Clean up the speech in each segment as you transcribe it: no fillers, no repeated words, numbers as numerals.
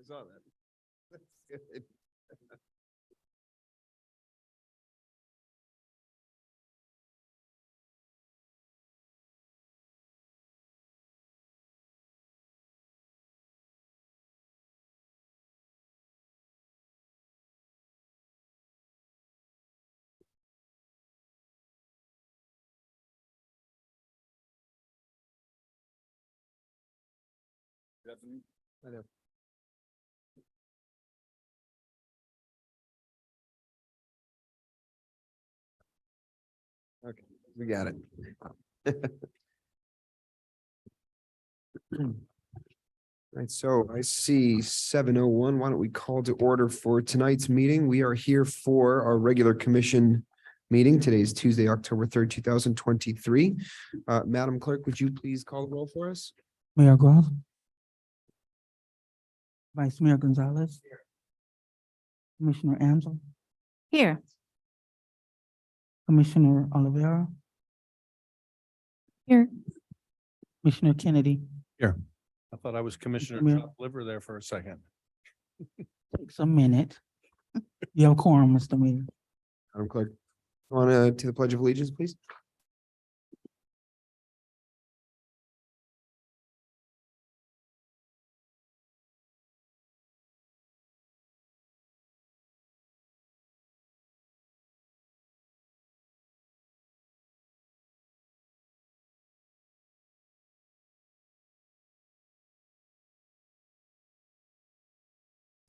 saw that. That's good. I know. Okay, we got it. Right, so I see 7:01. Why don't we call to order for tonight's meeting? We are here for our regular commission meeting. Today is Tuesday, October 3rd, 2023. Madam Clerk, would you please call the roll for us? Mayor Groff. Vice Mayor Gonzalez. Commissioner Ansel, Here. Commissioner Oliveira, Here. Commissioner Kennedy. I thought I was Commissioner Mayor. Chopped Liver there for a second. Takes a minute. You have a quorum, Mr. Mayor. Madam Clerk, on to the Pledge of Allegiance, please.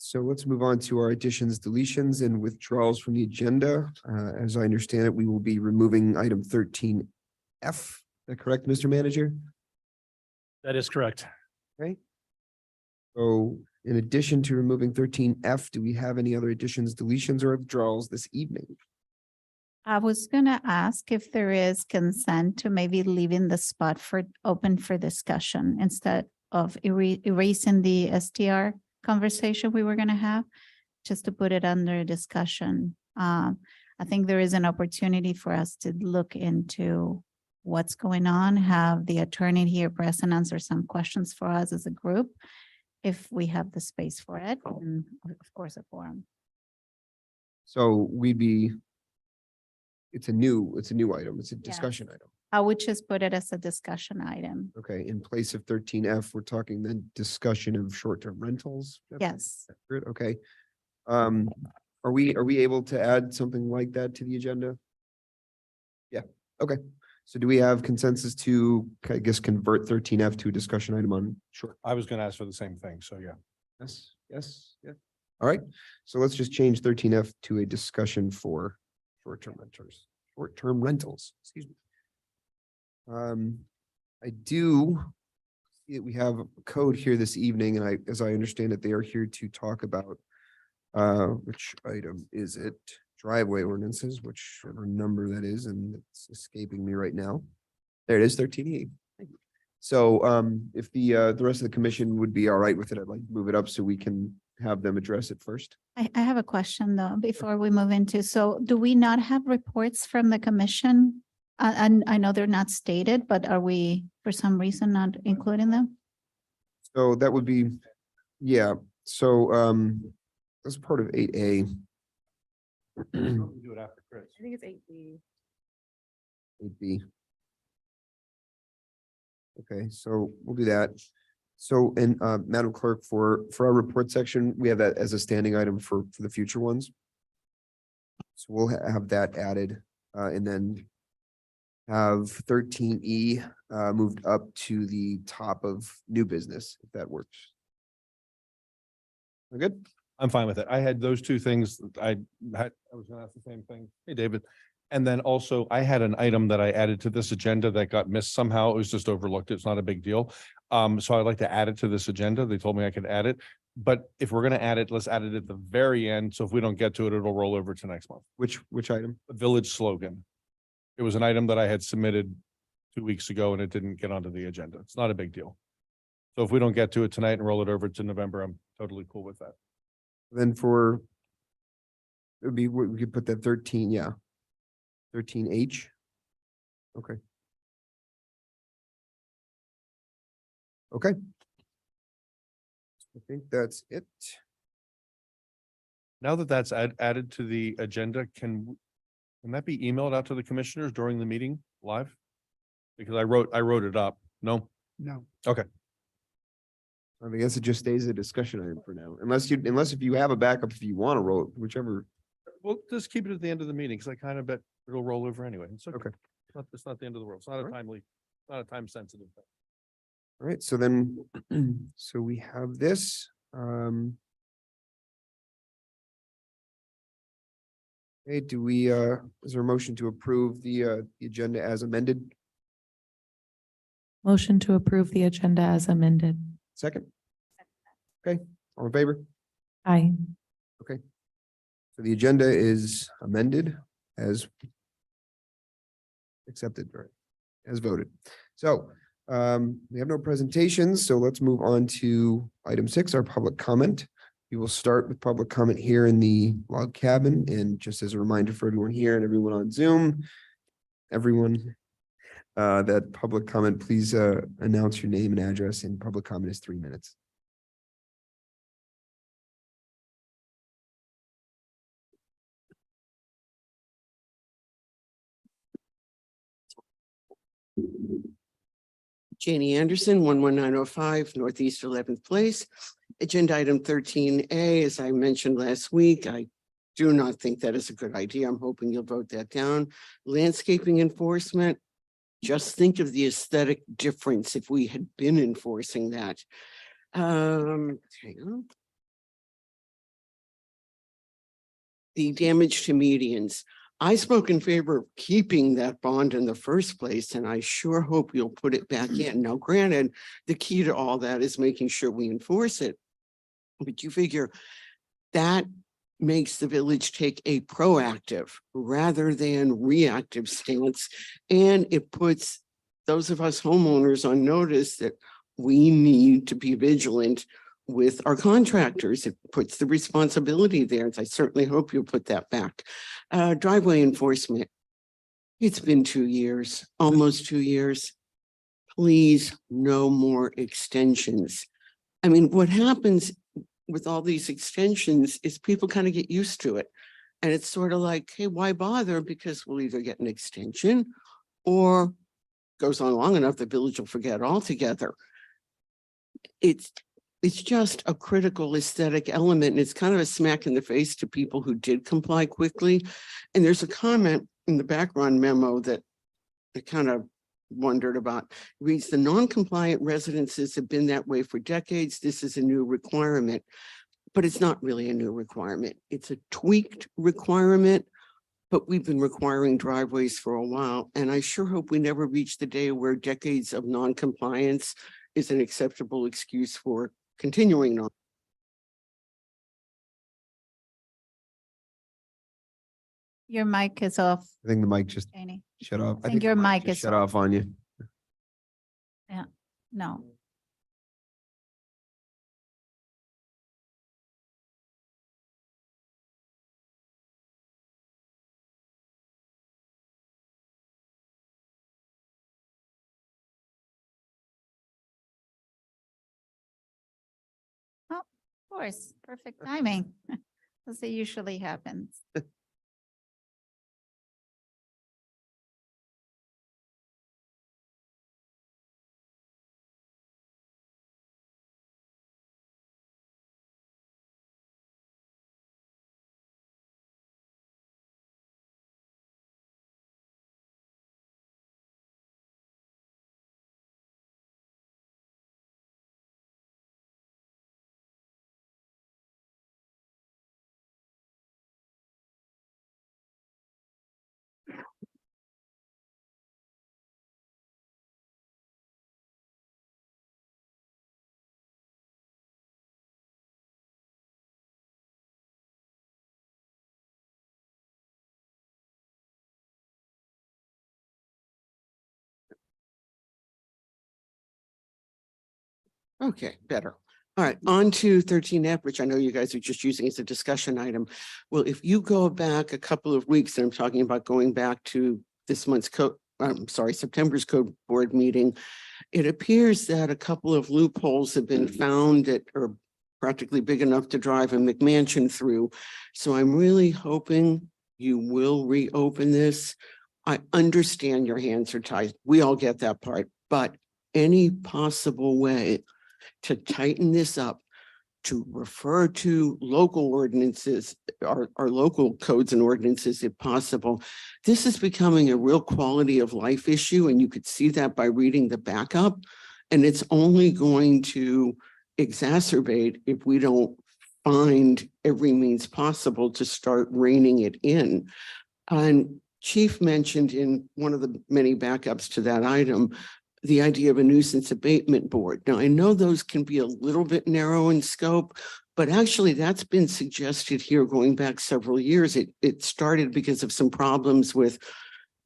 So let's move on to our additions, deletions, and withdrawals from the agenda. As I understand it, we will be removing item 13F. Is that correct, Mr. Manager? That is correct. So in addition to removing 13F, do we have any other additions, deletions, or withdrawals this evening? I was gonna ask if there is consent to maybe leaving the spot for open for discussion instead of erasing the STR conversation we were gonna have, just to put it under discussion. I think there is an opportunity for us to look into what's going on, have the attorney here present, answer some questions for us as a group, if we have the space for it, and of course, a forum. So it's a new item. It's a discussion item. I would just put it as a discussion item. Okay, in place of 13F, we're talking then discussion of short-term rentals? Yes. Good, okay. Are we able to add something like that to the agenda? Yeah, okay. So do we have consensus to, I guess, convert 13F to a discussion item on short? I was going to ask for the same thing. So yeah. Yes, yes, yeah. All right, so let's just change 13F to a discussion for short-term rentals, excuse me. I do see that we have a code here this evening, and as I understand it, they are here to talk about which item is it? Driveway ordinances, whichever number that is, and it's escaping me right now. There it is, 13E. So if the rest of the commission would be all right with it, I'd like to move it up so we can have them address it first. I have a question though, before we move into, so do we not have reports from the commission? And I know they're not stated, but are we, for some reason, not including them? So that would be, yeah, so that's part of 8A. Do it after Chris. I think it's 8B. 8B. Okay, so we'll do that. So, and Madam Clerk, for our report section, we have that as a standing item for the future ones. So we'll have that added and then have 13E moved up to the top of new business, if that works. We're good? I'm fine with it. I had those two things. I was going to ask the same thing. Hey, David. And then also I had an item that I added to this agenda that got missed somehow. It was just overlooked. It's not a big deal. So I'd like to add it to this agenda. They told me I could add it. But if we're going to add it, let's add it at the very end. So if we don't get to it, it'll roll over to next month. Which item? The village slogan. It was an item that I had submitted 2 weeks ago and it didn't get onto the agenda. It's not a big deal. So if we don't get to it tonight and roll it over to November, I'm totally cool with that. Then for, it would be, we could put that 13, yeah. 13H. Okay. Okay. I think that's it. Now that that's added to the agenda, can that be emailed out to the commissioners during the meeting live? Because I wrote it up. No? No. Okay. I guess it just stays a discussion item for now, unless if you have a backup, if you want to roll it, whichever. We'll just keep it at the end of the meeting because I kind of bet it'll roll over anyway. It's okay. Okay. It's not the end of the world. It's not a Alright. timely, not a time sensitive thing. All right, so then, so we have this, okay, do we, is there a motion to approve the agenda as amended? Motion to approve the agenda as amended. Second? Okay, all in favor? Aye. So the agenda is amended as accepted, or as voted. So we have no presentations, so let's move on to item 6, our public comment. We will start with public comment here in the log cabin, and just as a reminder for everyone here and everyone on Zoom, everyone that public comment, please announce your name and address, and public comment is 3 minutes. Janie Anderson, 11905 Northeast 11th Place. Agenda item 13A, as I mentioned last week, I do not think that is a good idea. I'm hoping you'll vote that down. Landscaping enforcement. Just think of the aesthetic difference if we had been enforcing that. Hang on. The damage to medians. I spoke in favor of keeping that bond in the first place, and I sure hope you'll put it back in. Now, granted, the key to all that is making sure we enforce it. But you figure that makes the village take a proactive rather than reactive stance. And it puts those of us homeowners on notice that we need to be vigilant with our contractors. It puts the responsibility there. And I certainly hope you'll put that back. Driveway enforcement. It's been 2 years, almost 2 years. Please, no more extensions. I mean, what happens with all these extensions is people kind of get used to it. And it's sort of like, hey, why bother? Because we'll either get an extension or goes on long enough, the village will forget altogether. It's just a critical aesthetic element. And it's kind of a smack in the face to people who did comply quickly. And there's a comment in the background memo that I kind of wondered about. It reads, the non-compliant residences have been that way for decades. This is a new requirement, but it's not really a new requirement. It's a tweaked requirement, but we've been requiring driveways for a while. And I sure hope we never reach the day where decades of non-compliance is an acceptable excuse for continuing on. Your mic is off, I think the mic just Janie. shut off. I think your the mic just is shut off. off on you. No. Oh, of course, perfect timing. As it usually happens. Okay, better. All right, on to 13F, which I know you guys are just using as a discussion item. Well, if you go back a couple of weeks, and I'm talking about going back to this month's September's code board meeting, it appears that a couple of loopholes have been found that are practically big enough to drive a McMansion through. So I'm really hoping you will reopen this. I understand your hands are tied. We all get that part, but any possible way to tighten this up, to refer to local ordinances, our local codes and ordinances if possible. This is becoming a real quality of life issue, and you could see that by reading the backup. And it's only going to exacerbate if we don't find every means possible to start reining it in. And Chief mentioned in one of the many backups to that item, the idea of a nuisance abatement board. Now, I know those can be a little bit narrow in scope, but actually that's been suggested here going back several years. It started because of some problems with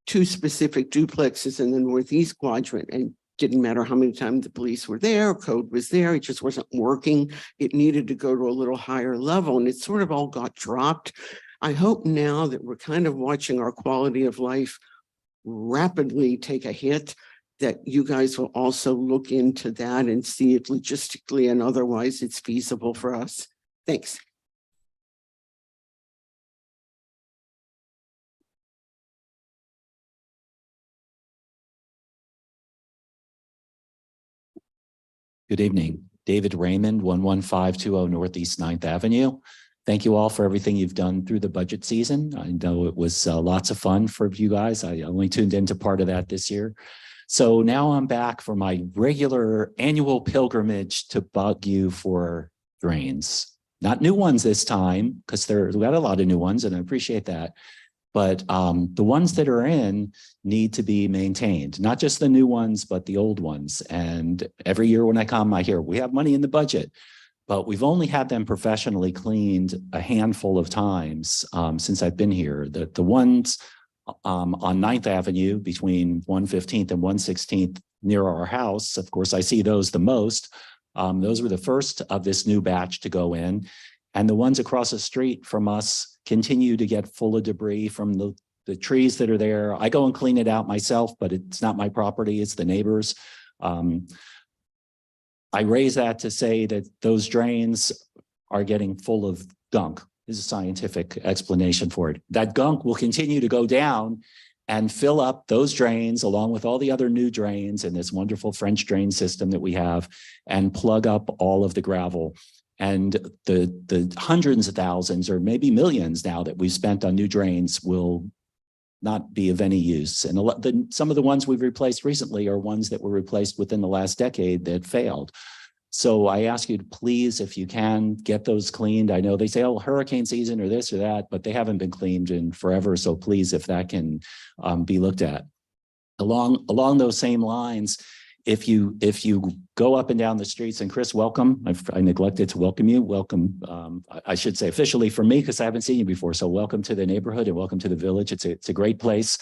two specific duplexes in the Northeast quadrant, and didn't matter how many times the police were there, code was there, it just wasn't working. It needed to go to a little higher level, and it sort of all got dropped. I hope now that we're kind of watching our quality of life rapidly take a hit, that you guys will also look into that and see if logistically and otherwise it's feasible for us. Thanks. Good evening, David Raymond, 11520 Northeast 9th Avenue. Thank you all for everything you've done through the budget season. I know it was lots of fun for you guys. I only tuned into part of that this year. So now I'm back for my regular annual pilgrimage to bug you for drains. Not new ones this time, because we got a lot of new ones and I appreciate that. But the ones that are in need to be maintained, not just the new ones, but the old ones. And every year when I come, I hear we have money in the budget, but we've only had them professionally cleaned a handful of times since I've been here. The ones on 9th Avenue between 115th and 116th near our house, of course, I see those the most. Those were the first of this new batch to go in. And the ones across the street from us continue to get full of debris from the trees that are there. I go and clean it out myself, but it's not my property, it's the neighbors. I raise that to say that those drains are getting full of gunk. There's a scientific explanation for it. That gunk will continue to go down and fill up those drains along with all the other new drains in this wonderful French drain system that we have and plug up all of the gravel. And the hundreds of thousands or maybe millions now that we've spent on new drains will not be of any use. And some of the ones we've replaced recently are ones that were replaced within the last decade that failed. So I ask you to please, if you can, get those cleaned. I know they say, oh, hurricane season or this or that, but they haven't been cleaned in forever. So please, if that can be looked at. Along those same lines, if you go up and down the streets, and Chris, welcome. I neglected to welcome you. Welcome, I should say officially for me, because I haven't seen you before. So welcome to the neighborhood and welcome to the village. It's a great place.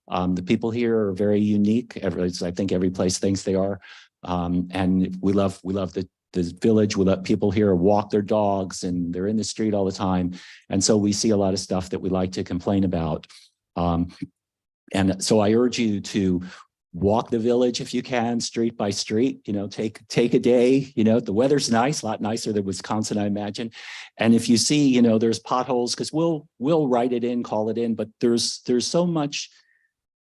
The people here are very unique. I think every place thinks they are. And we love the village. We let people here walk their dogs and they're in the street all the time. And so we see a lot of stuff that we like to complain about. And so I urge you to walk the village if you can, street by street, take a day, the weather's nice, a lot nicer than Wisconsin, I imagine. And if you see, there's potholes, because we'll write it in, call it in, but there's so much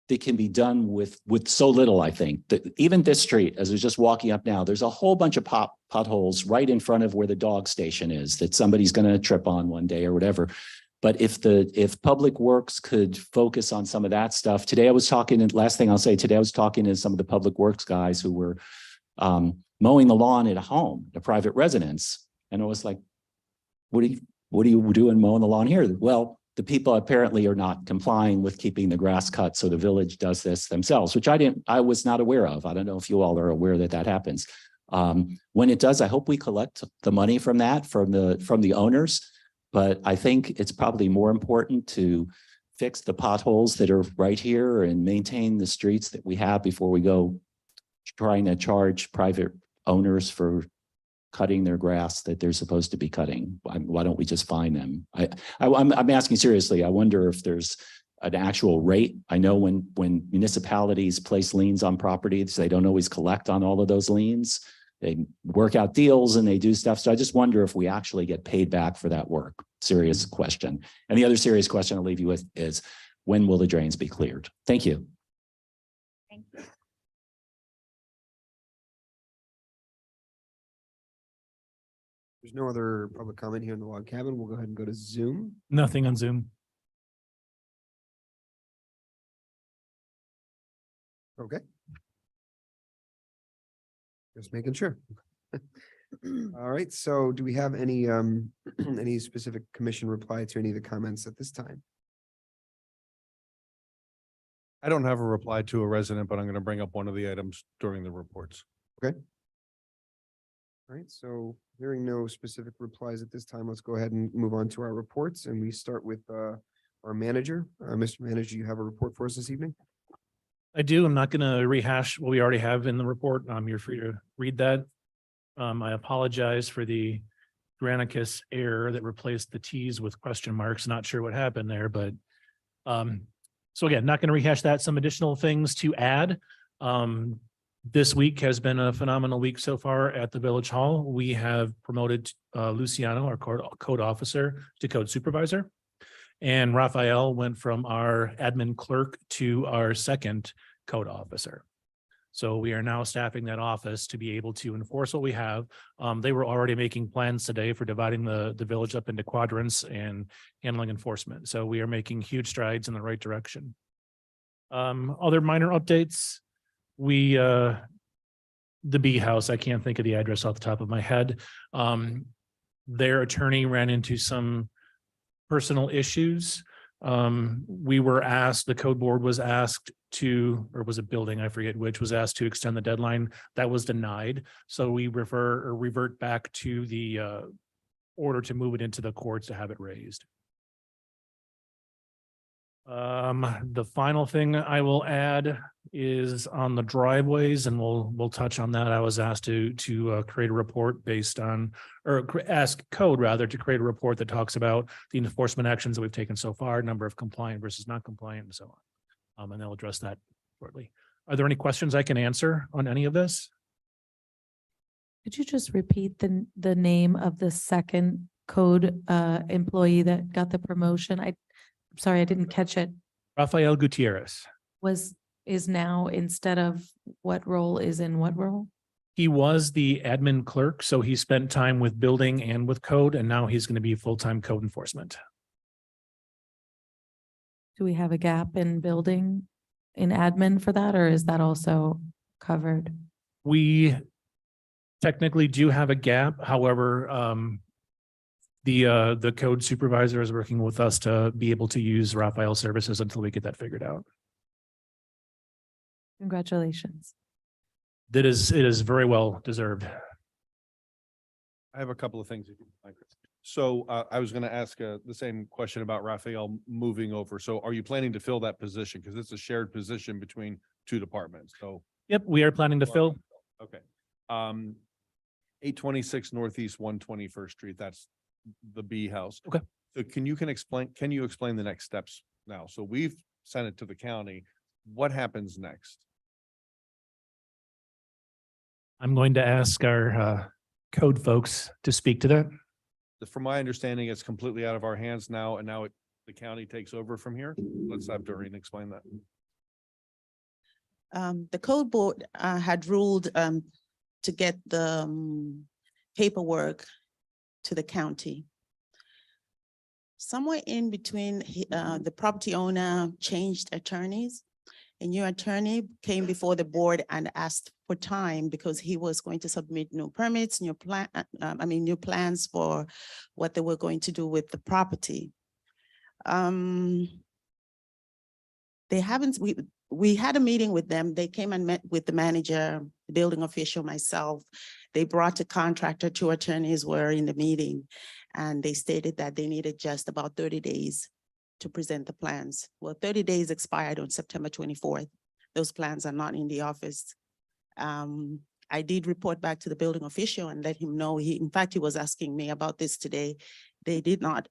that can be done with so little, I think. That even this street, as I was just walking up now, there's a whole bunch of potholes right in front of where the dog station is that somebody's going to trip on one day or whatever. But if Public Works could focus on some of that stuff. Today I was talking, and last thing I'll say, today I was talking to some of the Public Works guys who were mowing the lawn at a home, a private residence. And I was like, what are you doing mowing the lawn here? Well, the people apparently are not complying with keeping the grass cut. So the village does this themselves, which I was not aware of. I don't know if you all are aware that happens. When it does, I hope we collect the money from that, from the owners. But I think it's probably more important to fix the potholes that are right here and maintain the streets that we have before we go trying to charge private owners for cutting their grass that they're supposed to be cutting. Why don't we just fine them? I'm asking seriously. I wonder if there's an actual rate. I know when municipalities place liens on properties, they don't always collect on all of those liens. they work out deals and they do stuff. So I just wonder if we actually get paid back for that work. Serious question. And the other serious question I'll leave you with is, when will the drains be cleared? Thank you. Thank you. There's no other public comment here in the log cabin. We'll go ahead and go to Zoom. Nothing on Zoom. Okay. Just making sure. All right, so do we have any any specific commission reply to any of the comments at this time? I don't have a reply to a resident, but I'm going to bring up one of the items during the reports. All right, so hearing no specific replies at this time, let's go ahead and move on to our reports, and we start with our manager. Mr. Manager, do you have a report for us this evening? I do. I'm not going to rehash what we already have in the report. You're free to read that. I apologize for the Granicus error that replaced the T's with question marks. Not sure what happened there, but so again, not going to rehash that. Some additional things to add. This week has been a phenomenal week so far at the Village Hall. We have promoted Luciano, our code officer, to code supervisor. And Raphael went from our admin clerk to our second code officer. So we are now staffing that office to be able to enforce what we have. They were already making plans today for dividing the village up into quadrants and handling enforcement. So we are making huge strides in the right direction. Other minor updates. We, the Bee House, I can't think of the address off the top of my head. Their attorney ran into some personal issues. We were asked, the code board was asked to, or was it building, I forget which, was asked to extend the deadline. That was denied. So we revert back to the order to move it into the courts to have it raised. The final thing I will add is on the driveways, and we'll touch on that. I was asked to create a report based on, or ask code rather, to create a report that talks about the enforcement actions that we've taken so far, number of compliant versus not compliant, and so on. And they'll address that shortly. Are there any questions I can answer on any of this? Could you just repeat the name of the second code employee that got the promotion? I'm sorry, I didn't catch it. Rafael Gutierrez. Is now, instead of what role is in what role? He was the admin clerk, so he spent time with building and with code, and now he's going to be full-time code enforcement. Do we have a gap in building in admin for that, or is that also covered? We technically do have a gap. However, the code supervisor is working with us to be able to use Raphael's services until we get that figured out. Congratulations. It is very well deserved. I have a couple of things. If you like. So I was going to ask the same question about Raphael moving over. So are you planning to fill that position? Because it's a shared position between two departments. So. Yep, we are planning to fill. Okay. 826 Northeast 121st Street. That's the Bee House. Okay. So can you explain the next steps now? So we've sent it to the county. What happens next? I'm going to ask our code folks to speak to that. From my understanding, it's completely out of our hands now, and now the county takes over from here. Let's have Doreen explain that. The code board had ruled to get the paperwork to the county. Somewhere in between, the property owner changed attorneys. A new attorney came before the board and asked for time because he was going to submit new permits, new plans for what they were going to do with the property. They haven't, we had a meeting with them. They came and met with the manager, the building official, myself. They brought a contractor, two attorneys were in the meeting, and they stated that they needed just about 30 days to present the plans. Well, 30 days expired on September 24th. Those plans are not in the office. I did report back to the building official and let him know. In fact, he was asking me about this today. They did not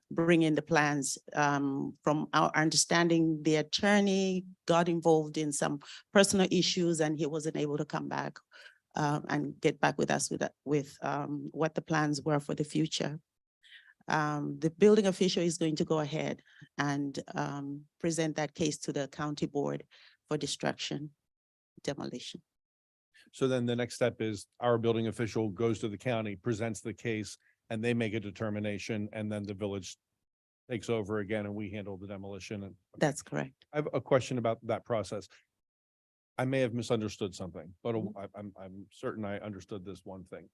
bring in the plans. From our understanding, the attorney got involved in some personal issues and he wasn't able to come back and get back with us with what the plans were for the future. The building official is going to go ahead and present that case to the county board for destruction, demolition. So then the next step is our building official goes to the county, presents the case, and they make a determination, and then the village takes over again and we handle the demolition. And That's correct. I have a question about that process. I may have misunderstood something, but I'm certain I understood this one thing.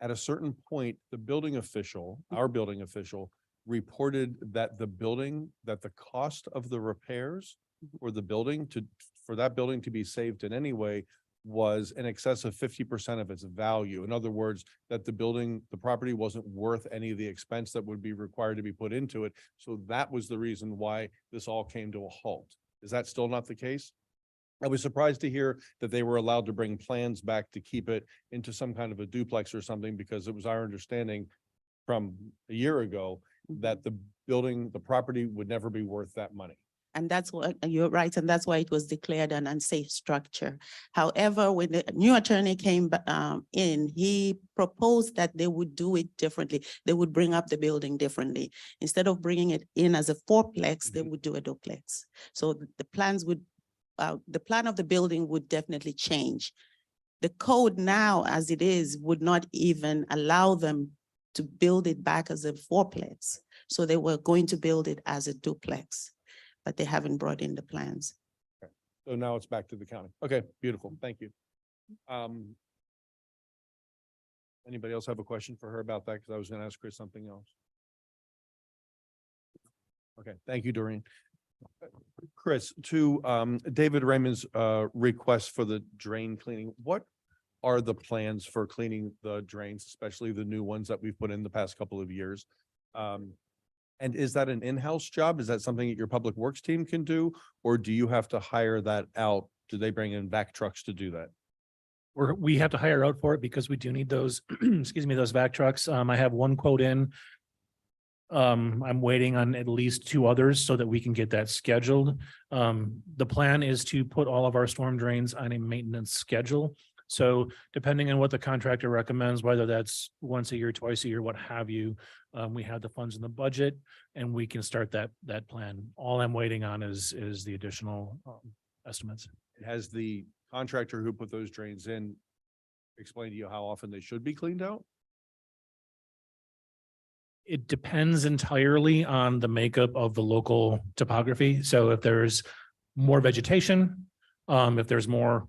At a certain point, the building official, our building official, reported that that the cost of the repairs for the building for that building to be saved in any way was in excess of 50% of its value. In other words, that the property wasn't worth any of the expense that would be required to be put into it. So that was the reason why this all came to a halt. Is that still not the case? I was surprised to hear that they were allowed to bring plans back to keep it into some kind of a duplex or something, because it was our understanding from a year ago that the property would never be worth that money. And that's what, you're right, and that's why it was declared an unsafe structure. However, when the new attorney came in, he proposed that they would do it differently. They would bring up the building differently. Instead of bringing it in as a fourplex, they would do a duplex. So the plans would, the plan of the building would definitely change. The code now, as it is, would not even allow them to build it back as a fourplex. So they were going to build it as a duplex, but they haven't brought in the plans. So now it's back to the county. Okay, beautiful. Thank you. Anybody else have a question for her about that? Because I was going to ask Chris something else. Okay, thank you, Doreen. Chris, to David Raymond's request for the drain cleaning, what are the plans for cleaning the drains, especially the new ones that we've put in the past couple of years? And is that an in-house job? Is that something that your public works team can do? Or do you have to hire that out? Do they bring in vac trucks to do that? We have to hire out for it because we do need those, excuse me, those vac trucks. I have one quote in. I'm waiting on at least 2 others so that we can get that scheduled. The plan is to put all of our storm drains on a maintenance schedule. So depending on what the contractor recommends, whether that's once a year, twice a year, what have you, we have the funds in the budget and we can start that plan. All I'm waiting on is the additional estimates. Has the contractor who put those drains in explained to you how often they should be cleaned out? It depends entirely on the makeup of the local topography. So if there's more vegetation, if there's more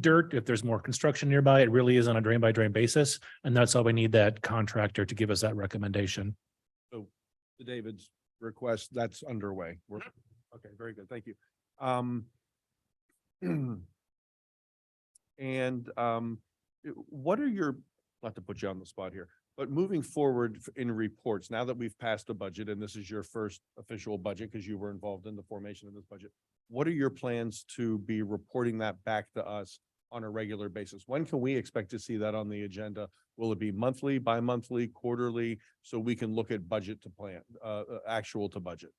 dirt, if there's more construction nearby, it really is on a drain by drain basis. And that's why we need that contractor to give us that recommendation. So to David's request, that's underway. Okay, very good. Thank you. And what are your, not to put you on the spot here, but moving forward in reports, now that we've passed a budget and this is your first official budget because you were involved in the formation of this budget, what are your plans to be reporting that back to us on a regular basis? When can we expect to see that on the agenda? Will it be monthly, bi-monthly, quarterly, so we can look at budget to plan, actual to budget?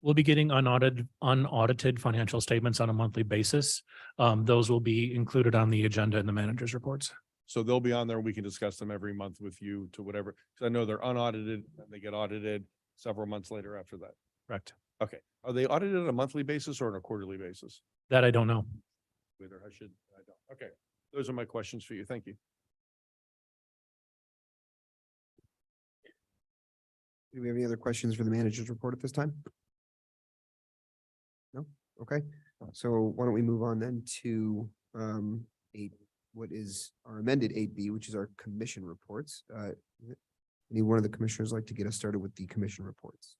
We'll be getting unaudited financial statements on a monthly basis. Those will be included on the agenda in the manager's reports. So they'll be on there. We can discuss them every month with you to whatever, because I know they're unaudited and they get audited several months later after that. Correct. Okay. Are they audited on a monthly basis or on a quarterly basis? That I don't know. Whether I don't. Okay. Those are my questions for you. Thank you. Do we have any other questions for the manager's report at this time? No? Okay. So why don't we move on then to what is our amended 8B, which is our commission reports. Any one of the commissioners like to get us started with the commission reports?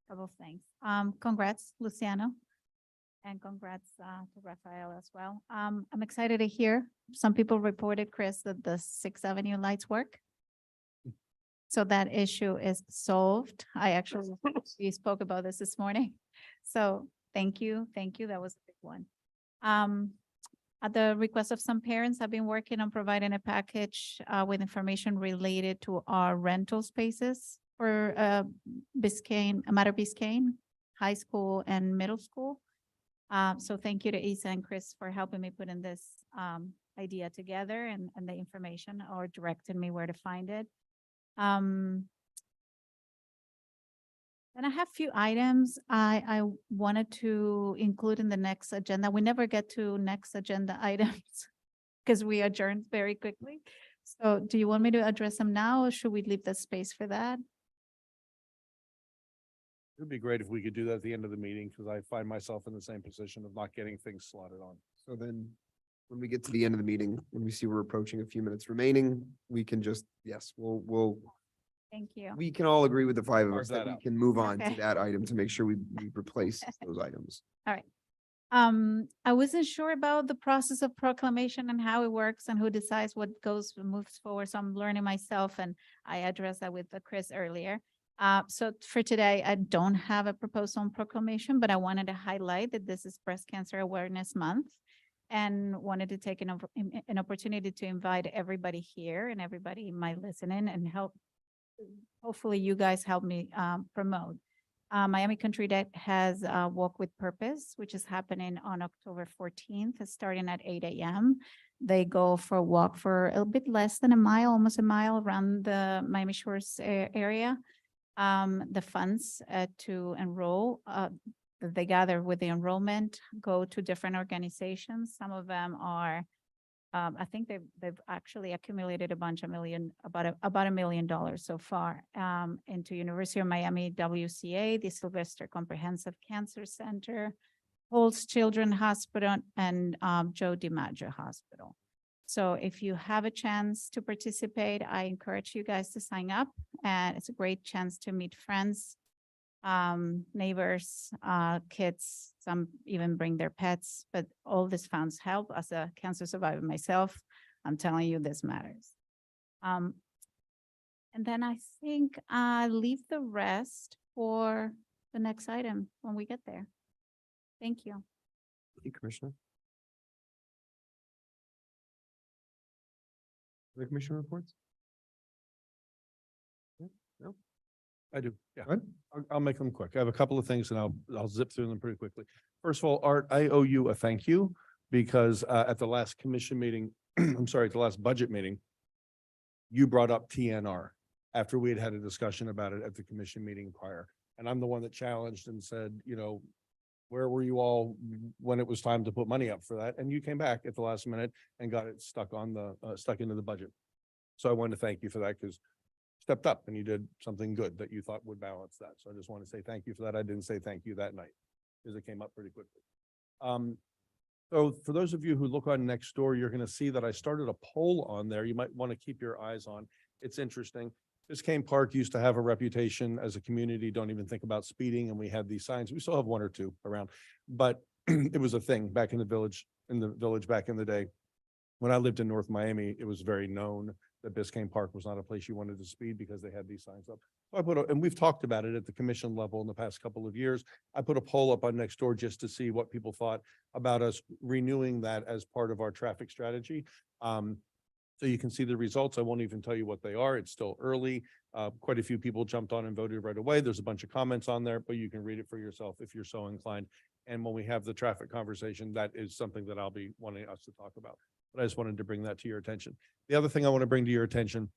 Couple of things. Congrats, Luciano. And congrats to Rafael as well. I'm excited to hear some people reported, Chris, that the 6th Avenue lights work. So that issue is solved. We spoke about this morning. So thank you. That was a big one. At the request of some parents, I've been working on providing a package with information related to our rental spaces for Matter Biscayne. high school and middle school. So thank you to Isa and Chris for helping me put in this idea together and the information, or directed me where to find it. Then I have a few items I wanted to include in the next agenda. We never get to next agenda items because we adjourned very quickly. So do you want me to address them now, or should we leave the space for that? It'd be great if we could do that at the end of the meeting, because I find myself in the same position of not getting things slotted on. So then, when we get to the end of the meeting, when we see we're approaching a few minutes remaining, we can just, yes, Thank you. we can all agree with the five of Carve us that that we out. can move on to Okay. that item to make sure we replace those items. I wasn't sure about the process of proclamation and how it works and who decides what moves forward. So I'm learning myself, and I addressed that with Chris earlier. So for today, I don't have a proposal on proclamation, but I wanted to highlight that this is Breast Cancer Awareness Month, and wanted to take an opportunity to invite everybody here and everybody might listen in and help. Hopefully you guys help me promote. Miami Country Deck has Walk with Purpose, which is happening on October 14th, starting at 8 a.m. They go for a walk for a little bit less than a mile, almost a mile around the Miami Shores area. The funds to enroll, that they gather with the enrollment, go to different organizations. Some of them are, I think they've actually accumulated about $1 million so far, into University of Miami WCA, the Sylvester Comprehensive Cancer Center, Holtz Children's Hospital, and Joe DiMaggio Hospital. So if you have a chance to participate, I encourage you guys to sign up, and it's a great chance to meet friends, neighbors, kids. Some even bring their pets, but all these funds help. As a cancer survivor myself, I'm telling you, this matters. And then I think I leave the rest for the next item when we get there. Thank you. Hey, Commissioner. The commissioner reports? No? I do, yeah. Go ahead. I'll make them quick. I have a couple of things and I'll zip through them pretty quickly. First of all, Art, I owe you a thank you, because at the last commission meeting, I'm sorry, at the last budget meeting, you brought up TNR after we had had a discussion about it at the commission meeting prior. And I'm the one that challenged and said, you know, where were you all when it was time to put money up for that? And you came back at the last minute and got it stuck into the budget. So I wanted to thank you for that, because stepped up and you did something good that you thought would balance that. So I just want to say thank you for that. I didn't say thank you that night because it came up pretty quickly. So for those of you who look on Nextdoor, you're going to see that I started a poll on there. You might want to keep your eyes on. It's interesting. Biscayne Park used to have a reputation as a community, don't even think about speeding. And we had these signs. We still have one or two around, but it was a thing back in the village back in the day. When I lived in North Miami, it was very known that Biscayne Park was not a place you wanted to speed because they had these signs up. So and we've talked about it at the commission level in the past couple of years. I put a poll up on Nextdoor just to see what people thought about us renewing that as part of our traffic strategy. So you can see the results. I won't even tell you what they are. It's still early. Quite a few people jumped on and voted right away. There's a bunch of comments on there, but you can read it for yourself if you're so inclined. And when we have the traffic conversation, that is something that I'll be wanting us to talk about. But I just wanted to bring that to your attention. The other thing I want to bring to your attention,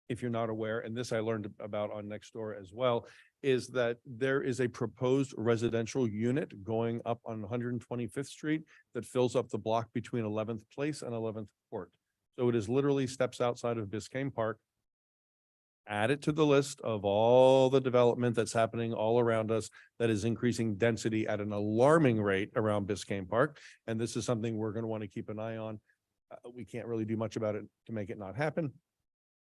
if you're not aware, and this I learned about on Nextdoor as well, is that there is a proposed residential unit going up on 125th Street that fills up the block between 11th Place and 11th Court. So it is literally steps outside of Biscayne Park. Add it to the list of all the development that's happening all around us that is increasing density at an alarming rate around Biscayne Park. And this is something we're going to want to keep an eye on. We can't really do much about it to make it not happen,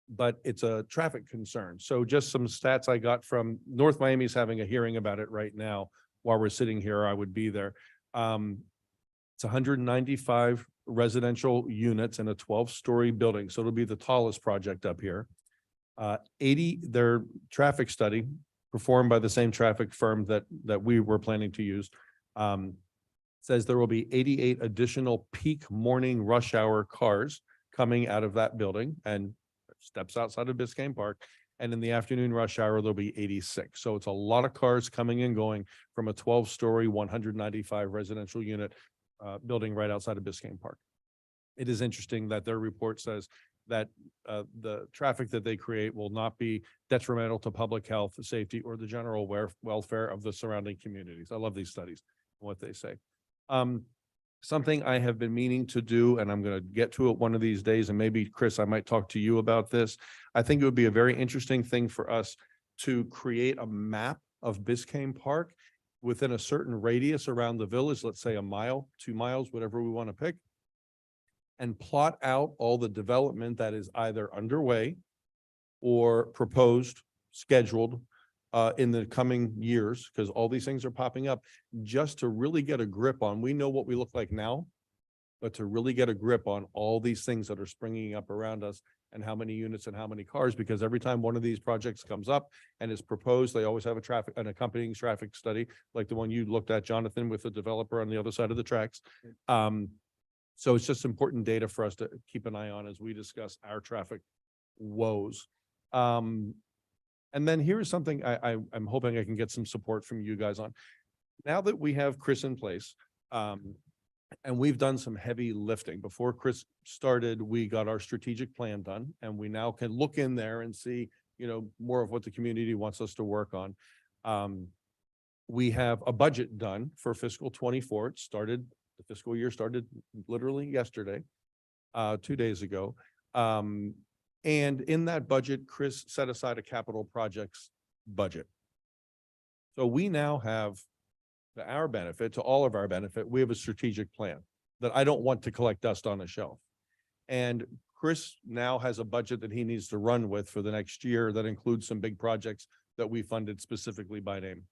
but it's a traffic concern. So just some stats I got from North Miami's having a hearing about it right now. While we're sitting here, I would be there. It's 195 residential units in a 12-story building. So it'll be the tallest project up here. Their traffic study performed by the same traffic firm that we were planning to use, says there will be 88 additional peak morning rush hour cars coming out of that building and steps outside of Biscayne Park. And in the afternoon rush hour, there'll be 86. So it's a lot of cars coming and going from a 12-story, 195 residential unit building right outside of Biscayne Park. It is interesting that their report says that the traffic that they create will not be detrimental to public health, safety, or the general welfare of the surrounding communities. I love these studies, what they say. Something I have been meaning to do, and I'm going to get to it one of these days, and maybe Chris, I might talk to you about this. I think it would be a very interesting thing for us to create a map of Biscayne Park within a certain radius around the village, let's say a mile, 2 miles, whatever we want to pick, and plot out all the development that is either underway or proposed, scheduled in the coming years, because all these things are popping up, just to really get a grip on, we know what we look like now, but to really get a grip on all these things that are springing up around us and how many units and how many cars, because every time one of these projects comes up and is proposed, they always have an accompanying traffic study, like the one you looked at, Jonathan, with the developer on the other side of the tracks. So it's just important data for us to keep an eye on as we discuss our traffic woes. And then here's something I'm hoping I can get some support from you guys on. Now that we have Chris in place, and we've done some heavy lifting. Before Chris started, we got our strategic plan done, and we now can look in there and see, more of what the community wants us to work on. We have a budget done for fiscal 24. The fiscal year started literally yesterday, 2 days ago. And in that budget, Chris set aside a capital projects budget. So we now have, to our benefit, to all of our benefit, we have a strategic plan that I don't want to collect dust on a shelf. And Chris now has a budget that he needs to run with for the next year that includes some big projects that we funded specifically by name.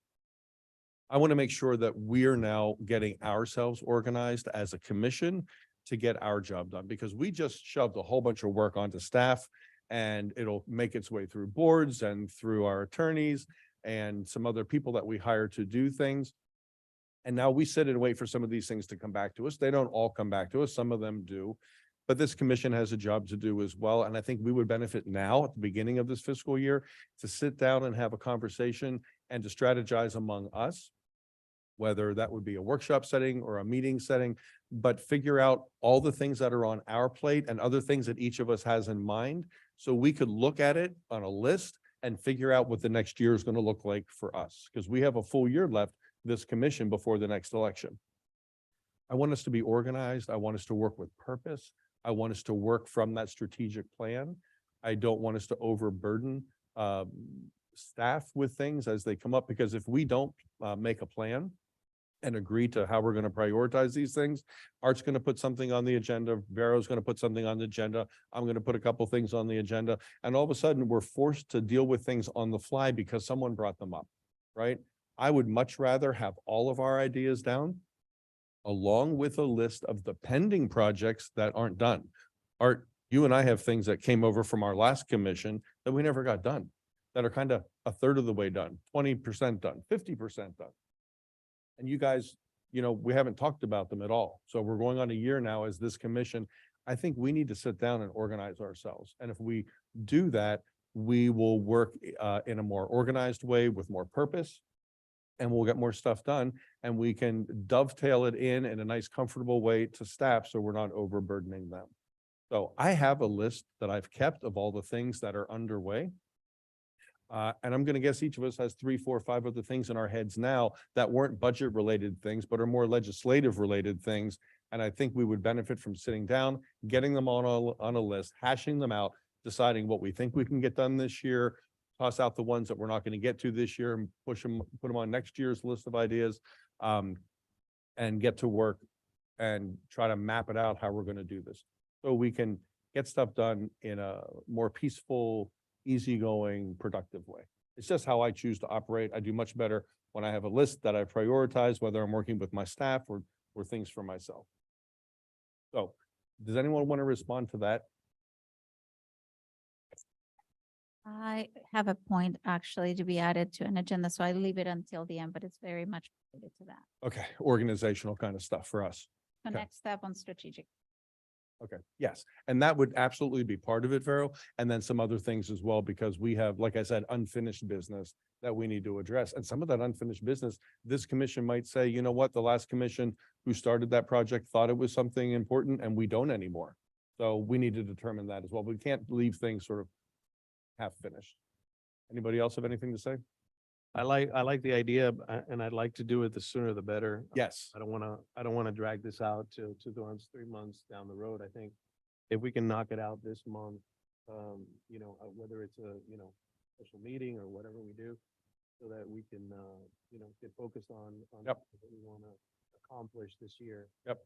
I want to make sure that we're now getting ourselves organized as a commission to get our job done, because we just shoved a whole bunch of work onto staff, and it'll make its way through boards and through our attorneys and some other people that we hire to do things. And now we sit and wait for some of these things to come back to us. They don't all come back to us. Some of them do, but this commission has a job to do as well. And I think we would benefit now at the beginning of this fiscal year to sit down and have a conversation and to strategize among us, whether that would be a workshop setting or a meeting setting, but figure out all the things that are on our plate and other things that each of us has in mind, so we could look at it on a list and figure out what the next year is going to look like for us, because we have a full year left, this commission, before the next election. I want us to be organized. I want us to work with purpose. I want us to work from that strategic plan. I don't want us to overburden staff with things as they come up, because if we don't make a plan and agree to how we're going to prioritize these things, Art's going to put something on the agenda, Vero's going to put something on the agenda, I'm going to put a couple things on the agenda, and all of a sudden we're forced to deal with things on the fly because someone brought them up, right? I would much rather have all of our ideas down, along with a list of the pending projects that aren't done. Art, you and I have things that came over from our last commission that we never got done, that are kind of a third of the way done, 20% done, 50% done. And you guys, we haven't talked about them at all. So we're going on a year now as this commission. I think we need to sit down and organize ourselves. And if we do that, we will work in a more organized way with more purpose, and we'll get more stuff done, and we can dovetail it in a nice, comfortable way to staff, so we're not overburdening them. So I have a list that I've kept of all the things that are underway. And I'm going to guess each of us has 3, 4, 5 other things in our heads now that weren't budget related things, but are more legislative related things. And I think we would benefit from sitting down, getting them on a list, hashing them out, deciding what we think we can get done this year, toss out the ones that we're not going to get to this year and put them on next year's list of ideas, and get to work and try to map it out how we're going to do this, so we can get stuff done in a more peaceful, easygoing, productive way. It's just how I choose to operate. I do much better when I have a list that I prioritize, whether I'm working with my staff or things for myself. So does anyone want to respond to that? I have a point actually to be added to an agenda, so I leave it until the end, but it's very much related to that. Okay, organizational kind of stuff for us. The Okay. next step on strategic. Okay, yes, and that would absolutely be part of it, Vero, and then some other things as well, because we have, like I said, unfinished business that we need to address, and some of that unfinished business, this commission might say, you know what, the last commission who started that project thought it was something important, and we don't anymore. So we need to determine that as well. We can't leave things sort of half finished. Anybody else have anything to say? I like the idea, and I'd like to do it the sooner the better. Yes. I don't want to drag this out to 3 months down the road. I think if we can knock it out this month, whether it's a, special meeting or whatever we do, so that we can, get focused on Yep. what we want to accomplish this year. Yep.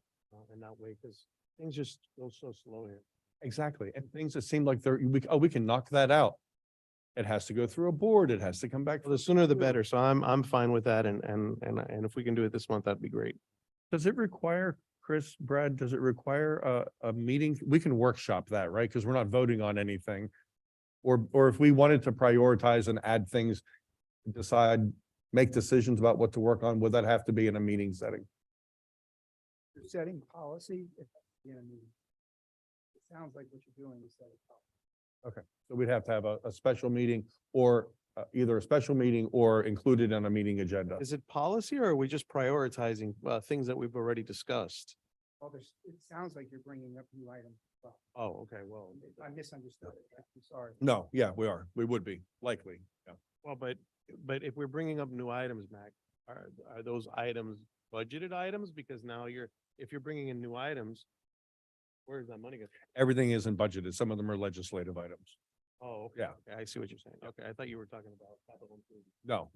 And not wait, because things just go so slow here. Exactly, and things that seem like we can knock that out. It has to go through a board, it has to come back. Well, the sooner the better. So I'm fine with that. And if we can do it this month, that'd be great. Does it require, Chris, Brad, does it require a meeting? We can workshop that, right? Because we're not voting on anything. Or if we wanted to prioritize and add things, decide, make decisions about what to work on, would that have to be in a meeting setting? You're setting policy. It sounds like what you're doing is setting policy. So we'd have to have a special meeting or either a special meeting or included on a meeting agenda. Is it policy or are we just prioritizing things that we've already discussed? Well, it sounds like you're bringing up new items. Oh, okay, well. I misunderstood it. I'm sorry. No, yeah, we are. We would be likely. Yeah. Well, but if we're bringing up new items, Mac, are those items budgeted items? Because now if you're bringing in new items, where's that money going? Everything isn't budgeted. Some of them are legislative items. Oh, okay. Yeah. Okay, I see what you're saying. Okay, I thought you were talking about capital improvement. No,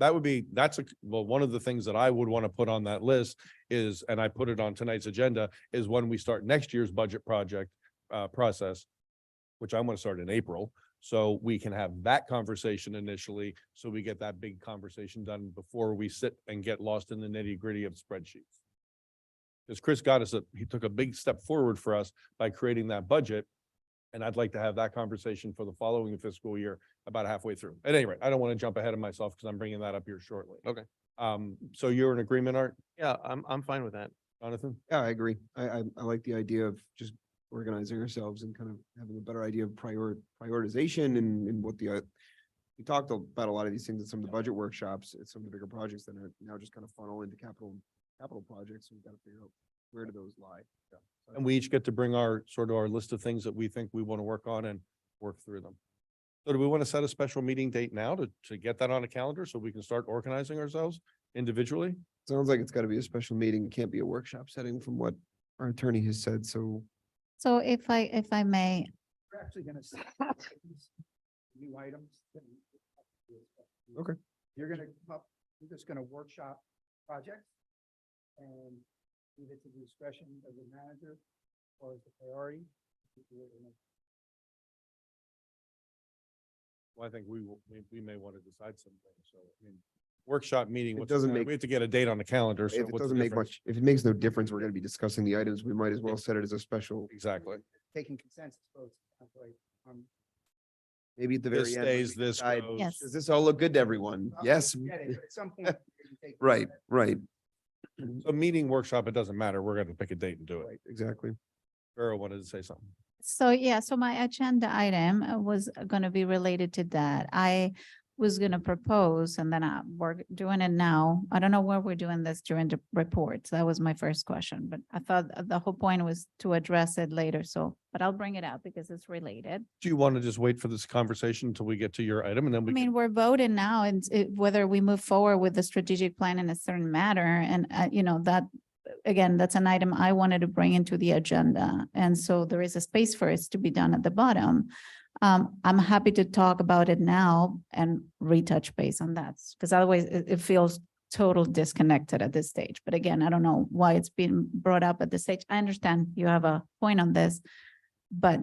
well, one of the things that I would want to put on that list is, and I put it on tonight's agenda, is when we start next year's budget project process, which I'm going to start in April. So we can have that conversation initially, so we get that big conversation done before we sit and get lost in the nitty gritty of spreadsheets. Because Chris he took a big step forward for us by creating that budget. And I'd like to have that conversation for the following fiscal year about halfway through. At any rate, I don't want to jump ahead of myself because I'm bringing that up here shortly. Okay. So you're in agreement, Art, Yeah, I'm fine with that. Jonathan? Yeah, I agree. I like the idea of just organizing ourselves and kind of having a better idea of prioritization and what we talked about a lot of these things at some of the budget workshops, at some of the bigger projects that are now just kind of funnel into capital projects. We've got to figure out where do those lie. Yeah. So And we each get to bring our list of things that we think we want to work on and work through them. So do we want to set a special meeting date now to get that on a calendar so we can start organizing ourselves individually? sounds like it's got to be a special meeting. It can't be a workshop setting from what our attorney has said. So So if I may, We're actually gonna set these new items. Okay. You're gonna come up, you're just gonna workshop projects and leave it to the discretion of the manager or as a priority. Well, I think we may want to decide something. So, I mean, workshop meeting, It what's doesn't the- make- we have to get a date on the calendar. So if it what's the doesn't make difference? much, if it makes no difference, we're going to be discussing the items. We might as well set it as a special, Exactly. Taking consensus votes. Sounds like, maybe at the This very end. when we stays, this decide, goes. Yes. Does this all look good to everyone? I Yes. get it, but at some point. you take- Right, right, A meeting workshop, it doesn't matter. We're going to pick a date and do it. right, exactly. Vera wanted to say something. so yeah, so my agenda item was gonna be related to that. I was gonna propose, and then we're doing it now. I don't know where we're doing this during the reports. That was my first question, but I thought the whole point was to address it later. So, but I'll bring it up because it's related. Do you want to just wait for this conversation until we get to your item and then I we mean, can? we're voting now and whether we move forward with the strategic plan in a certain matter and, that, again, that's an item I wanted to bring into the agenda. And so there is a space for it to be done at the bottom. I'm happy to talk about it now and retouch base on that, because otherwise it feels total disconnected at this stage. But again, I don't know why it's being brought up at this stage. I understand you have a point on this, but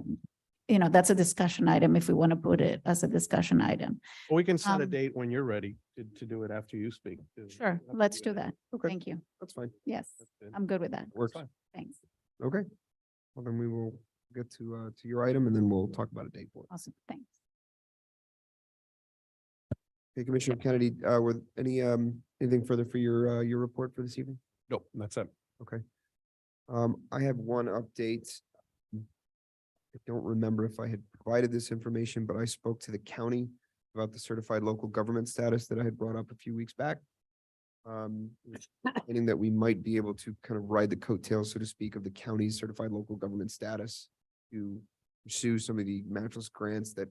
that's a discussion item if we want to put it as a discussion item. Well, we can set a Um, date when you're ready to do it after you speak. too. Sure, Up to let's you. do that. Okay. Thank you. That's fine. Yes, That's good. I'm good with that. Works. Fine. Thanks. Okay. Well, then we will get to your item and then we'll talk about a date for it. Awesome. Thanks. Okay, Commissioner Kennedy, were any, anything further for your report for this evening? Nope, that's it. Okay. I have one update. I don't remember if I had provided this information, but I spoke to the county about the certified local government status that I had brought up a few weeks back. Meaning that we might be able to kind of ride the coattails, so to speak, of the county's certified local government status to pursue some of the matchless grants that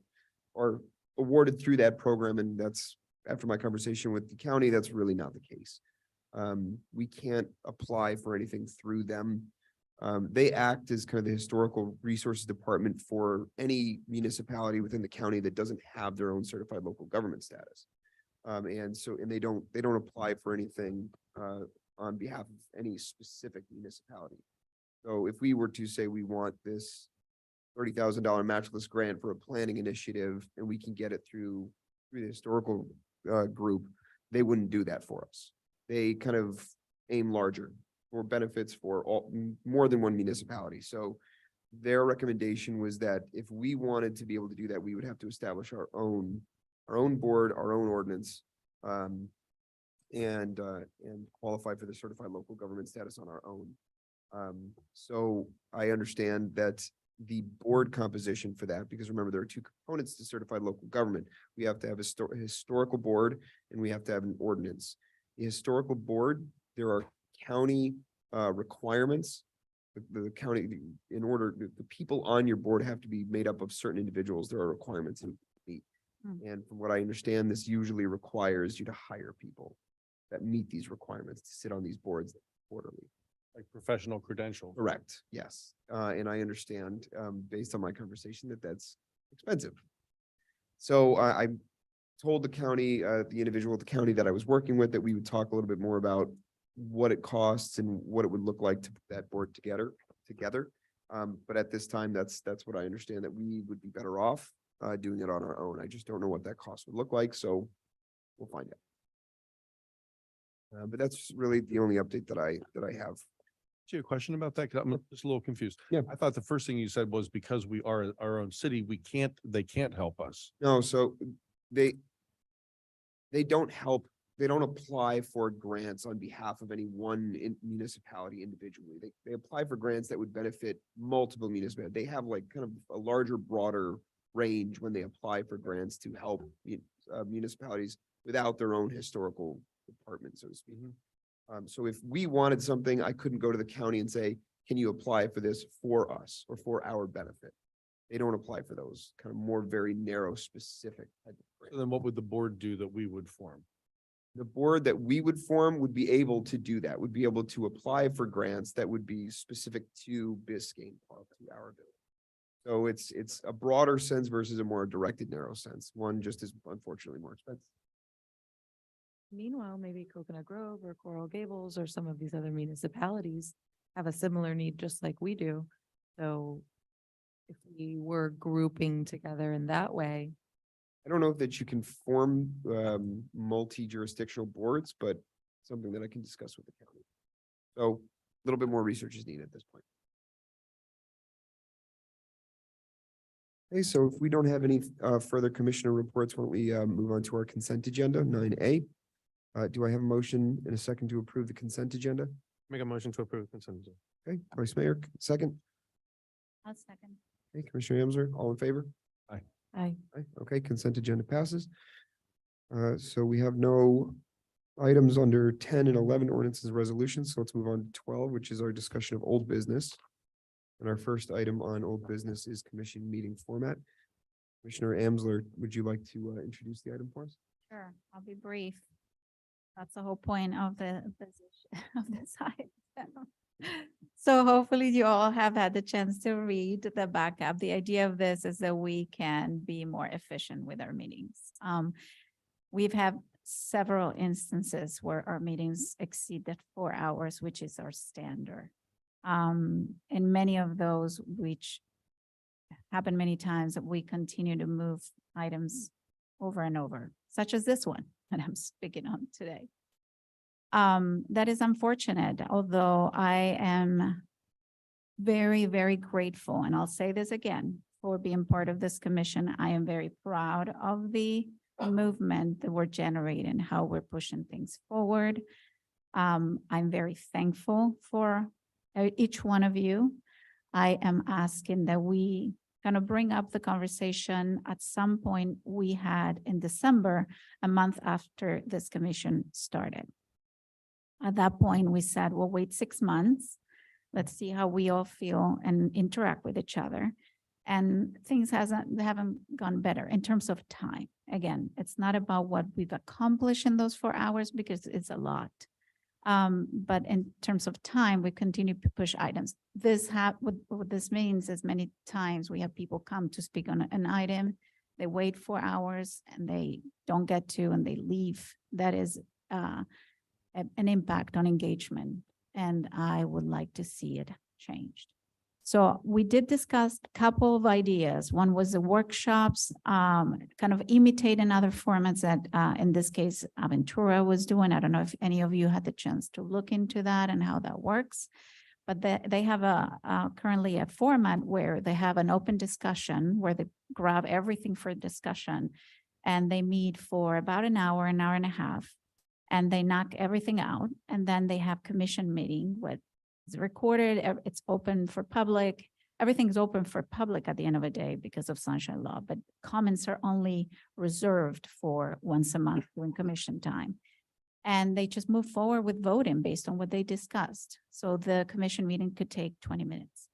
are awarded through that program. And that's, after my conversation with the county, that's really not the case. We can't apply for anything through them. They act as kind of the historical resources department for any municipality within the county that doesn't have their own certified local government status. And they don't apply for anything, on behalf of any specific municipality. So if we were to say we want this $30,000 matchless grant for a planning initiative and we can get it through the historical, group, they wouldn't do that for us. They kind of aim larger for benefits for more than one municipality. So their recommendation was that if we wanted to be able to do that, we would have to establish our own board, our own ordinance, and qualify for the certified local government status on our own. So I understand that the board composition for that, because remember, there are two components to certified local government. We have to have a historical board and we have to have an ordinance. The historical board, there are county requirements. The county, in order, the people on your board have to be made up of certain individuals. There are requirements in meet. And from what I understand, this usually requires you to hire people that meet these requirements to sit on these boards quarterly. Like professional credential. Correct, yes. And I understand, based on my conversation, that that's expensive. So I told the county, the individual at the county that I was working with, that we would talk a little bit more about what it costs and what it would look like to put that board together. But at this time, that's what I understand, that we would be better off doing it on our own. I just don't know what that cost would look like, so we'll find out. But that's really the only update that I have. Do you have a question about that? 'Cause I'm just a little confused. Yeah. I thought the first thing you said was because we are our own city, they can't help us. No, so they don't help, they don't apply for grants on behalf of any one municipality individually. They apply for grants that would benefit multiple municipalities. They have like kind of a larger, broader range when they apply for grants to help municipalities without their own historical department, so to speak. So if we wanted something, I couldn't go to the county and say, can you apply for this for us or for our benefit? They don't apply for those kind of more very narrow, specific type of grants. So then what would the board do that we would form? The board that we would form would be able to do that, would be able to apply for grants that would be specific to Biscayne Park, to our village. So it's a broader sense versus a more directed, narrow sense. One just is unfortunately more expensive. Meanwhile, maybe Coconut Grove or Coral Gables or some of these other municipalities have a similar need just like we do. So if we were grouping together in that way, I don't know that you can form multi-jurisdictional boards, but something that I can discuss with the county. So a little bit more research is needed at this point. Okay, so if we don't have any further commissioner reports, why don't we move on to our consent agenda, 9A. Do I have a motion in a second to approve the consent agenda? Make a motion to approve consent agenda. Okay, Vice Mayor, second. I'll second. Okay, Commissioner Amsler, all in favor? I, Aye. Okay, consent agenda passes. So we have no items under 10 and 11 ordinances and resolutions. So let's move on to 12, which is our discussion of old business. And our first item on old business is commission meeting format. Commissioner Amsler, would you like to introduce the item for us? Sure, I'll be brief. That's the whole point of the position of this item. So hopefully you all have had the chance to read the backup. The idea of this is that we can be more efficient with our meetings. We've had several instances where our meetings exceeded 4 hours, which is our standard. And many of those, which happen many times, that we continue to move items over and over, such as this one that I'm speaking on today. That is unfortunate, although I am very, very grateful, and I'll say this again, for being part of this commission. I am very proud of the movement that we're generating, how we're pushing things forward. I'm very thankful for each one of you. I am asking that we kind of bring up the conversation at some point we had in December, a month after this commission started. At that point, we said, we'll wait 6 months. Let's see how we all feel and interact with each other. And things haven't gone better in terms of time. Again, it's not about what we've accomplished in those 4 hours because it's a lot. But in terms of time, we continue to push items. What this means is many times we have people come to speak on an item, they wait 4 hours and they don't get to, and they leave. That is an impact on engagement, and I would like to see it changed. So we did discuss a couple of ideas. One was the workshops, kind of imitating other formats that, in this case, Aventura was doing. I don't know if any of you had the chance to look into that and how that works. But they have currently a format where they have an open discussion where they grab everything for discussion, and they meet for about an hour and a half, and they knock everything out. And then they have commission meeting with it's recorded, it's open for public. Everything's open for public at the end of the day because of sunshine law, but comments are only reserved for once a month during commission time. And they just move forward with voting based on what they discussed. So the commission meeting could take 20 minutes.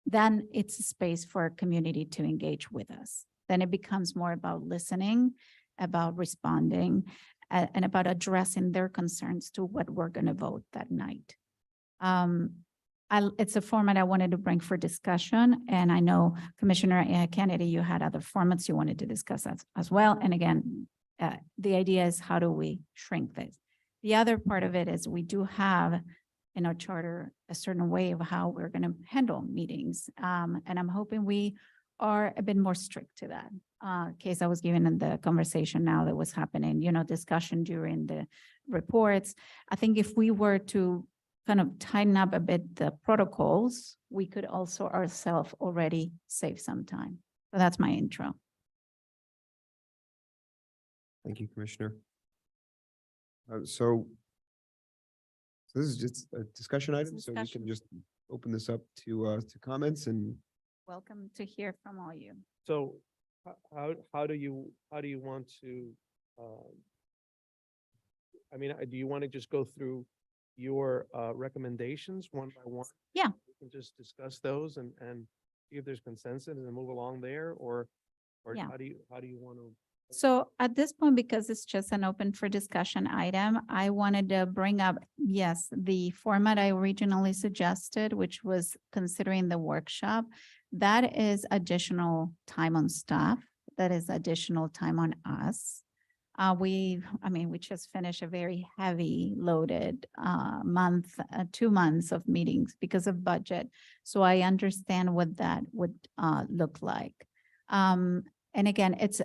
Then it's a space for our community to engage with us. Then it becomes more about listening, about responding, and about addressing their concerns to what we're going to vote that night. It's a format I wanted to bring for discussion, and I know Commissioner Kennedy, you had other formats you wanted to discuss as well. And again, the idea is how do we shrink this? The other part of it is we do have in our charter a certain way of how we're going to handle meetings, and I'm hoping we are a bit more strict to that. Case I was given in the conversation now that was happening, discussion during the reports. I think if we were to kind of tighten up a bit the protocols, we could also ourselves already save some time. So that's my intro. Thank you, Commissioner. So this is just a discussion item, so we discussion. can just open this up to comments and Welcome to hear from all you. So how do you want to, do you want to just go through your recommendations one by one? Yeah. We can just discuss those and see if there's consensus and then move along there, or Yeah. how do you want to? So at this point, because it's just an open for discussion item, I wanted to bring up, yes, the format I originally suggested, which was considering the workshop. That is additional time on staff. That is additional time on us. We just finished a very heavy loaded month, 2 months of meetings because of budget. So I understand what that would look like. And again, it's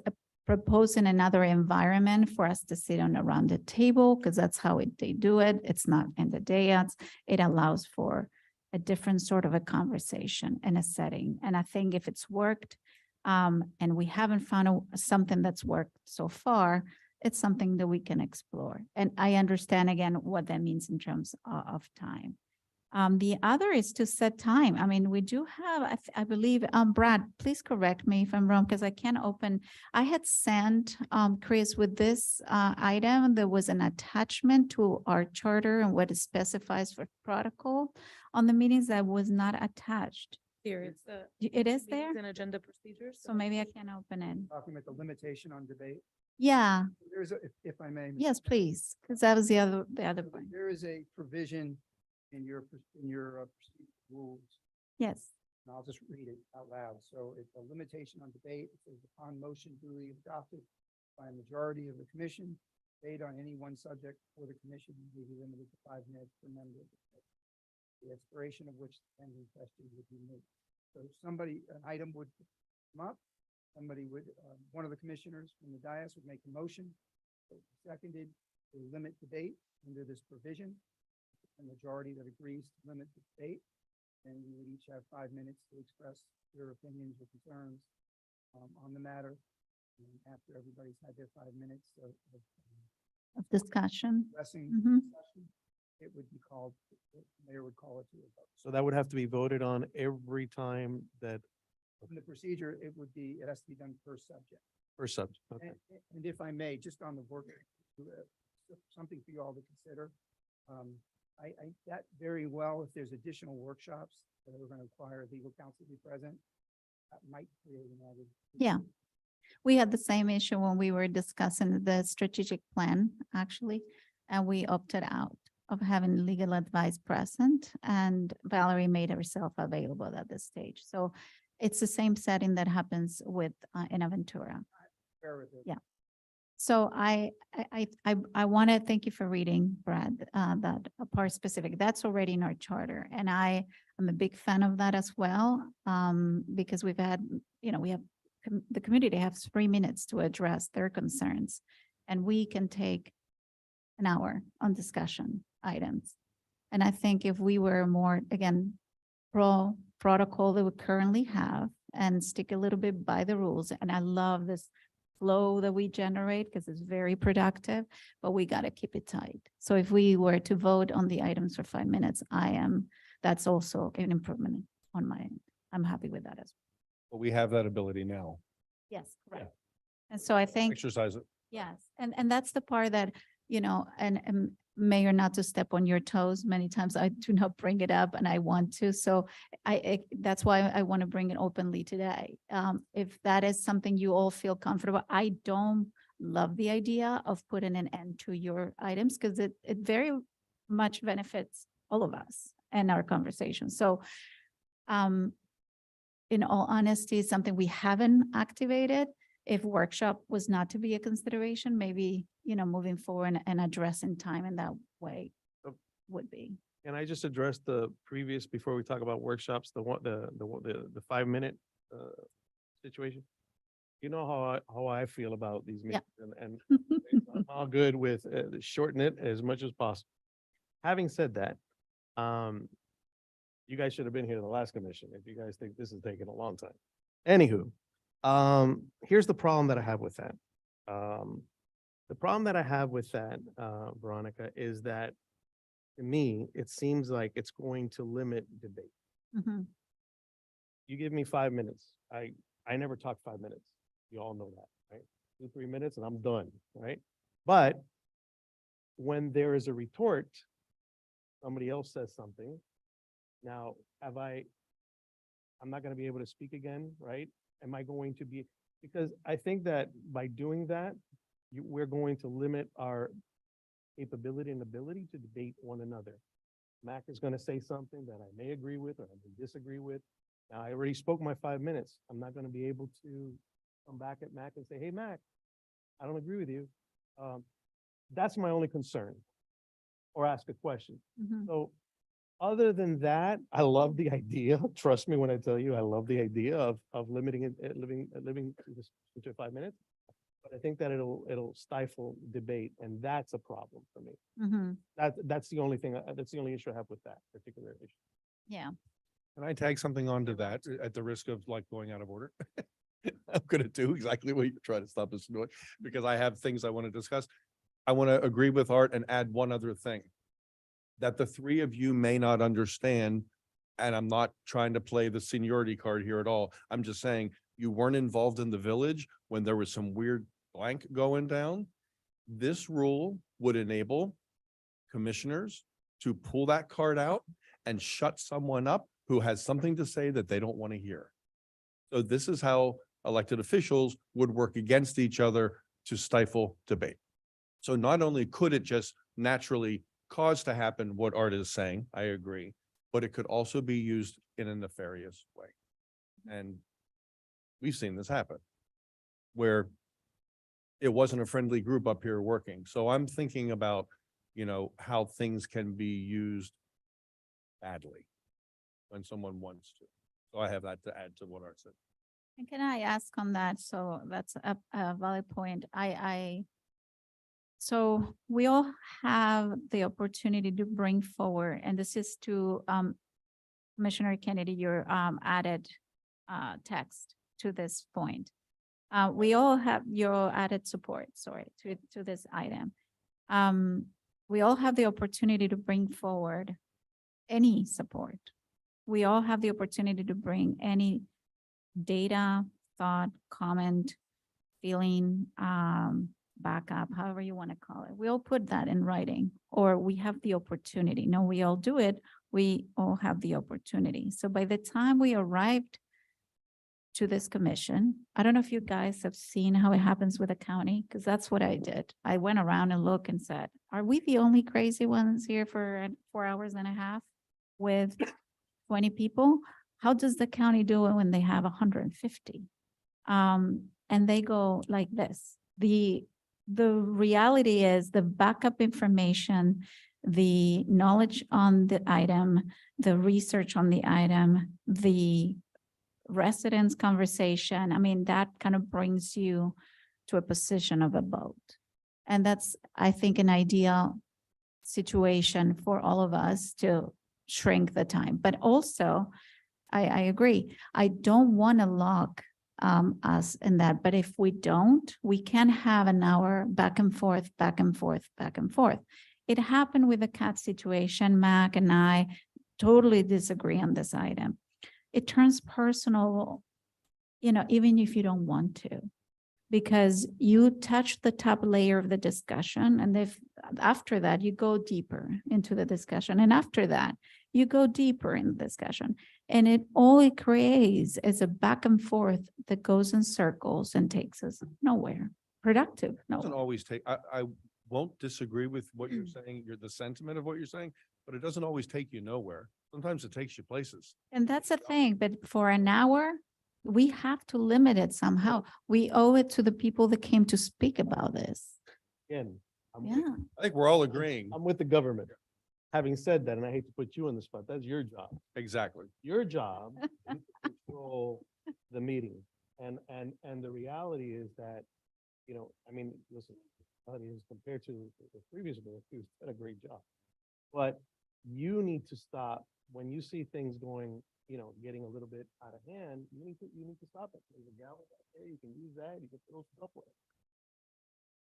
proposing another environment for us to sit on around the table because that's how they do it. It's not in the dayouts. It allows for a different sort of a conversation and a setting. And I think if it's worked and we haven't found something that's worked so far, it's something that we can explore. And I understand again what that means in terms of time. The other is to set time. I mean, we do have, I believe, Brad, please correct me if I'm wrong, because I can't open. I had sent Chris with this item. There was an attachment to our charter and what it specifies for protocol on the meetings that was not attached. Here, it's the. It is there? An agenda procedures. So maybe I can open it. Talking about the limitation on debate. Yeah, There's a, if I may. Ms. yes, please, because that was the other point. There is a provision in your procedural rules, Yes, and I'll just read it out loud. So it's a limitation on debate. It says upon motion duly adopted by a majority of the commission, debate on any one subject for the commission may be limited to 5 minutes per member. The expiration of which the pending question would be moved. So an item would come up, somebody would, one of the commissioners from the dais would make a motion, seconded to limit debate under this provision. A majority that agrees to limit the debate, and you would each have 5 minutes to express your opinions or concerns on the matter. And after everybody's had their 5 minutes of of discussion. addressing Mhm. discussion, it would be called, the mayor would call it to a vote. So that would have to be voted on every time that In the procedure, it would be, it has to be done per subject. First subject, okay. And if I may, just on the work, something for you all to consider. That very well, if there's additional workshops that are going to require legal counsel to be present, that might create an added. Yeah. We had the same issue when we were discussing the strategic plan, actually, and we opted out of having legal advice present, and Valerie made herself available at this stage. So it's the same setting that happens with in Aventura. Fair with it. Yeah. So I want to thank you for reading, Brad, that part specific. That's already in our charter, and I am a big fan of that as well, because we've had, we have the community has 3 minutes to address their concerns, and we can take an hour on discussion items. And I think if we were more, again, pro protocol that we currently have and stick a little bit by the rules, and I love this flow that we generate because it's very productive, but we got to keep it tight. So if we were to vote on the items for 5 minutes, that's also an improvement on my end. I'm happy with that as well. But we have that ability now. Yes, correct. And so I think, Exercise it. yes, and that's the part that, and Mayor, not to step on your toes, many times I do not bring it up and I want to. So that's why I want to bring it openly today. If that is something you all feel comfortable, I don't love the idea of putting an end to your items because it very much benefits all of us and our conversation. So in all honesty, it's something we haven't activated. If workshop was not to be a consideration, maybe, moving forward and addressing time in that way Oh. would be. Can I just address the previous, before we talk about workshops, the 5 minute situation? You know how I feel about these Yeah. meetings and I'm all good with shorten it as much as possible. Having said that, you guys should have been here to the last commission if you guys think this is taking a long time. Anywho, here's the problem that I have with that. The problem that I have with that, Veronica, is that to me, it seems like it's going to limit debate. Mhm. You give me 5 minutes. I never talk 5 minutes. You all know that, right? 2, 3 minutes and I'm done, right? But when there is a retort, somebody else says something. Now, I'm not going to be able to speak again, right? Am I going to be, because I think that by doing that, we're going to limit our capability and ability to debate one another. Mac is going to say something that I may agree with or I may disagree with. Now, I already spoke my 5 minutes. I'm not going to be able to come back at Mac and say, hey, Mac, I don't agree with you. That's my only concern. Or ask a question. Mhm. So other than that, I love the idea. Trust me when I tell you, I love the idea of limiting it, living this to 5 minutes. But I think that it'll stifle debate, and that's a problem for me. Mhm. That's the only thing. That's the only issue I have with that particular issue. Yeah. Can I tag something onto that at the risk of like going out of order? I'm gonna do exactly what you're trying to stop us from doing, because I have things I want to discuss. I want to agree with Art and add one other thing. That the three of you may not understand, and I'm not trying to play the seniority card here at all. I'm just saying you weren't involved in the village when there was some weird blank going down. This rule would enable commissioners to pull that card out and shut someone up who has something to say that they don't want to hear. So this is how elected officials would work against each other to stifle debate. So not only could it just naturally cause to happen what Art is saying, I agree, but it could also be used in a nefarious way. And we've seen this happen where it wasn't a friendly group up here working. So I'm thinking about, how things can be used badly when someone wants to. So I have that to add to what Art said. And can I ask on that? So that's a valid point. So we all have the opportunity to bring forward, and this is to Commissioner Kennedy, your added text to this point. We all have your added support, to this item. We all have the opportunity to bring forward any support. We all have the opportunity to bring any data, thought, comment, feeling, backup, however you want to call it. We'll put that in writing, or we have the opportunity. No, we all do it. We all have the opportunity. So by the time we arrived to this commission, I don't know if you guys have seen how it happens with the county, because that's what I did. I went around and looked and said, are we the only crazy ones here for 4 hours and a half with 20 people? How does the county do it when they have 150? And they go like this. The reality is the backup information, the knowledge on the item, the research on the item, the residents' conversation, I mean, that kind of brings you to a position of a vote. And that's, I think, an ideal situation for all of us to shrink the time. But also, I agree, I don't want to lock us in that, but if we don't, we can have an hour back and forth, back and forth, back and forth. It happened with the cat situation. Mac and I totally disagree on this item. It turns personal, even if you don't want to, because you touch the top layer of the discussion. And if after that, you go deeper into the discussion. And after that, you go deeper in the discussion. And all it creates is a back and forth that goes in circles and takes us nowhere productive. Doesn't No. always take, I won't disagree with what you're saying, the sentiment of what you're saying, but it doesn't always take you nowhere. Sometimes it takes you places. And that's a thing, but for an hour, we have to limit it somehow. We owe it to the people that came to speak about this. Again, I'm with- Yeah. I think we're all agreeing. I'm with the government. Having said that, and I hate to put you on the spot, that's your job. Exactly. Your job is to control the meeting. And the reality is that, listen, is compared to the previous mayor, who's done a great job. But you need to stop when you see things going, getting a little bit out of hand, you need to stop it. There's a gavel back there, you can use that, you can throw stuff away.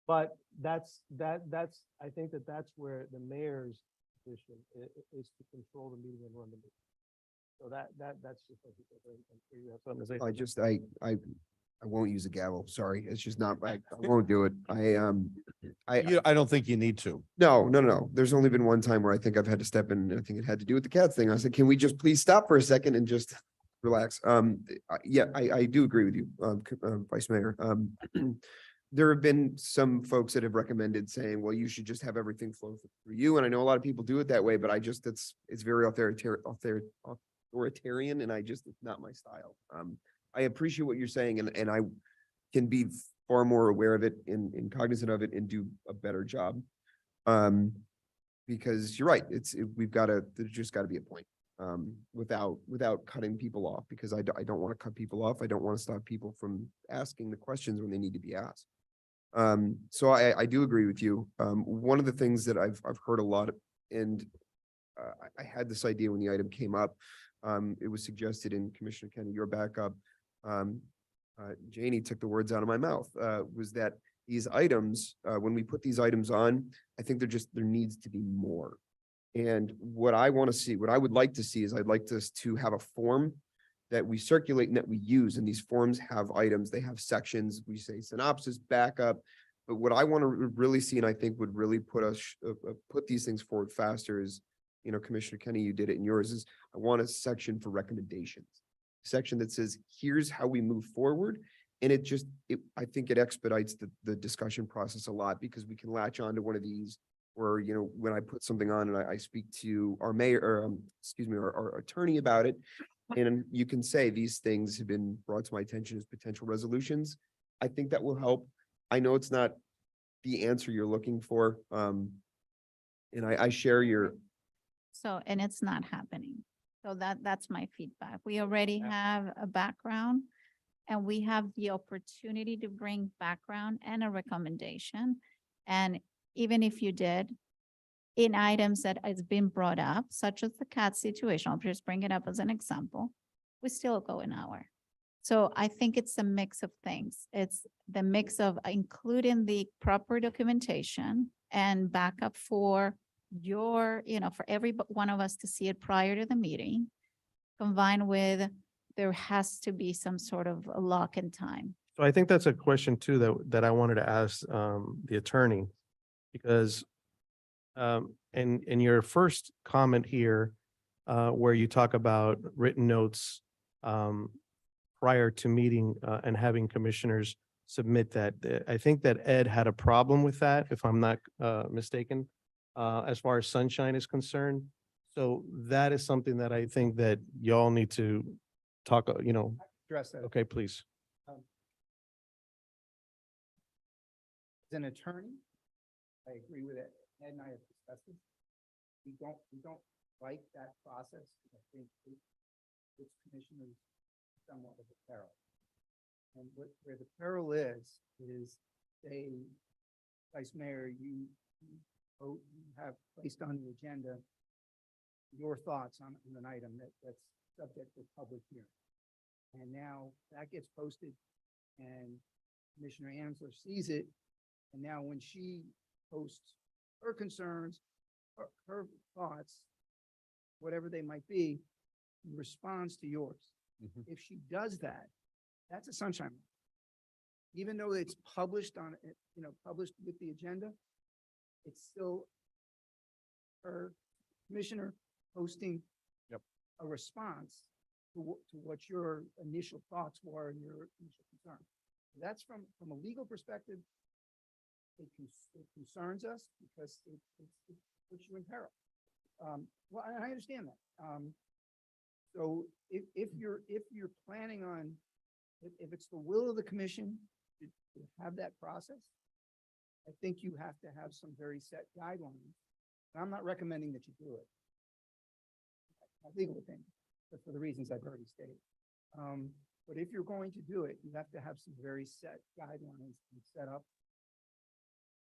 But I think that's where the mayor's position is to control the meeting and run the meeting. So that's just. I'm sure you have something to say. I won't use a gavel. Sorry. It's just not, I won't do it. I don't think you need to. No. There's only been one time where I think I've had to step in, and I think it had to do with the cats thing. I said, can we just please stop for a second and just relax? I do agree with you, Vice Mayor. There have been some folks that have recommended saying, well, you should just have everything flow through you. And I know a lot of people do it that way, but it's very authoritarian, and it's not my style. I appreciate what you're saying, and I can be far more aware of it and cognizant of it and do a better job. Because you're right, there's just gotta be a point, without cutting people off, because I don't want to cut people off. I don't want to stop people from asking the questions when they need to be asked. So I do agree with you. One of the things that I've heard a lot, and I had this idea when the item came up. It was suggested in Commissioner Kenny, your backup. Janie took the words out of my mouth, was that these items, when we put these items on, I think there needs to be more. And what I want to see, what I would like to see is I'd like us to have a form that we circulate and that we use. And these forms have items, they have sections, we say synopsis, backup. But what I want to really see, and I think would really put these things forward faster is, Commissioner Kenny, you did it in yours, is I want a section for recommendations. Section that says, here's how we move forward. And I think it expedites the discussion process a lot, because we can latch on to one of these where, when I put something on and I speak to our mayor, or our attorney about it, and you can say these things have been brought to my attention as potential resolutions. I think that will help. I know it's not the answer you're looking for. And I share your. So, and it's not happening. So that's my feedback. We already have a background, and we have the opportunity to bring background and a recommendation. And even if you did, in items that has been brought up, such as the cat situation, I'll just bring it up as an example, we still go an hour. So I think it's a mix of things. It's the mix of including the proper documentation and backup for for every one of us to see it prior to the meeting, combined with there has to be some sort of a lock in time. So I think that's a question too that I wanted to ask the attorney. Because in your first comment here, where you talk about written notes prior to meeting and having commissioners submit that, I think that Ed had a problem with that, if I'm not mistaken, as far as Sunshine is concerned. So that is something that I think that y'all need to talk, Address that. okay, please. As an attorney, I agree with it. Ed and I have discussed this. We don't like that process. I think it's commissioners somewhat of a peril. And where the peril is say, Vice Mayor, you have placed on the agenda your thoughts on an item that's subject to public hearing. And now that gets posted and Commissioner Ansler sees it. And now when she posts her concerns, her thoughts, whatever they might be, responds to yours. Mhm. If she does that, that's a sunshine law. Even though it's published on, published with the agenda, it's still her commissioner posting Yep. a response to what your initial thoughts were and your initial concern. That's from a legal perspective, it concerns us because it puts you in peril. Well, and I understand that. So if you're planning on, if it's the will of the commission to have that process, I think you have to have some very set guidelines. And I'm not recommending that you do it. My legal opinion, but for the reasons I've already stated. But if you're going to do it, you have to have some very set guidelines and set up,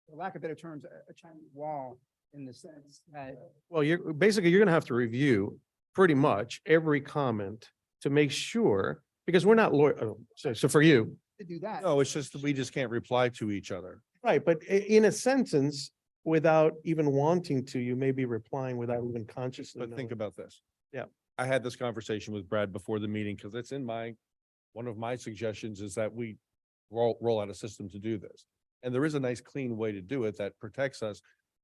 for lack of better terms, a Chinese wall in the sense that Well, you're gonna have to review pretty much every comment to make sure, because we're not lawyer, so for you, to do that. No, it's just that we just can't reply to each other. right, but in a sentence, without even wanting to, you may be replying without even consciously But think knowing. about this. Yeah. I had this conversation with Brad before the meeting because it's one of my suggestions is that we roll out a system to do this. And there is a nice clean way to do it that protects us.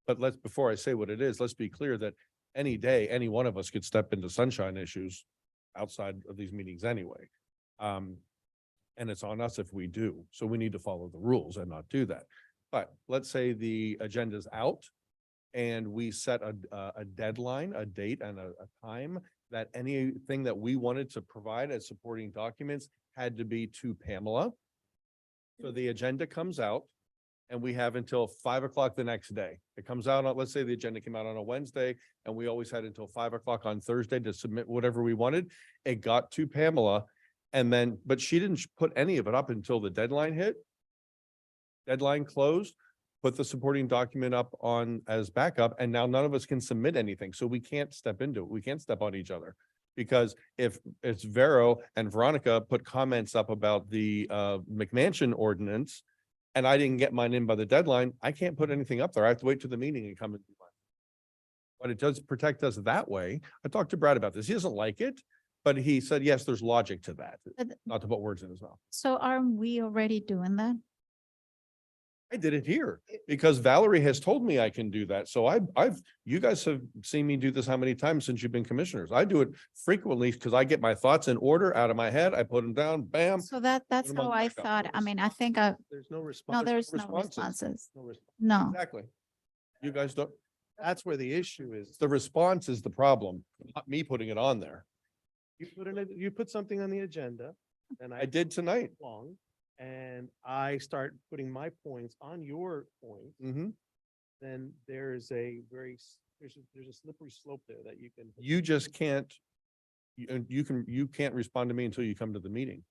But before I say what it is, let's be clear that any day, any one of us could step into sunshine issues outside of these meetings anyway. And it's on us if we do. So we need to follow the rules and not do that. But let's say the agenda's out and we set a deadline, a date and a time that anything that we wanted to provide as supporting documents had to be to Pamela. So the agenda comes out and we have until 5 o'clock the next day. It comes out on, let's say the agenda came out on a Wednesday and we always had until 5 o'clock on Thursday to submit whatever we wanted. It got to Pamela and then, but she didn't put any of it up until the deadline hit. Deadline closed, put the supporting document up on as backup, and now none of us can submit anything. So we can't step into it. We can't step on each other. Because if it's Vero and Veronica put comments up about the McMansion ordinance, and I didn't get mine in by the deadline, I can't put anything up there. I have to wait to the meeting and come and do mine. But it does protect us that way. I talked to Brad about this. He doesn't like it, but he said, yes, there's logic to that, But- not to put words in his mouth. So aren't we already doing that? I did it here because Valerie has told me I can do that. So you guys have seen me do this how many times since you've been commissioners? I do it frequently because I get my thoughts in order out of my head. I put them down, bam. So that's them on how the I backup. thought. I mean, I think There's no no, response. there's no responses. responses. No response. No. Exactly. You guys don't, That's where the issue is. the response is the problem, not me putting it on there. You put something on the agenda and I did tonight. Long, and I start putting my points on your point, Mhm. then there's a there's a slippery slope there that you can. You just can't, you can't respond to me until you come to the meeting.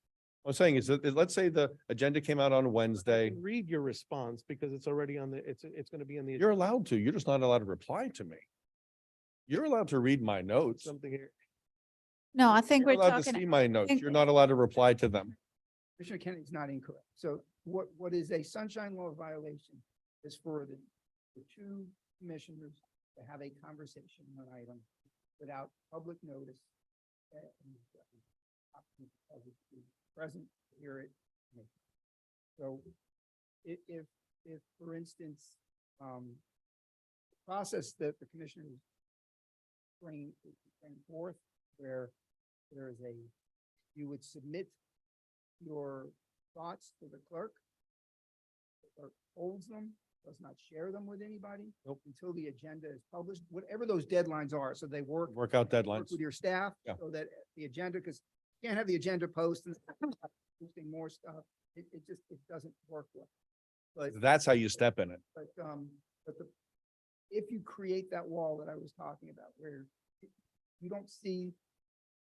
What I'm saying is that, let's say the agenda came out on I Wednesday. can read your response because it's already on the, it's gonna be on the. You're allowed to, you're just not allowed to reply to me. You're allowed to read my notes. Something here. No, I think You're we're allowed to see talking, my notes. think- You're not allowed to reply to them. Commissioner Kennedy's not incorrect. So what is a sunshine law violation is for the two commissioners to have a conversation on an item without public notice. Present, hear it. So if, for instance, the process that the commissioners bring forth, where there is you would submit your thoughts to the clerk. The clerk holds them, does not share them with anybody. Nope. Until the agenda is published, whatever those deadlines are, so they work Workout deadlines. with your staff, Yeah. so that the agenda, because you can't have the agenda post and posting more stuff. It doesn't work well. But That's how you step in it. but if you create that wall that I was talking about, where you don't see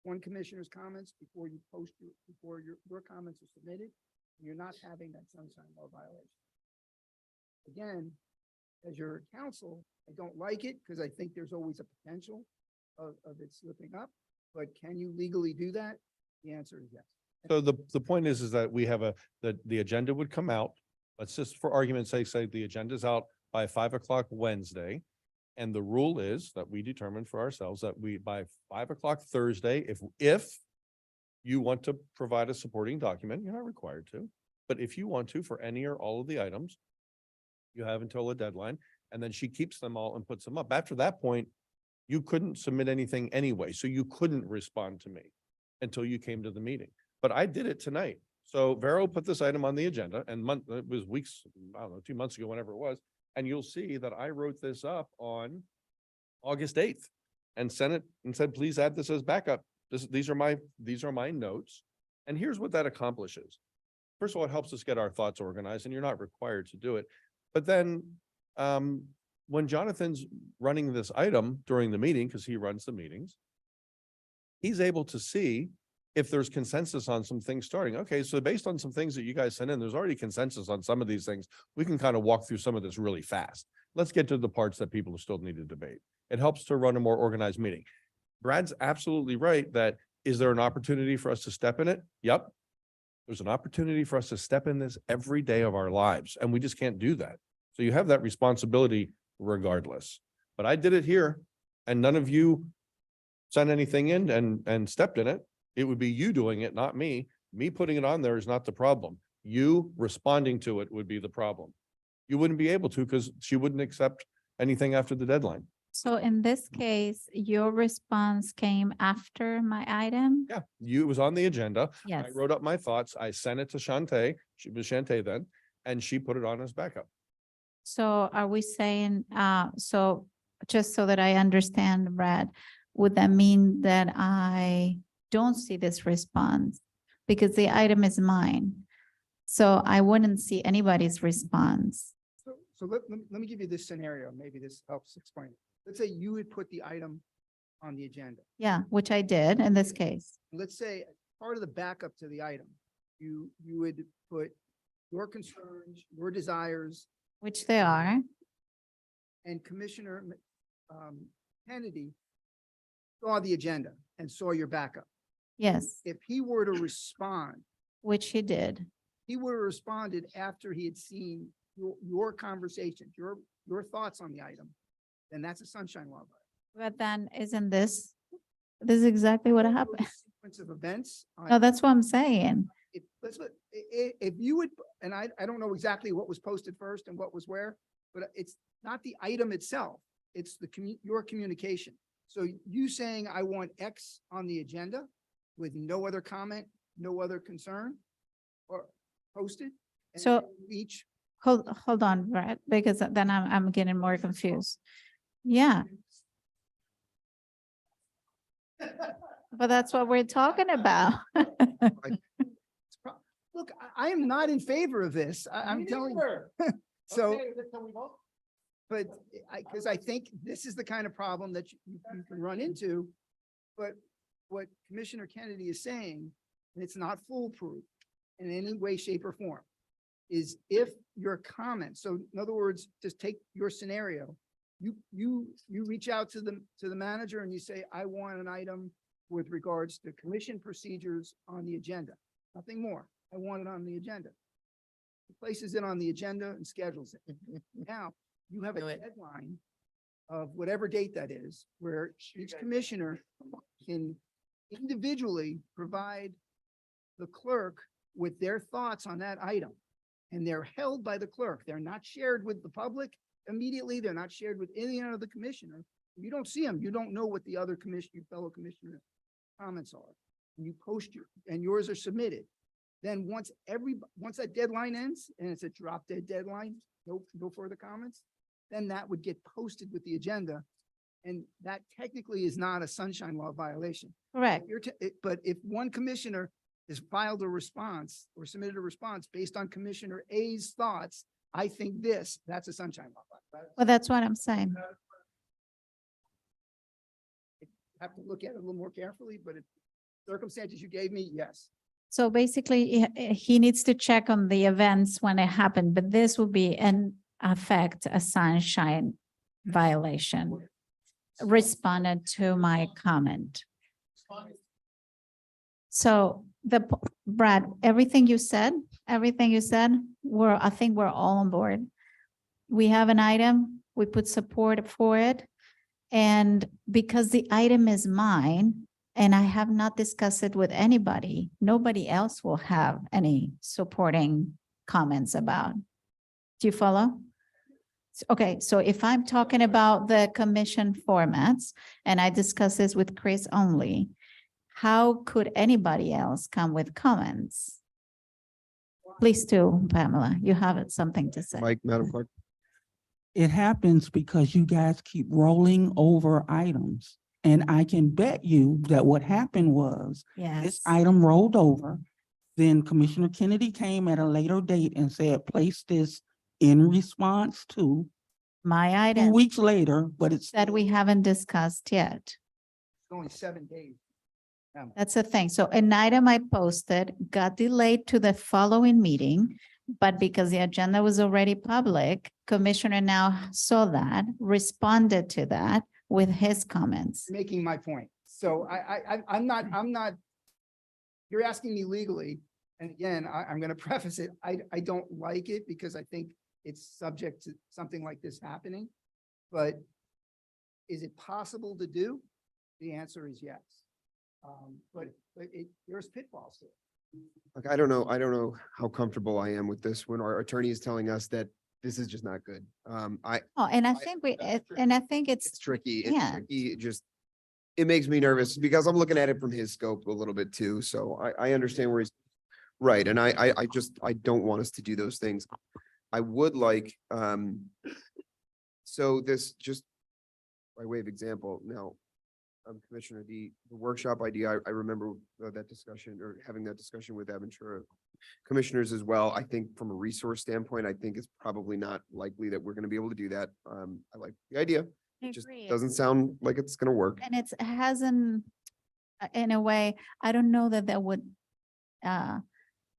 one commissioner's comments before you post before your comments are submitted, you're not having that sunshine law violation. Again, as your counsel, I don't like it because I think there's always a potential of it slipping up, but can you legally do that? The answer is yes. So the point is that we have the agenda would come out. Let's just, for argument's sake, say the agenda's out by 5 o'clock Wednesday. And the rule is that we determine for ourselves that by 5 o'clock Thursday, if you want to provide a supporting document, you're not required to. But if you want to, for any or all of the items, you have until a deadline, and then she keeps them all and puts them up. After that point, you couldn't submit anything anyway, so you couldn't respond to me until you came to the meeting. But I did it tonight. So Vero put this item on the agenda and it was weeks, I don't know, 2 months ago, whenever it was. And you'll see that I wrote this up on August 8th and sent it and said, please add this as backup. These are my notes. And here's what that accomplishes. First of all, it helps us get our thoughts organized, and you're not required to do it. But then when Jonathan's running this item during the meeting, because he runs the meetings, he's able to see if there's consensus on some things starting. Okay, so based on some things that you guys sent in, there's already consensus on some of these things. We can kind of walk through some of this really fast. Let's get to the parts that people still need to debate. It helps to run a more organized meeting. Brad's absolutely right that, is there an opportunity for us to step in it? Yep. There's an opportunity for us to step in this every day of our lives, and we just can't do that. So you have that responsibility regardless. But I did it here, and none of you sent anything in and stepped in it. It would be you doing it, not me. Me putting it on there is not the problem. You responding to it would be the problem. You wouldn't be able to because she wouldn't accept anything after the deadline. So in this case, your response came after my item? Yeah, it was on the agenda. Yes. I wrote up my thoughts. I sent it to Shantae. She was Shantae then, and she put it on as backup. So are we saying, so just so that I understand, Brad, would that mean that I don't see this response? Because the item is mine. So I wouldn't see anybody's response. So let me give you this scenario. Maybe this helps explain it. Let's say you would put the item on the agenda. Yeah, which I did in this case. Let's say part of the backup to the item, you would put your concerns, your desires, Which they are. and Commissioner Kennedy saw the agenda and saw your backup. Yes, If he were to respond, which he did. he would have responded after he had seen your conversations, your thoughts on the item, then that's a sunshine law. But then isn't this is exactly what happened? Sequence of events. No, that's what I'm saying. If you would, and I don't know exactly what was posted first and what was where, but it's not the item itself. It's your communication. So you saying I want X on the agenda with no other comment, no other concern, or posted? and So- then each, Hold on, Brad, because then I'm getting more confused. Yeah. But that's what we're talking about. look, I am not in favor of this. I'm telling you. So, but because I think this is the kind of problem that you can run into. But what Commissioner Kennedy is saying, and it's not foolproof in any way, shape, or form, is if your comments, so in other words, just take your scenario, you reach out to the manager and you say, I want an item with regards to commission procedures on the agenda, nothing more. I want it on the agenda. He places it on the agenda and schedules it. Now, you have a deadline of whatever date that is, where each commissioner can individually provide the clerk with their thoughts on that item. And they're held by the clerk. They're not shared with the public immediately. They're not shared with any other commissioner. You don't see them. You don't know what the other your fellow commissioner comments are. And you post and yours are submitted. Then once that deadline ends and it's a drop dead deadline, no further comments, then that would get posted with the agenda. And that technically is not a sunshine law violation. Correct. But if one commissioner has filed a response or submitted a response based on Commissioner A's thoughts, I think that's a sunshine law. Well, that's what I'm saying. Have to look at it a little more carefully, but if circumstances you gave me, yes. So basically, he needs to check on the events when it happened, but this will be in effect a sunshine violation. Responded to my comment. So Brad, everything you said, I think we're all on board. We have an item, we put support for it. And because the item is mine and I have not discussed it with anybody, nobody else will have any supporting comments about. Do you follow? Okay, so if I'm talking about the commission formats and I discuss this with Chris only, how could anybody else come with comments? Please do, Pamela, you have something to say. Mike, Madam Clerk. It happens because you guys keep rolling over items. And I can bet you that what happened was Yes, this item rolled over. Then Commissioner Kennedy came at a later date and said, place this in response to my 2 item weeks later, but it's. that we haven't discussed yet. It's only 7 days. That's the thing. So an item I posted got delayed to the following meeting, but because the agenda was already public, Commissioner now saw that, responded to that with his comments. Making my point. So I'm not, you're asking me legally, and again, I'm gonna preface it, I don't like it because I think it's subject to something like this happening. But is it possible to do? The answer is yes. But there's pitfalls to it. Like, I don't know how comfortable I am with this when our attorney is telling us that this is just not good. Oh, and I think It's it's, tricky. yeah. It just, it makes me nervous because I'm looking at it from his scope a little bit too. So I understand where he's right. And I don't want us to do those things. I would like, so this just by way of example, now, Commissioner, the workshop idea, I remember that discussion or having that discussion with Aventura commissioners as well. I think from a resource standpoint, I think it's probably not likely that we're going to be able to do that. I like the idea. I It just agree. doesn't sound like it's going to work. And it hasn't, in a way, I don't know that would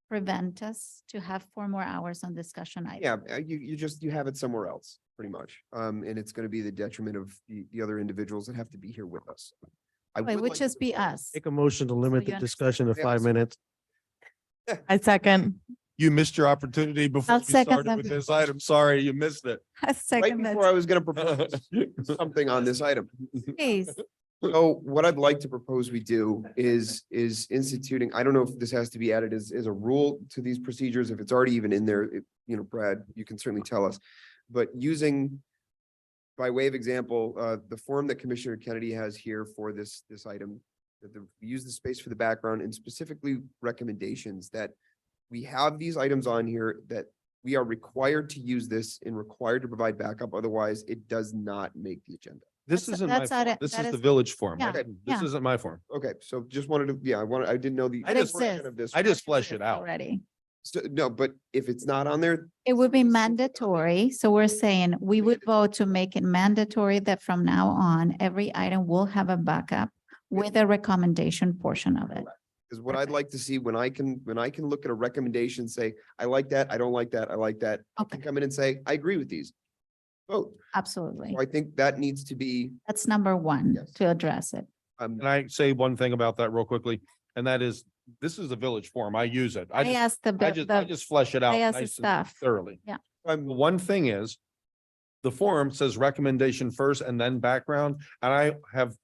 prevent us to have 4 more hours on discussion items. Yeah, you have it somewhere else, pretty much. And it's going to be the detriment of the other individuals that have to be here with us. I Wait, would would like just to be propose- us. Make a motion to limit you the discussion to Yeah, 5 so- minutes. I second. You missed your opportunity before I'll we second started that. with this item. Sorry, you missed it. A Right second, before I was going to propose something on this item. please. So what I'd like to propose we do is instituting, I don't know if this has to be added as a rule to these procedures, if it's already even in there, Brad, you can certainly tell us. But using, by way of example, the form that Commissioner Kennedy has here for this item, that we use the space for the background and specifically recommendations that we have these items on here that we are required to use this and required to provide backup. Otherwise, it does not make the agenda. This That's- isn't my that's out form. of- This that is the is- village form. Yeah, This yeah. isn't my form. Okay, so just wanted to, I didn't know the. I It just- exists. of this. I just flesh it out. Already. So, no, but if it's not on there, It would be mandatory. So we're saying we would vote to make it mandatory that from now on, every item will have a backup with a recommendation portion of it. is what I'd like to see when I can look at a recommendation, say, I like that, I don't like that, I like that. I can Okay. come in and say, I agree with these. Vote. Absolutely. So I think that needs to be, That's number one Yes. to address it. Can I say one thing about that real quickly? And that is, this is a village form. I use it. I asked I just flesh it out I asked the nice and staff. thoroughly. Yeah. I'm, One thing is, The form says recommendation first and then background, and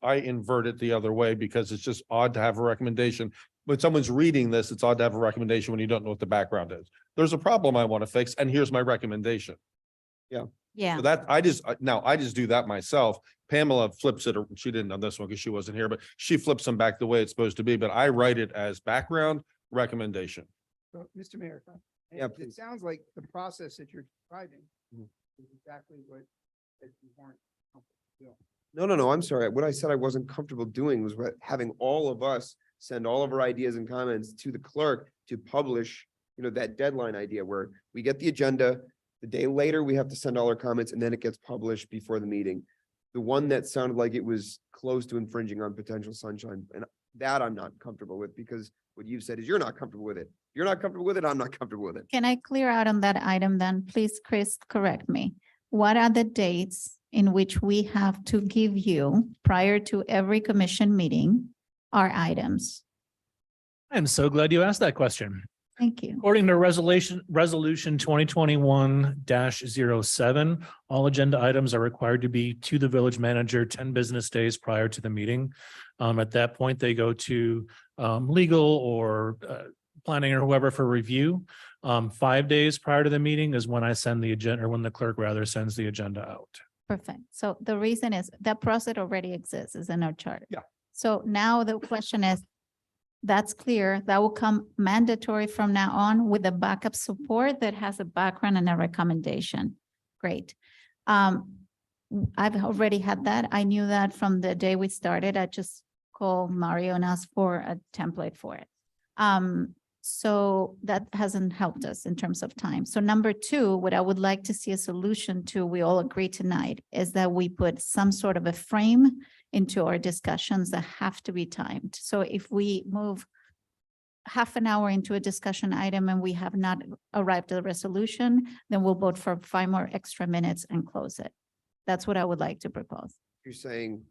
I invert it the other way because it's just odd to have a recommendation. When someone's reading this, it's odd to have a recommendation when you don't know what the background is. There's a problem I want to fix, and here's my recommendation. Yeah, So that, I just do that myself. Pamela flips it, or she didn't on this one because she wasn't here, but she flips them back the way it's supposed to be, but I write it as background recommendation. So, Mr. Mayor, Yeah, it please. sounds like the process that you're describing Mhm. is exactly what that you weren't comfortable doing. No, I'm sorry. What I said I wasn't comfortable doing was having all of us send all of our ideas and comments to the clerk to publish, that deadline idea where we get the agenda. The day later, we have to send all our comments and then it gets published before the meeting. The one that sounded like it was close to infringing on potential sunshine, and that I'm not comfortable with because what you've said is you're not comfortable with it. You're not comfortable with it. I'm not comfortable with it. can I clear out on that item then? Please, Chris, correct me. What are the dates in which we have to give you prior to every commission meeting our items? I'm so glad you asked that question. Thank you. According to resolution 2021-07, all agenda items are required to be to the village manager 10 business days prior to the meeting. At that point, they go to legal or planning or whoever for review. 5 days prior to the meeting is when I send the agenda, or when the clerk rather sends the agenda out. Perfect. So the reason is that process already exists, is in our chart. Yeah. So now the question is, that's clear. That will come mandatory from now on with a backup support that has a background and a recommendation. Great. I've already had that. I knew that from the day we started. I just called Mario and asked for a template for it. So that hasn't helped us in terms of time. So number two, what I would like to see a solution to, we all agree tonight, is that we put some sort of a frame into our discussions that have to be timed. So if we move half an hour into a discussion item and we have not arrived at a resolution, then we'll vote for 5 more extra minutes and close it. That's what I would like to propose. You're saying,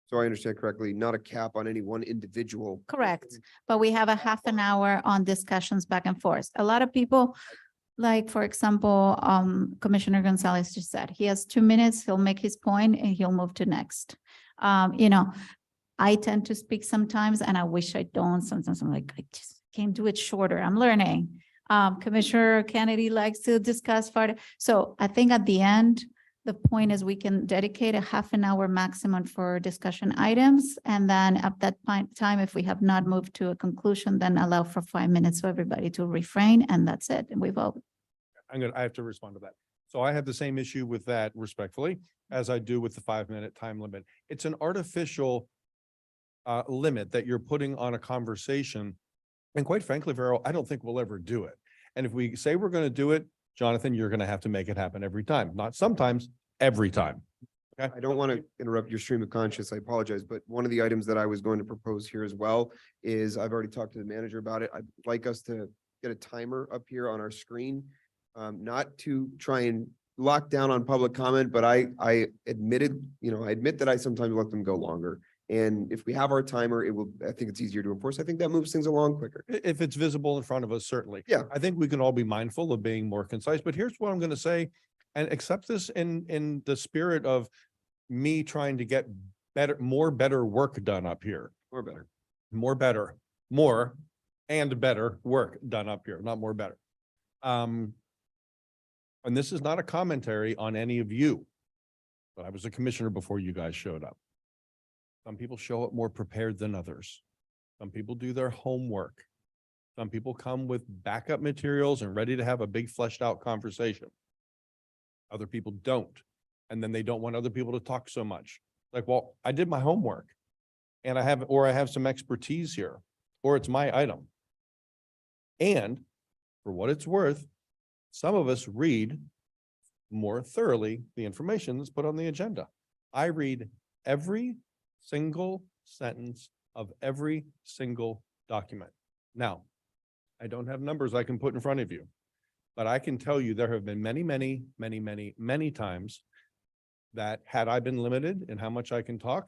so I understand correctly, not a cap on any one individual. Correct. But we have a half an hour on discussions back and forth. A lot of people, like, for example, Commissioner Gonzalez just said, he has 2 minutes, he'll make his point and he'll move to next. I tend to speak sometimes and I wish I don't. Sometimes I'm like, I just can't do it shorter. I'm learning. Commissioner Kennedy likes to discuss further. So I think at the end, the point is we can dedicate a half an hour maximum for discussion items. And then at that time, if we have not moved to a conclusion, then allow for 5 minutes for everybody to refrain, and that's it. And we vote. I have to respond to that. So I have the same issue with that respectfully as I do with the 5-minute time limit. It's an artificial limit that you're putting on a conversation. And quite frankly, Vero, I don't think we'll ever do it. And if we say we're going to do it, Jonathan, you're going to have to make it happen every time, not sometimes, every time. Okay. I don't want to interrupt your stream of conscience. I apologize, but one of the items that I was going to propose here as well is I've already talked to the manager about it. I'd like us to get a timer up here on our screen. Not to try and lock down on public comment, but I admit that I sometimes let them go longer. And if we have our timer, I think it's easier to enforce. I think that moves things along quicker. If it's visible in front of us, certainly. Yeah. I think we can all be mindful of being more concise, but here's what I'm going to say, and accept this in the spirit of me trying to get better work done up here. Or better. More and better work done up here, not more better. And this is not a commentary on any of you, but I was a commissioner before you guys showed up. Some people show up more prepared than others. Some people do their homework. Some people come with backup materials and ready to have a big fleshed out conversation. Other people don't. And then they don't want other people to talk so much. Like, well, I did my homework and I have some expertise here, or it's my item. And for what it's worth, some of us read more thoroughly the information that's put on the agenda. I read every single sentence of every single document. Now, I don't have numbers I can put in front of you, but I can tell you there have been many times that had I been limited in how much I can talk,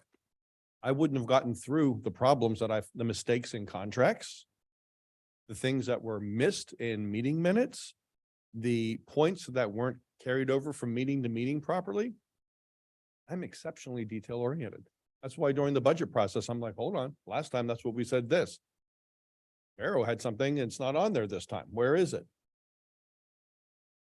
I wouldn't have gotten through the problems the mistakes in contracts, the things that were missed in meeting minutes, the points that weren't carried over from meeting to meeting properly. I'm exceptionally detail oriented. That's why during the budget process, I'm like, hold on, last time that's what we said this. Arrow had something, it's not on there this time. Where is it?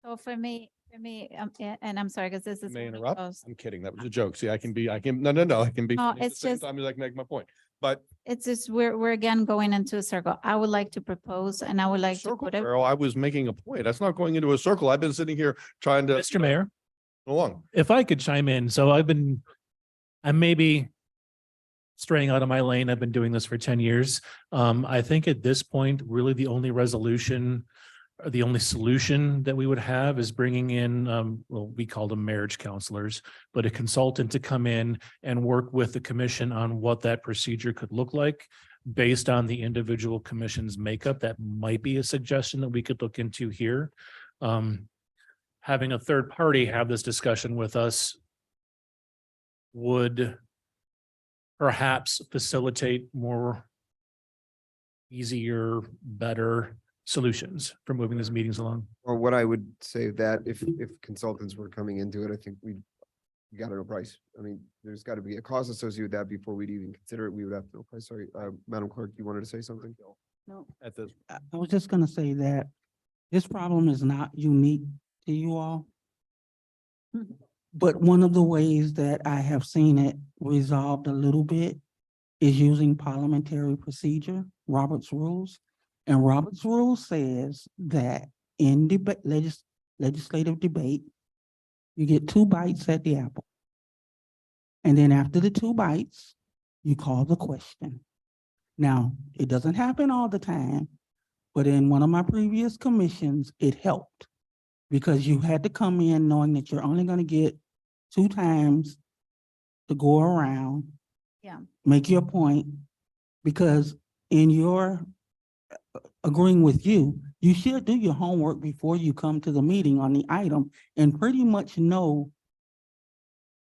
So for me, and I'm sorry, because this is. May when it interrupt? goes- I'm kidding. That was a joke. See, I can, I can be No, funny at the it's same just- time as I can make my point. But It's just, we're again going into a circle. I would like to propose and I would like to circle, put it. Carol, I was making a point. That's not going into a circle. I've been sitting here trying to. Mr. Mayor, Go along. if I could chime in, so I may be straying out of my lane. I've been doing this for 10 years. I think at this point, really the only resolution, or the only solution that we would have is bringing in, well, we call them marriage counselors, but a consultant to come in and work with the commission on what that procedure could look like based on the individual commission's makeup. That might be a suggestion that we could look into here. Having a third party have this discussion with us would perhaps facilitate more easier, better solutions for moving these meetings along. Or what I would say that if consultants were coming into it, I think we got to know price. I mean, there's got to be a cost associated with that before we'd even consider it. We would have to know price. Sorry, Madam Clerk, you wanted to say something? At this, I was just gonna say that this problem is not unique to you all. But one of the ways that I have seen it resolved a little bit is using parliamentary procedure, Robert's rules. And Robert's rules says that in debate, legislative debate, you get 2 bites at the apple. And then after the 2 bites, you call the question. Now, it doesn't happen all the time, but in one of my previous commissions, it helped. Because you had to come in knowing that you're only gonna get 2 times to go around. Yeah. Make your point, because in your agreeing with you, you should do your homework before you come to the meeting on the item and pretty much know,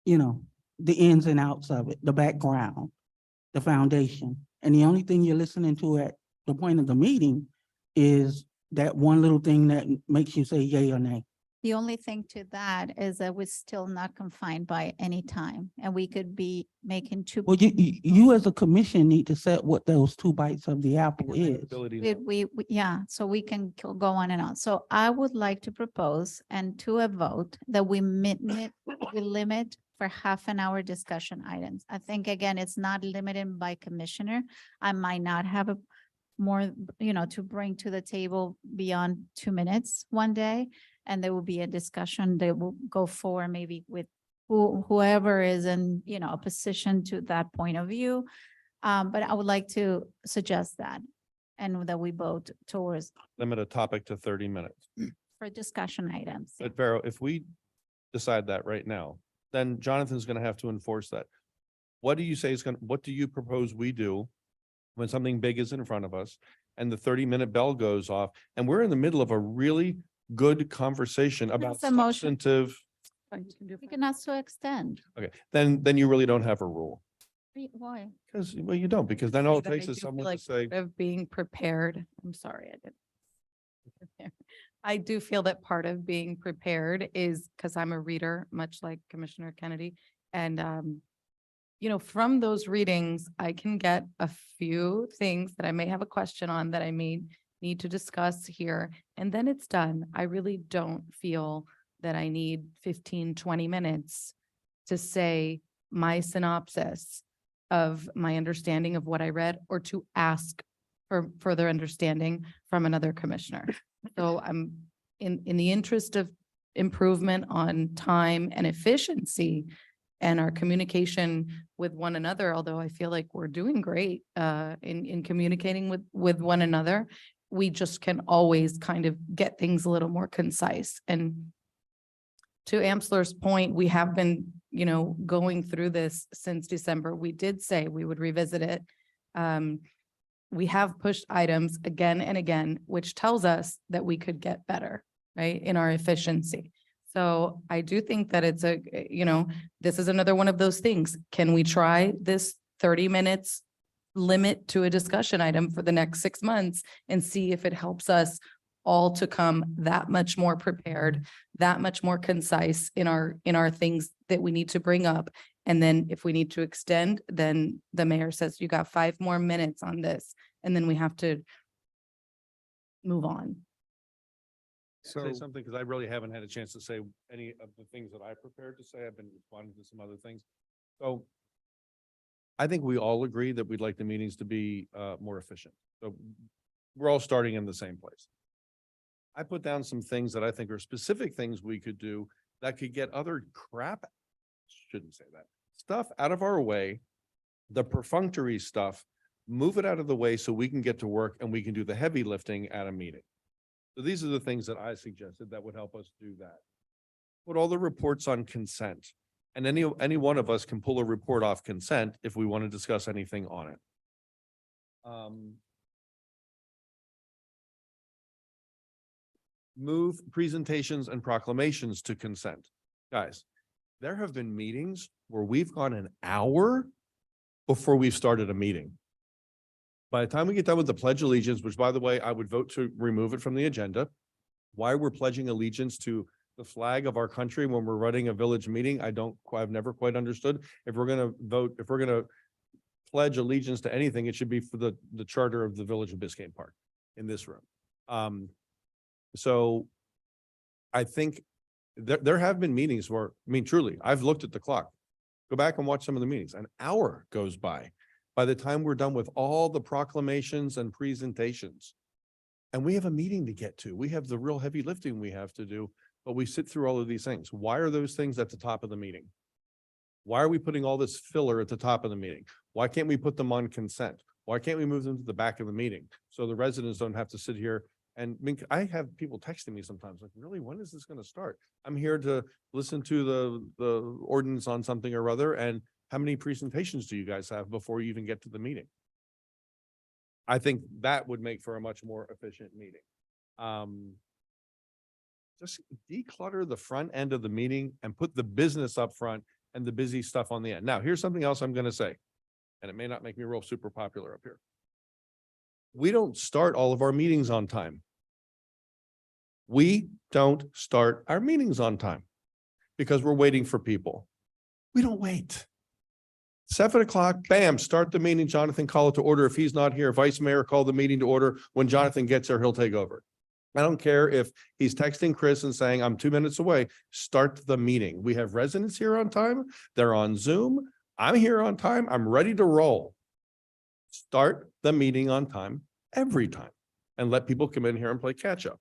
the ins and outs of it, the background, the foundation. And the only thing you're listening to at the point of the meeting is that one little thing that makes you say yay or nay. The only thing to that is that we're still not confined by any time and we could be making 2. Well, you as a commission need to set what those 2 bites of the apple is. ability Yeah, so we can go on and on. So I would like to propose and to a vote that we limit for half an hour discussion items. I think, again, it's not limited by commissioner. I might not have more, to bring to the table beyond 2 minutes one day. And there will be a discussion that will go forward maybe with whoever is in, a position to that point of view. But I would like to suggest that and that we vote towards limit a topic to 30 minutes. for discussion items. But Vero, if we decide that right now, then Jonathan's gonna have to enforce that. What do you say what do you propose we do when something big is in front of us and the 30-minute bell goes off and we're in the middle of a really good conversation about That's a motion. substantive, We can ask to extend. okay, then you really don't have a rule. Why? Because, well, you don't, because then all it That I takes is do feel someone to like say, part of being prepared, I'm sorry, I didn't. I do feel that part of being prepared is because I'm a reader, much like Commissioner Kennedy. And, from those readings, I can get a few things that I may have a question on that I may need to discuss here, and then it's done. I really don't feel that I need 15, 20 minutes to say my synopsis of my understanding of what I read or to ask for further understanding from another commissioner. So I'm in the interest of improvement on time and efficiency and our communication with one another, although I feel like we're doing great in communicating with one another. We just can always kind of get things a little more concise. And to Amsler's point, we have been, going through this since December. We did say we would revisit it. We have pushed items again and again, which tells us that we could get better, right, in our efficiency. So I do think that it's this is another one of those things. Can we try this 30 minutes limit to a discussion item for the next 6 months and see if it helps us all to come that much more prepared, that much more concise in our things that we need to bring up. And then if we need to extend, then the mayor says, you got 5 more minutes on this, and then we have to move on. So, Say something, because I really haven't had a chance to say any of the things that I prepared to say. I've been responding to some other things. So I think we all agree that we'd like the meetings to be more efficient. So we're all starting in the same place. I put down some things that I think are specific things we could do that could get other crap, shouldn't say that, stuff out of our way, the perfunctory stuff, move it out of the way so we can get to work and we can do the heavy lifting at a meeting. So these are the things that I suggested that would help us do that. Put all the reports on consent. And any one of us can pull a report off consent if we want to discuss anything on it. Move presentations and proclamations to consent. Guys, there have been meetings where we've gone an hour before we've started a meeting. By the time we get done with the Pledge of Allegiance, which by the way, I would vote to remove it from the agenda. Why we're pledging allegiance to the flag of our country when we're running a village meeting, I've never quite understood. If we're gonna vote, if we're gonna pledge allegiance to anything, it should be for the charter of the Village of Biscayne Park in this room. So I think there have been meetings where, I mean, truly, I've looked at the clock. Go back and watch some of the meetings. An hour goes by the time we're done with all the proclamations and presentations. And we have a meeting to get to. We have the real heavy lifting we have to do, but we sit through all of these things. Why are those things at the top of the meeting? Why are we putting all this filler at the top of the meeting? Why can't we put them on consent? Why can't we move them to the back of the meeting? So the residents don't have to sit here. And I mean, I have people texting me sometimes like, really, when is this going to start? I'm here to listen to the ordinance on something or other. And how many presentations do you guys have before you even get to the meeting? I think that would make for a much more efficient meeting. Just declutter the front end of the meeting and put the business up front and the busy stuff on the end. Now, here's something else I'm going to say, and it may not make me real super popular up here. We don't start all of our meetings on time. We don't start our meetings on time because we're waiting for people. We don't wait. 7 o'clock, bam, start the meeting. Jonathan, call it to order. If he's not here, Vice Mayor, call the meeting to order. When Jonathan gets there, he'll take over. I don't care if he's texting Chris and saying, I'm 2 minutes away, start the meeting. We have residents here on time. They're on Zoom. I'm here on time. I'm ready to roll. Start the meeting on time every time and let people come in here and play catch up.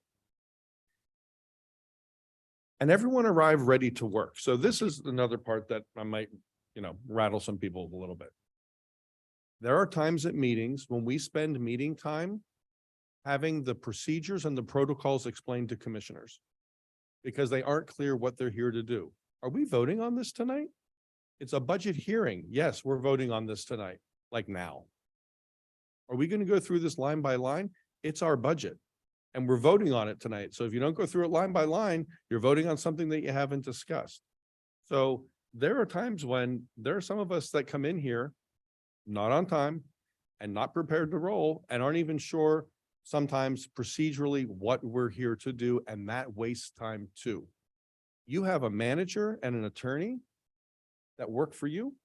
And everyone arrive ready to work. So this is another part that I might, rattle some people a little bit. There are times at meetings when we spend meeting time having the procedures and the protocols explained to commissioners because they aren't clear what they're here to do. Are we voting on this tonight? It's a budget hearing. Yes, we're voting on this tonight, like now. Are we going to go through this line by line? It's our budget and we're voting on it tonight. So if you don't go through it line by line, you're voting on something that you haven't discussed. So there are times when there are some of us that come in here not on time and not prepared to roll and aren't even sure sometimes procedurally what we're here to do, and that wastes time too. You have a manager and an attorney that work for you.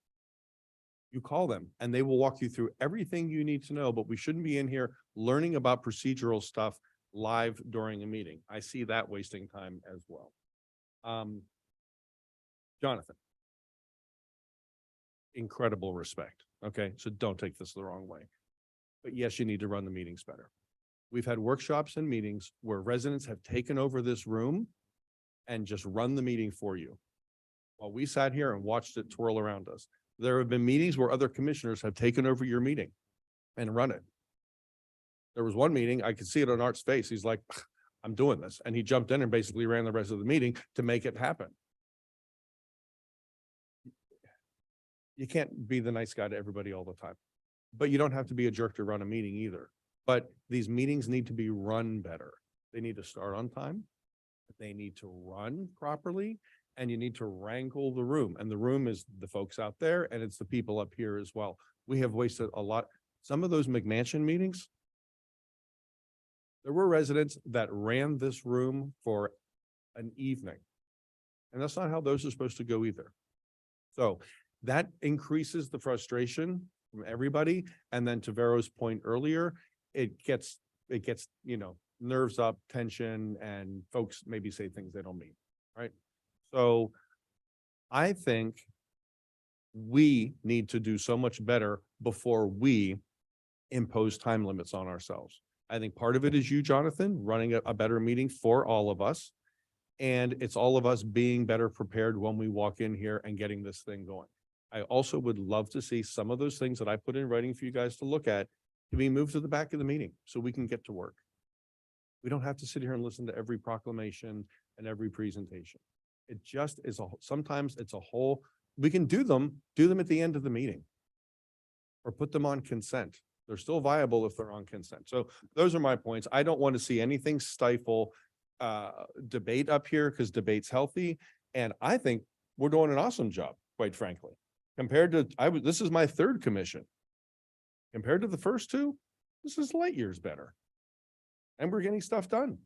You call them and they will walk you through everything you need to know, but we shouldn't be in here learning about procedural stuff live during a meeting. I see that wasting time as well. Jonathan. Incredible respect. Okay, so don't take this the wrong way. But yes, you need to run the meetings better. We've had workshops and meetings where residents have taken over this room and just run the meeting for you. While we sat here and watched it twirl around us. There have been meetings where other commissioners have taken over your meeting and run it. There was one meeting, I could see it on Art's face. He's like, I'm doing this. And he jumped in and basically ran the rest of the meeting to make it happen. You can't be the nice guy to everybody all the time, but you don't have to be a jerk to run a meeting either. But these meetings need to be run better. They need to start on time. They need to run properly, and you need to wrangle the room. And the room is the folks out there, and it's the people up here as well. We have wasted a lot. Some of those McMansion meetings, There were residents that ran this room for an evening. And that's not how those are supposed to go either. So that increases the frustration from everybody. And then to Vero's point earlier, it gets, nerves up, tension, and folks maybe say things they don't mean, right? So I think we need to do so much better before we impose time limits on ourselves. I think part of it is you, Jonathan, running a better meeting for all of us. And it's all of us being better prepared when we walk in here and getting this thing going. I also would love to see some of those things that I put in writing for you guys to look at to be moved to the back of the meeting so we can get to work. We don't have to sit here and listen to every proclamation and every presentation. It just is sometimes it's a whole, we can do them at the end of the meeting. Or put them on consent. They're still viable if they're on consent. So those are my points. I don't want to see anything stifle debate up here because debate's healthy. And I think we're doing an awesome job, quite frankly. Compared to, this is my third commission. Compared to the first two, this is light years better. And we're getting stuff done.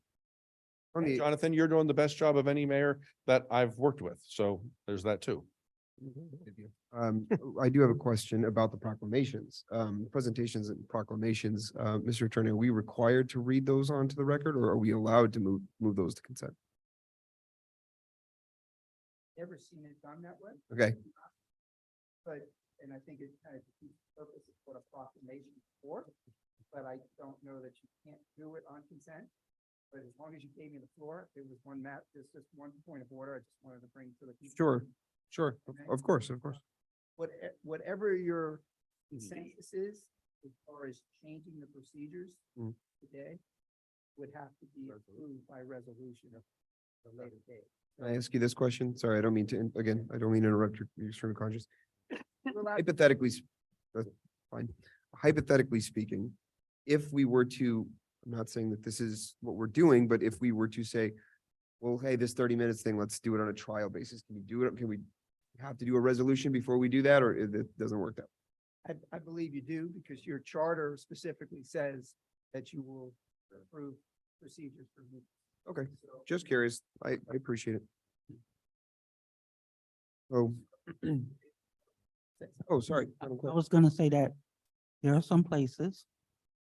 And Jonathan, you're doing the best job of any mayor that I've worked with. So there's that too. I do have a question about the proclamations, presentations and proclamations. Mr. Attorney, are we required to read those onto the record or are we allowed to move those to consent? Never seen it done that way. Okay, But, and I think it kind of defeats the purpose of what a proclamation is for, but I don't know that you can't do it on consent. But as long as you gave me the floor, it was one map, there's just one point of order I just wanted to bring to the. people. sure, of course. Whatever your consensus is, as far as changing the procedures Mm. today, would have to be approved by resolution at a later date. Can I ask you this question? Sorry, I don't mean to, again, I don't mean to interrupt your stream of conscious. You're allowed- Hypothetically, that's fine. Hypothetically speaking, if we were to, I'm not saying that this is what we're doing, but if we were to say, well, hey, this 30 minutes thing, let's do it on a trial basis. Can we do it? Can we have to do a resolution before we do that, or it doesn't work that? I believe you do, because your charter specifically says that you will approve procedures for meetings. Okay, So- just curious. I appreciate it. Oh. Oh, sorry. I was gonna say that there are some places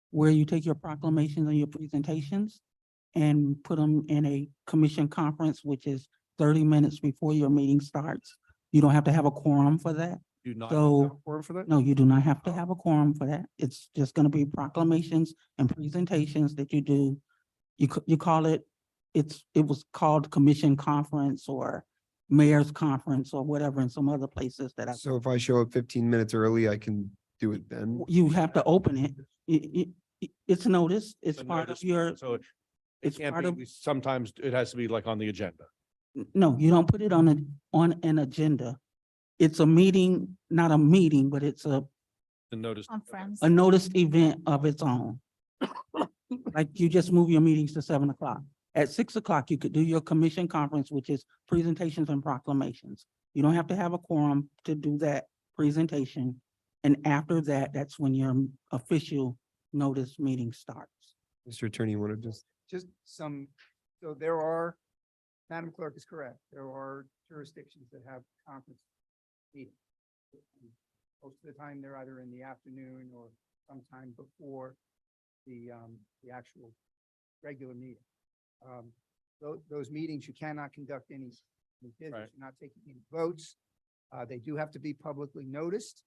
where you take your proclamations and your presentations and put them in a commission conference, which is 30 minutes before your meeting starts. You don't have to have a quorum for that. Do not So- have a quorum for that? No, you do not have to have a quorum for that. It's just gonna be proclamations and presentations that you do. You call it, it was called commission conference or mayor's conference or whatever in some other places that I. So if I show up 15 minutes early, I can do it then? You have to open it. It's noticed. It's The part notice, of your, So it it's can't part be, of, sometimes it has to be like on the agenda. no, you don't put it on an agenda. It's a meeting, not a meeting, but it's The notice. Conference. a noticed event of its own. Like you just move your meetings to 7 o'clock. At 6 o'clock, you could do your commission conference, which is presentations and proclamations. You don't have to have a quorum to do that presentation. And after that, that's when your official notice meeting starts. Mr. Attorney, you want to Just some, so there are, Madam Clerk is correct, there are jurisdictions that have conference meetings. Most of the time, they're either in the afternoon or sometime before the actual regular meeting. Those meetings, you cannot conduct any business, Right. you're not taking any votes. They do have to be publicly noticed.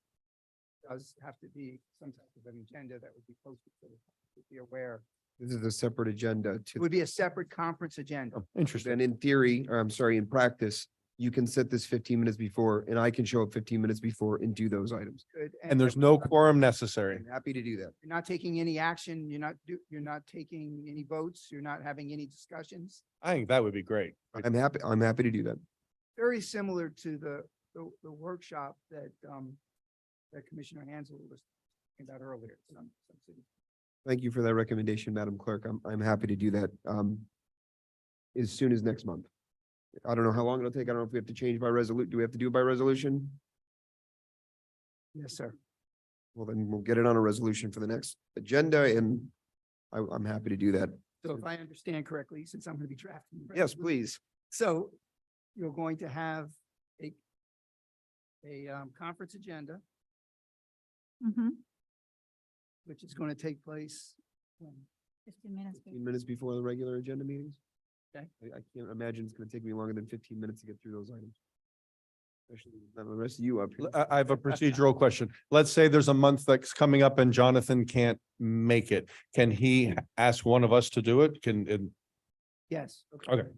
Does have to be some type of an agenda that would be posted so that you be aware. This is a separate agenda It to, would be a separate conference agenda. Interesting. then in theory, or I'm sorry, in practice, you can set this 15 minutes before and I can show up 15 minutes before and do those items. Good. And there's no quorum necessary. I'm happy to do that. You're not taking any action, you're not taking any votes, you're not having any discussions. I think that would be great. I'm happy to do that. Very similar to the workshop that Commissioner Hansel was talking about earlier. Some cities. Thank you for that recommendation, Madam Clerk. I'm happy to do that. As soon as next month. I don't know how long it'll take. I don't know if we have to change by resolution. Do we have to do it by resolution? Yes, sir. Well, then we'll get it on a resolution for the next agenda and I'm happy to do that. So if I understand correctly, since I'm going to be drafting. the Yes, resolution, please. So you're going to have a conference agenda, Mhm. which is going to take place when? 15 minutes. 15 minutes before the regular agenda meetings. Okay. I can't imagine it's gonna take me longer than 15 minutes to get through those items. Especially with the rest of you up here. I have a procedural question. Let's say there's a month that's coming up and Jonathan can't make it. Can he ask one of us to do it? Yes. Okay.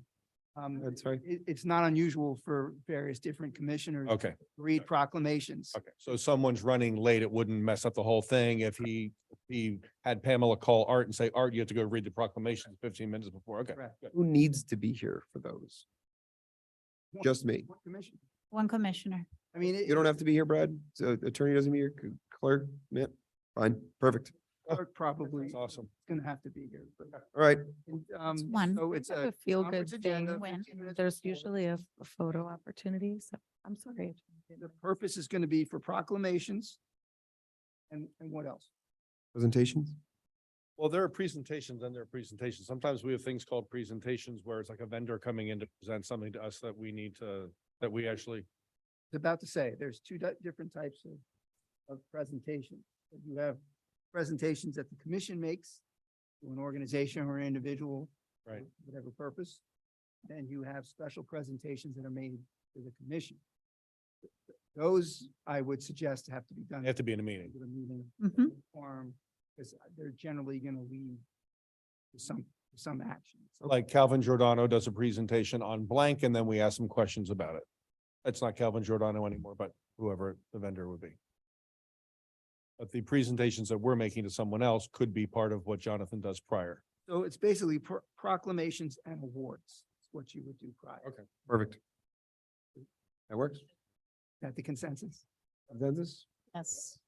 That's right. It's not unusual for various different commissioners. Okay. to Read proclamations. Okay, so if someone's running late, it wouldn't mess up the whole thing if he had Pamela call Art and say, Art, you have to go read the proclamation 15 minutes before. Okay. Correct. good. Who needs to be here for those? Just me. What commission? One commissioner. I mean. You don't have to be here, Brad. So attorney doesn't be here, clerk, yeah, fine, perfect. Clerk probably That's awesome. gonna have to be here, but. All right. and, one. So it's Have a. a feel-good conference agenda, thing when 15 minutes There's before. usually a photo opportunity, so I'm sorry. The purpose is gonna be for proclamations. And what else? Presentations? Well, there are presentations and there are presentations. Sometimes we have things called presentations where it's like a vendor coming in to present something to us that we need to, that we actually. I was about to say, there's two different types of presentations. You have presentations that the commission makes to an organization or an individual. Right. for Whatever purpose. Then you have special presentations that are made to the commission. Those I would suggest have to be done. They have to be in a meeting. with a meeting, Mhm. forum, because they're generally gonna lead to some action. So Like Calvin Giordano does a presentation on blank and then we ask some questions about it. It's not Calvin Giordano anymore, but whoever the vendor would be. But the presentations that we're making to someone else could be part of what Jonathan does prior. So it's basically proclamations and awards. It's what you would do prior. Okay. Perfect. That works? Is that the consensus? Consensus? Yes.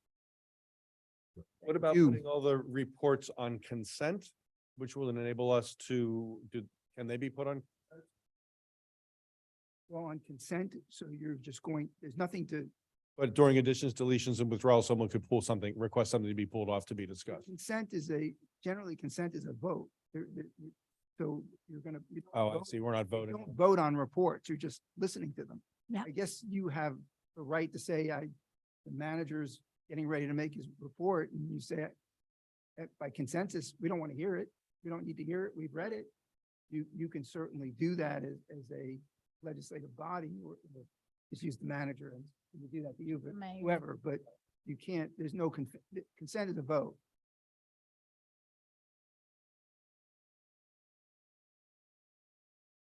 What about you. putting all the reports on consent, which will enable us to do, can they be put on? Well, on consent, so you're just going, there's nothing to, But during additions, deletions and withdrawals, someone could pull something, request something to be pulled off to be discussed. consent is generally consent is a vote. So you're gonna. you don't Oh, I vote- see. We're not you voting. don't vote on reports, you're just listening to them. Yeah. I guess you have the right to say, the manager's getting ready to make his report, and you say, by consensus, we don't want to hear it. We don't need to hear it. We've read it. You can certainly do that as a legislative body, or just use the manager and you do that to you, but Mayor. whoever, but you can't, there's no consent is a vote.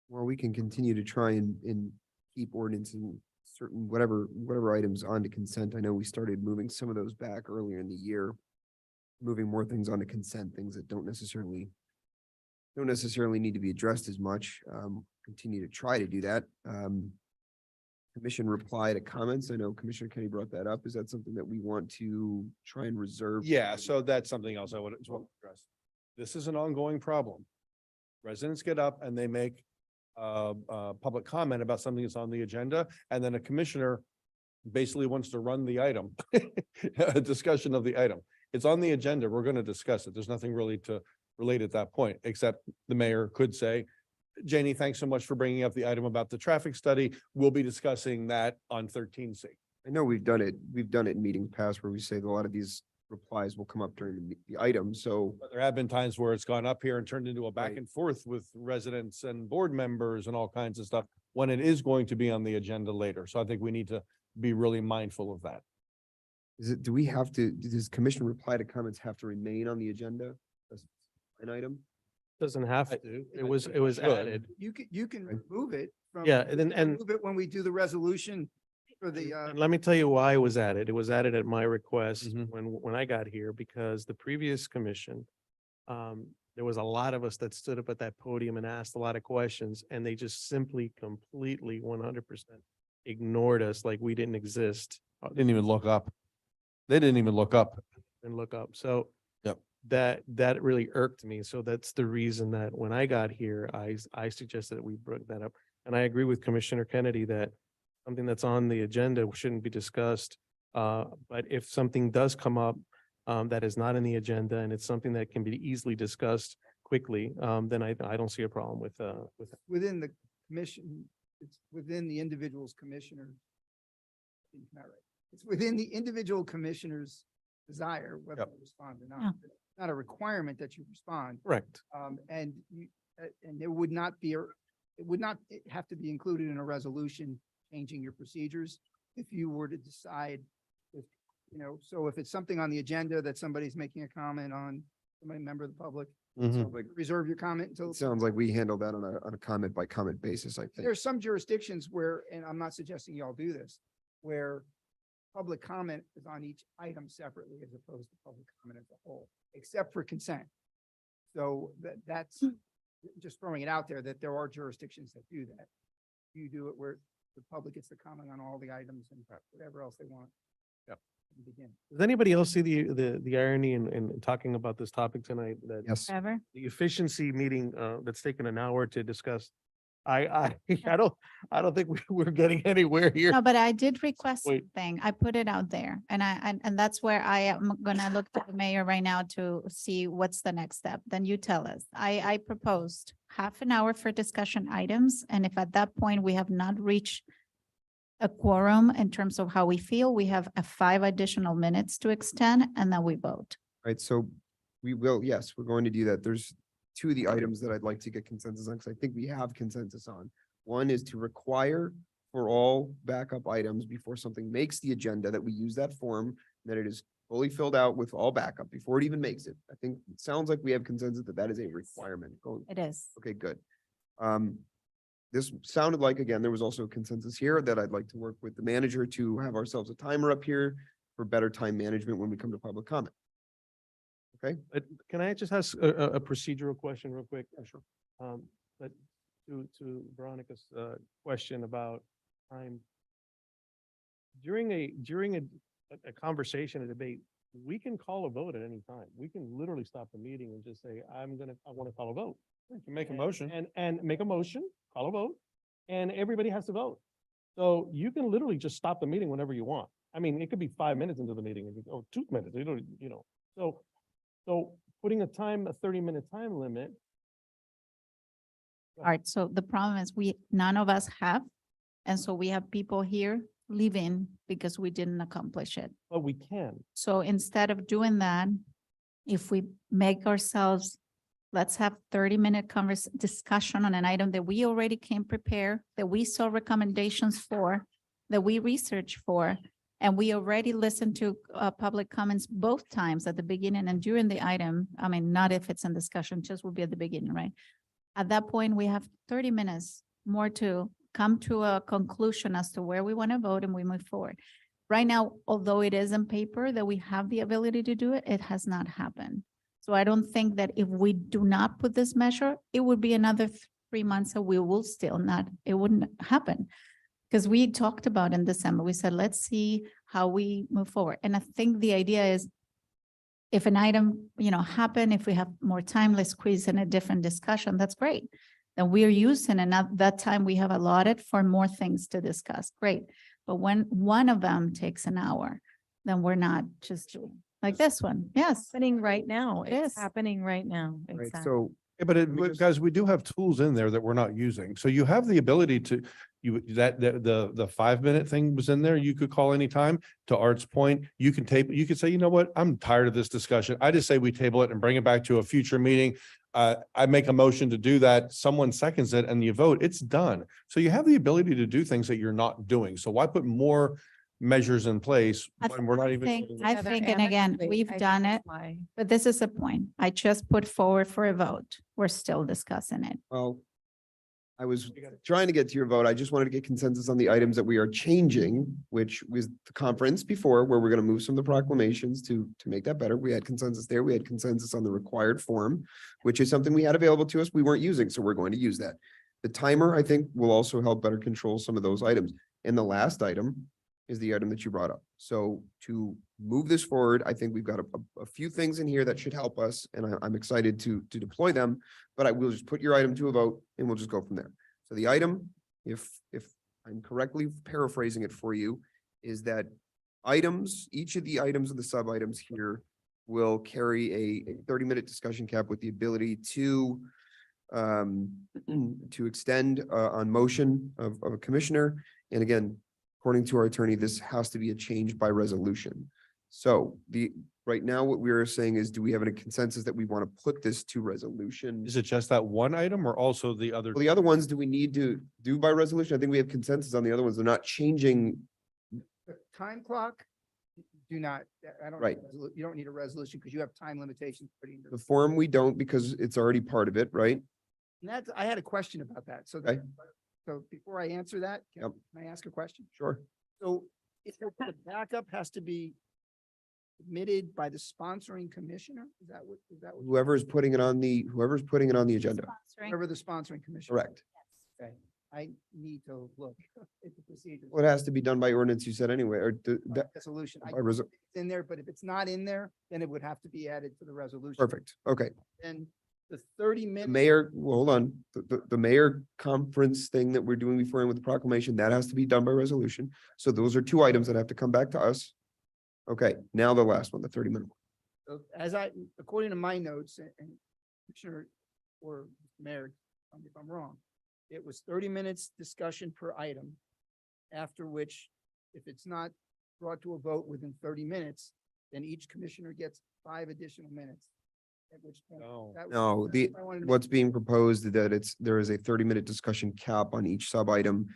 Or we can continue to try and keep ordinance and certain, whatever items onto consent. I know we started moving some of those back earlier in the year. Moving more things onto consent, things that don't necessarily need to be addressed as much. Continue to try to do that. Commission reply to comments. I know Commissioner Kenny brought that up. Is that something that we want to try and reserve? Yeah, so that's something else I would as well address. This is an ongoing problem. Residents get up and they make public comment about something that's on the agenda, and then a commissioner basically wants to run the item, a discussion of the item. It's on the agenda. We're going to discuss it. There's nothing really to relate at that point, except the mayor could say, Janie, thanks so much for bringing up the item about the traffic study. We'll be discussing that on 13C. I know we've done it in meetings past where we say that a lot of these replies will come up during the item, so. But there have been times where it's gone up here and turned into a back Right. and forth with residents and board members and all kinds of stuff when it is going to be on the agenda later. So I think we need to be really mindful of that. Do we have to, does commission reply to comments have to remain on the agenda? as An item? Doesn't have I- to. I It was think it should. added. You can remove it from. Yeah, and then- you can and- remove it when we do the resolution for the, And let me tell you why it was added. It was added at my request Mhm. when I got here, because the previous commission, there was a lot of us that stood up at that podium and asked a lot of questions, and they just simply completely 100% ignored us like we didn't exist Didn't even look up. They didn't even look up. and look up. So Yep. that really irked me. So that's the reason that when I got here, I suggested that we brought that up. And I agree with Commissioner Kennedy that something that's on the agenda shouldn't be discussed. But if something does come up that is not in the agenda and it's something that can be easily discussed quickly, then I don't see a problem with that. Within the commission, it's within the individual's commissioner. Not right. It's within the individual commissioner's desire whether Yep. to respond or Yeah. not. It's not a requirement that you respond. Correct. And you, and there would not be, it would not have to be included in a resolution changing your procedures if you were to decide if, so if it's something on the agenda that somebody's making a comment on, somebody, member of the public, Mhm. Like, reserve your comment until. it sounds like we handle that on a comment by comment basis, I think. There's some jurisdictions where, and I'm not suggesting y'all do this, where public comment is on each item separately as opposed to public comment as a whole, except for consent. So that's just throwing it out there that there are jurisdictions that do that. You do it where the public gets to comment on all the items and whatever else they want. Yep. Begin. Does anybody else see the irony in talking about this topic tonight? That Yes. Ever? the efficiency meeting, that's taken an hour to discuss. I I don't think we're getting anywhere here. No, but I did request Wait. something. I put it out there and that's where I am gonna look to the mayor right now to see what's the next step. Then you tell us. I proposed half an hour for discussion items. And if at that point we have not reached a quorum in terms of how we feel, we have 5 additional minutes to extend and then we vote. Right, so we will, yes, we're going to do that. There's two of the items that I'd like to get consensus on, because I think we have consensus on. One is to require for all backup items before something makes the agenda, that we use that form, that it is fully filled out with all backup before it even makes it. I think it sounds like we have consensus that that is a requirement. It is. Okay, good. This sounded like, again, there was also consensus here that I'd like to work with the manager to have ourselves a timer up here for better time management when we come to public comment. But can I just ask a procedural question real quick? Sure. But to Veronica's question about time. During a conversation, a debate, we can call a vote at any time. We can literally stop the meeting and just say, I want to call a vote. You can make a motion. And make a motion, call a vote, and everybody has to vote. So you can literally just stop the meeting whenever you want. I mean, it could be 5 minutes into the meeting, or 2 minutes, so putting a 30-minute time limit. All right, so the problem is none of us have, and so we have people here leaving because we didn't accomplish it. But we can. So instead of doing that, if we make ourselves, let's have 30-minute discussion on an item that we already came prepared, that we saw recommendations for, that we researched for, and we already listened to public comments both times at the beginning and during the item. I mean, not if it's in discussion, just will be at the beginning, right? At that point, we have 30 minutes more to come to a conclusion as to where we want to vote and we move forward. Right now, although it is in paper that we have the ability to do it, it has not happened. So I don't think that if we do not put this measure, it would be another 3 months and we will still not, it wouldn't happen. Because we talked about in December, we said, let's see how we move forward. And I think the idea is if an item, happen, if we have more time, let's squeeze in a different discussion, that's great. Then we're using and at that time we have allotted for more things to discuss, great. But when one of them takes an hour, then we're not just doing like this one. Yes, Happening right now. It It's is. happening right now. Right, Exactly. so Yeah, but guys, we do have tools in there that we're not using. So you have the ability to, the 5-minute thing was in there. You could call anytime. To Art's point, you can you could say, you know what? I'm tired of this discussion. I just say we table it and bring it back to a future meeting. I make a motion to do that. Someone seconds it and you vote, it's done. So you have the ability to do things that you're not doing. So why put more measures in place when we're not even? I Heather, think, and again, wait, we've I think done it, that's why. but this is a point. I just put forward for a vote. We're still discussing it. Well, I was trying to get to your vote. I just wanted to get consensus on the items that we are changing, which was the conference before, where we're going to move some of the proclamations to make that better. We had consensus there. We had consensus on the required form, which is something we had available to us. We weren't using, so we're going to use that. The timer, I think, will also help better control some of those items. And the last item is the item that you brought up. So to move this forward, I think we've got a few things in here that should help us, and I'm excited to deploy them, but I will just put your item to a vote and we'll just go from there. So the item, if I'm correctly paraphrasing it for you, is that each of the items of the sub items here will carry a 30-minute discussion cap with the ability to to extend on motion of a commissioner. And again, according to our attorney, this has to be a change by resolution. So right now, what we are saying is, do we have a consensus that we want to put this to resolution? Is it just that one item or also the other? Well, the other ones, do we need to do by resolution? I think we have consensus on the other ones. They're not changing. The time clock, do not, I don't. Right. You don't need a resolution because you have time limitations. The form, we don't, because it's already part of it, right? And that's, I had a question about that. So, Okay. so before I answer that, Yep. can I ask a question? Sure. So if the backup has to be submitted by the sponsoring commissioner, is that what? Whoever's putting it on the agenda. Sponsoring. Whoever the sponsoring commissioner. Correct. Okay, I need to look at the procedures. Well, it has to be done by ordinance, you said anyway, or that, Resolution. I by resol- it's in there, but if it's not in there, then it would have to be added to the resolution. perfect. Okay. And the 30 The minutes. mayor, well, hold on, the mayor conference thing that we're doing before and with the proclamation, that has to be done by resolution. So those are two items that have to come back to us. Okay, now the last one, the 30-minute. So according to my notes and Commissioner or Mayor, tell me if I'm wrong, it was 30 minutes discussion per item. After which, if it's not brought to a vote within 30 minutes, then each commissioner gets 5 additional minutes. At which point. No. that was- No, that's the, what I wanted to make what's being proposed is that there is a 30-minute discussion cap on each sub item.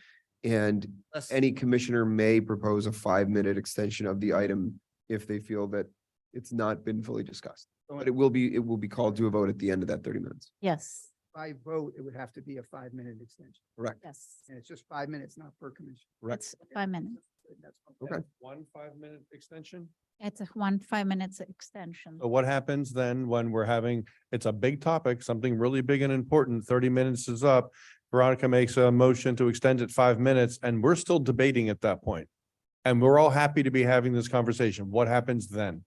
And less- any commissioner may propose a 5-minute extension of the item if they feel that it's not been fully discussed. But it will be called to a vote at the end of that 30 minutes. Yes, By vote, it would have to be a 5-minute extension. Correct. yes. And it's just 5 minutes, not per commission. Correct. It's 5 minutes. That's Okay. 1 5-minute extension? It's a 5 minutes extension. So what happens then when we're having, it's a big topic, something really big and important, 30 minutes is up. Veronica makes a motion to extend it 5 minutes and we're still debating at that point. And we're all happy to be having this conversation. What happens then?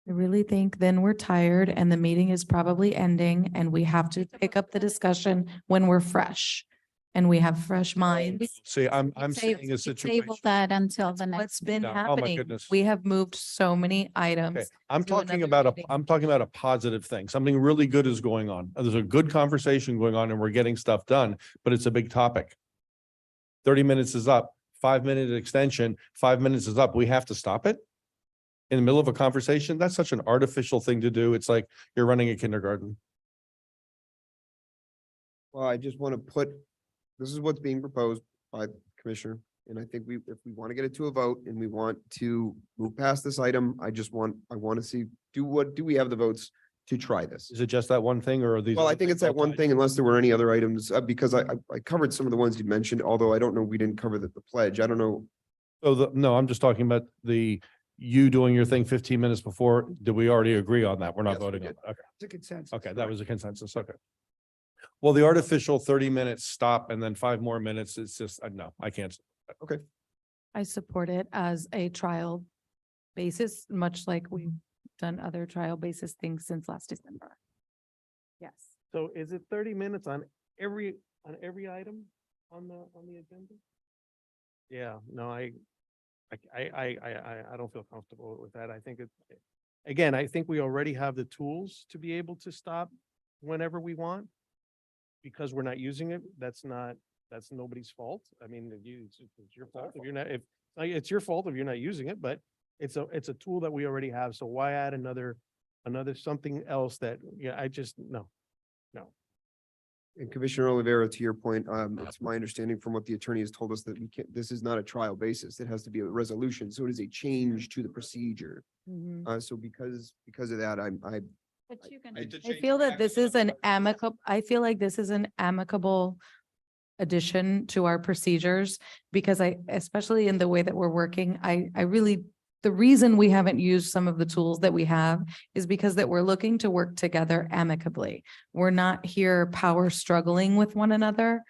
I really think then we're tired and the meeting is probably ending and we have to pick up the discussion when we're fresh. And we have fresh minds. See, I'm We seeing table- a we situation. Table that until the next. What's been Yeah. Oh my happening? goodness. We have moved so many Okay, items. I'm to talking another about meeting. I'm talking about a positive thing. Something really good is going on. There's a good conversation going on and we're getting stuff done, but it's a big topic. 30 minutes is up, 5-minute extension, 5 minutes is up. We have to stop it in the middle of a conversation. That's such an artificial thing to do. It's like you're running a kindergarten. Well, I just want to put, this is what's being proposed by the commissioner. And I think if we want to get it to a vote and we want to move past this item, I want to see, do we have the votes to try this? Is it just that one thing or are these? Well, I other think things it's that all one tied? thing unless there were any other items, because I covered some of the ones you mentioned, although I don't know, we didn't cover the pledge. I don't know. So no, I'm just talking about you doing your thing 15 minutes before. Did we already agree on that? We're not Yes, we voting on did. it. Okay. It's a consensus. Okay, that was a consensus. Okay. Well, the artificial 30 minutes stop and then 5 more minutes, it's just, no, I can't. I support it as a trial basis, much like we've done other trial basis things since last December. Yes. So is it 30 minutes on every item on the agenda? Yeah, no, I don't feel comfortable with that. I think again, I think we already have the tools to be able to stop whenever we want. Because we're not using it, that's nobody's fault. I mean, it's your fault if you're not, it's your fault if you're not using it, but it's a tool that we already have. So why add another something else that, no. And Commissioner Oliveira, to your point, it's my understanding from what the attorney has told us that we can't, this is not a trial basis. It has to be a resolution. So it is a change to the procedure. So because of that, But you can. I feel that this is an amicable, I feel like this is an amicable addition to our procedures because especially in the way that we're working, I really, the reason we haven't used some of the tools that we have is because that we're looking to work together amicably. We're not here power struggling with one another.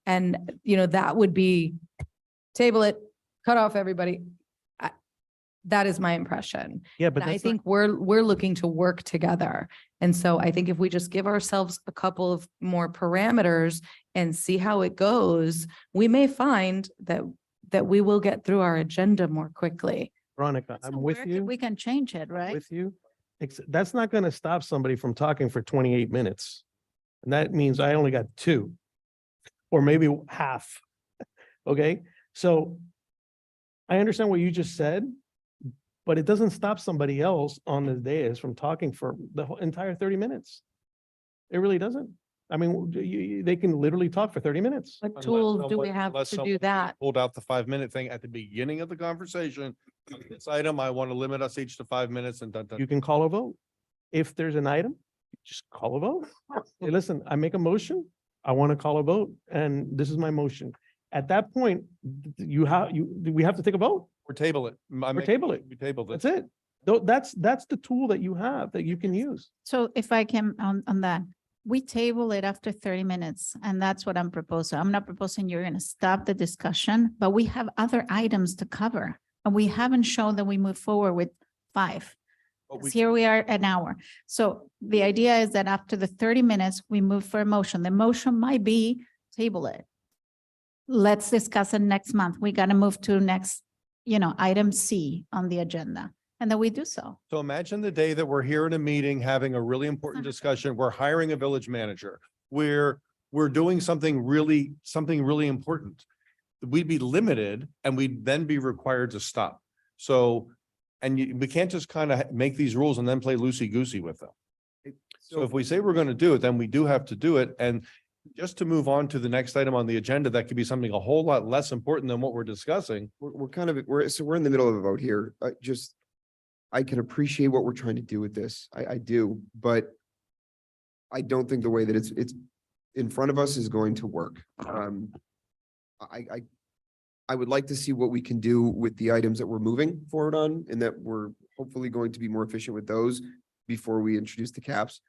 And, that would be table it, cut off everybody. That is my impression. Yeah, but And I that's not- think we're looking to work together. And so I think if we just give ourselves a couple of more parameters and see how it goes, we may find that we will get through our agenda more quickly. Veronica, So I'm with where you. We can change it, right? With you, That's not gonna stop somebody from talking for 28 minutes. And that means I only got 2. Or maybe half. Okay, so I understand what you just said, but it doesn't stop somebody else on the dais from talking for the whole entire 30 minutes. It really doesn't. I mean, they can literally talk for 30 minutes. What Unless tools do we someone- have unless to do someone that? Pulled out the 5-minute thing at the beginning of the conversation. This item, I want to limit us each to 5 minutes and done. You can call a vote. If there's an item, just call a vote. Hey, listen, I make a motion. I want to call a vote and this is my motion. At that point, we have to take a vote. Or table it. Or table it. We tabled it. That's it. Though that's the tool that you have that you can use. So if I can, on that, we table it after 30 minutes, and that's what I'm proposing. I'm not proposing you're going to stop the discussion, but we have other items to cover. And we haven't shown that we move forward with 5. But 'Cause we- here we are an hour. So the idea is that after the 30 minutes, we move for a motion. The motion might be table it. Let's discuss it next month. We got to move to next, item C on the agenda. And then we do so. So imagine the day that we're here in a meeting, having a really important discussion. We're hiring a village manager. We're doing something really important. We'd be limited and we'd then be required to stop. So, we can't just kind of make these rules and then play loosey-goosey with them. So if we say we're going to do it, then we do have to do it. And just to move on to the next item on the agenda, that could be something a whole lot less important than what we're discussing. We're in the middle of a vote here. I can appreciate what we're trying to do with this. I do, but I don't think the way that it's in front of us is going to work. I would like to see what we can do with the items that we're moving forward on, and that we're hopefully going to be more efficient with those before we introduce the caps.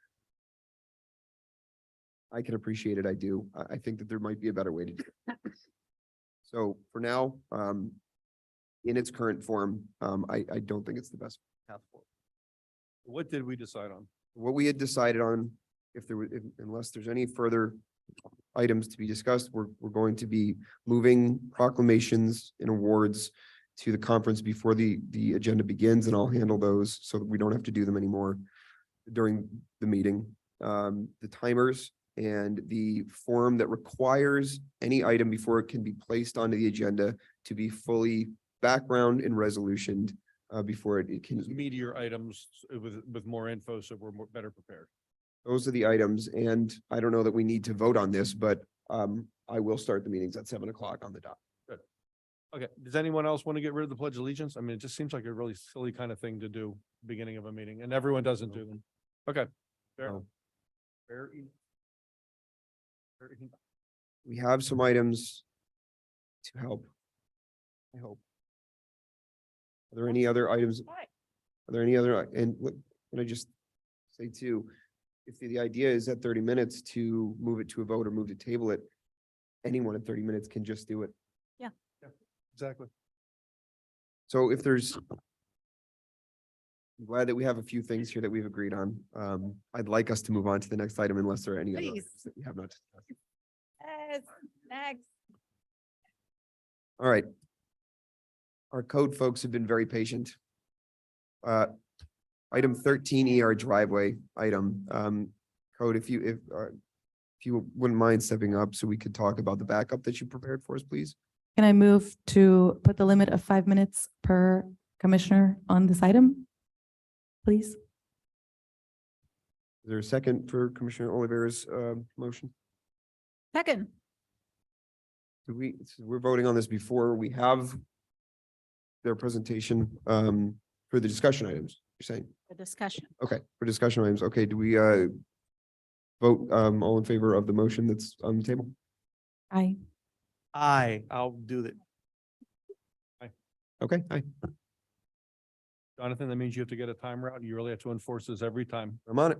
I can appreciate it. I do. I think that there might be a better way to do it. So for now, in its current form, I don't think it's the best path forward. What did we decide on? What we had decided on, unless there's any further items to be discussed, we're going to be moving proclamations and awards to the conference before the agenda begins, and I'll handle those so that we don't have to do them anymore during the meeting. The timers and the form that requires any item before it can be placed onto the agenda to be fully background and resolutioned before it can. Meteor items with more info, so we're better prepared. Those are the items, and I don't know that we need to vote on this, but I will start the meetings at 7 o'clock on the dot. Okay, does anyone else want to get rid of the pledge of allegiance? I mean, it just seems like a really silly kind of thing to do beginning of a meeting, and everyone doesn't do them. Okay. Fair. No. Fair. We have some items to help. I hope. Are there any other items? Are there any other, and what, can I just say too, if the idea is at 30 minutes to move it to a vote or move to table it, anyone at 30 minutes can just do it. Exactly. So if there's, I'm glad that we have a few things here that we've agreed on. I'd like us to move on to the next item unless there are any other Please. items that we have not discussed. Yes, next. All right. Our code folks have been very patient. Item 13E, our driveway item, code, if you wouldn't mind stepping up so we could talk about the backup that you prepared for us, please. Can I move to put the limit of 5 minutes per commissioner on this item? Please. Is there a second for Commissioner Oliveira's motion? Second. We're voting on this before we have their presentation for the discussion items, you're saying? The discussion. Okay, for discussion items. Okay, do we vote all in favor of the motion that's on the table? Aye. I'll do that. Okay, aye, Jonathan, that means you have to get a timer out. You really have to enforce this every time. I'm on it.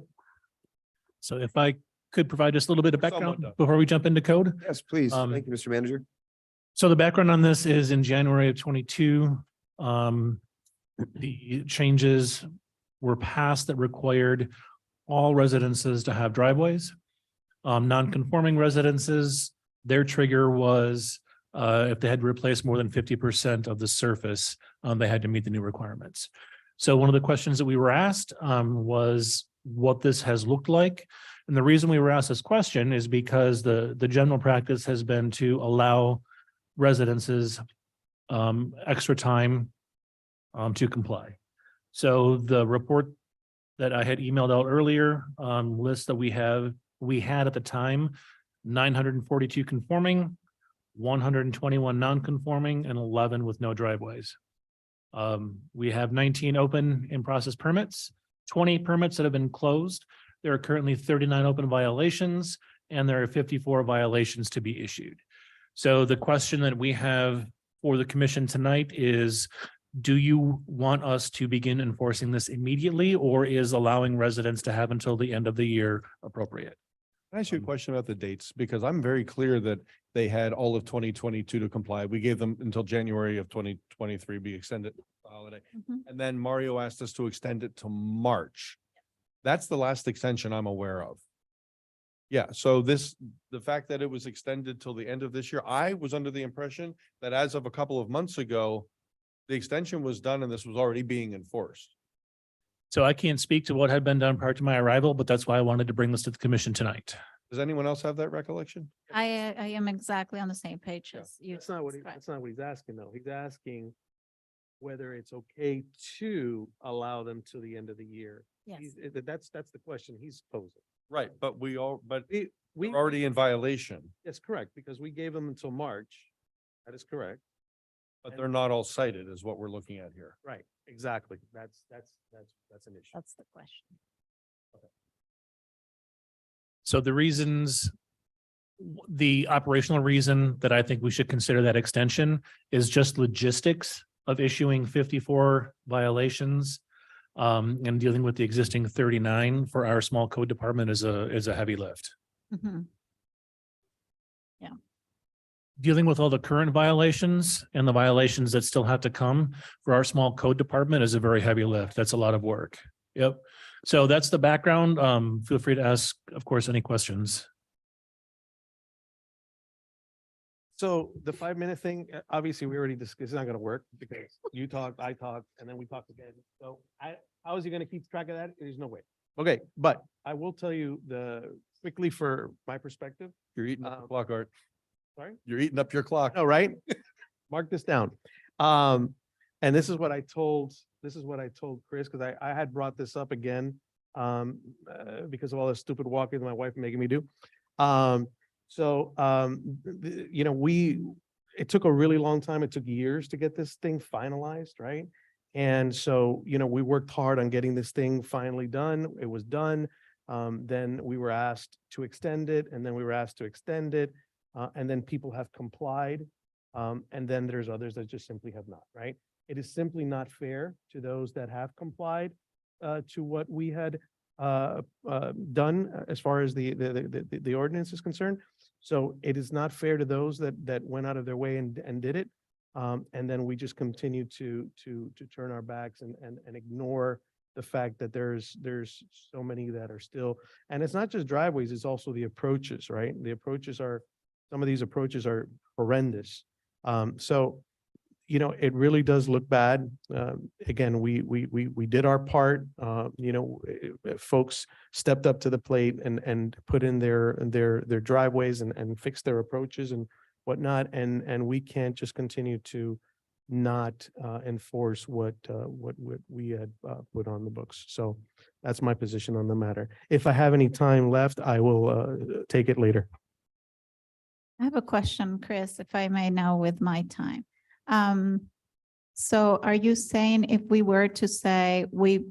So if I could provide just a little bit of Somewhat background done. before we jump into code. Yes, please. Um, Thank you, Mr. Manager. So the background on this is in January of 22, the changes were passed that required all residences to have driveways. Non-conforming residences, their trigger was if they had to replace more than 50% of the surface, they had to meet the new requirements. So one of the questions that we were asked was what this has looked like. And the reason we were asked this question is because the general practice has been to allow residences extra time to comply. So the report that I had emailed out earlier lists that we had at the time 942 conforming, 121 non-conforming, and 11 with no driveways. We have 19 open in process permits, 20 permits that have been closed. There are currently 39 open violations, and there are 54 violations to be issued. So the question that we have for the commission tonight is, do you want us to begin enforcing this immediately, or is allowing residents to have until the end of the year appropriate? Can I ask you a question about the dates? Because I'm very clear that they had all of 2022 to comply. We gave them until January of 2023, be extended holiday. And then Mario asked us to extend it to March. That's the last extension I'm aware of. Yeah, so the fact that it was extended till the end of this year, I was under the impression that as of a couple of months ago, the extension was done and this was already being enforced. So I can't speak to what had been done prior to my arrival, but that's why I wanted to bring this to the commission tonight. Does anyone else have that recollection? I am exactly on the same page as you. That's not what described. that's not what he's asking, though. He's asking whether it's okay to allow them till the end of the year. Yes. That's the question he's posing. Right, but We, we're already in violation, that's correct, because we gave them until March. That is correct. but they're not all cited is what we're looking at here. Right, exactly. That's an issue. That's the question. So the operational reason that I think we should consider that extension is just logistics of issuing 54 violations. And dealing with the existing 39 for our small code department is a heavy lift. Mhm. Dealing with all the current violations and the violations that still have to come for our small code department is a very heavy lift. That's a lot of work. Yep. So that's the background. Feel free to ask, of course, any questions. So the 5-minute thing, obviously, we already discussed, it's not gonna work because you talked, I talked, and then we talked again. So how is he gonna keep track of that? There's no way. Okay, but I will tell you quickly for my perspective. You're eating up the Um, clock, Art. Sorry? You're eating up your clock. No, right? Mark this down. And this is what I told Chris, because I had brought this up again because of all the stupid walking my wife making me do. It took a really long time. It took years to get this thing finalized, right? And so, we worked hard on getting this thing finally done. It was done. Then we were asked to extend it, and then we were asked to extend it. And then people have complied. And then there's others that just simply have not, right? It is simply not fair to those that have complied to what we had done as far as the ordinance is concerned. So it is not fair to those that went out of their way and did it. And then we just continue to turn our backs and ignore the fact that there's so many that are still, and it's not just driveways, it's also the approaches, right? Some of these approaches are horrendous. So, it really does look bad. Again, we did our part. Folks stepped up to the plate and put in their driveways and fixed their approaches and whatnot. And we can't just continue to not enforce what we had put on the books. So that's my position on the matter. If I have any time left, I will take it later. I have a question, Chris, if I may now with my time. So are you saying if we were to say we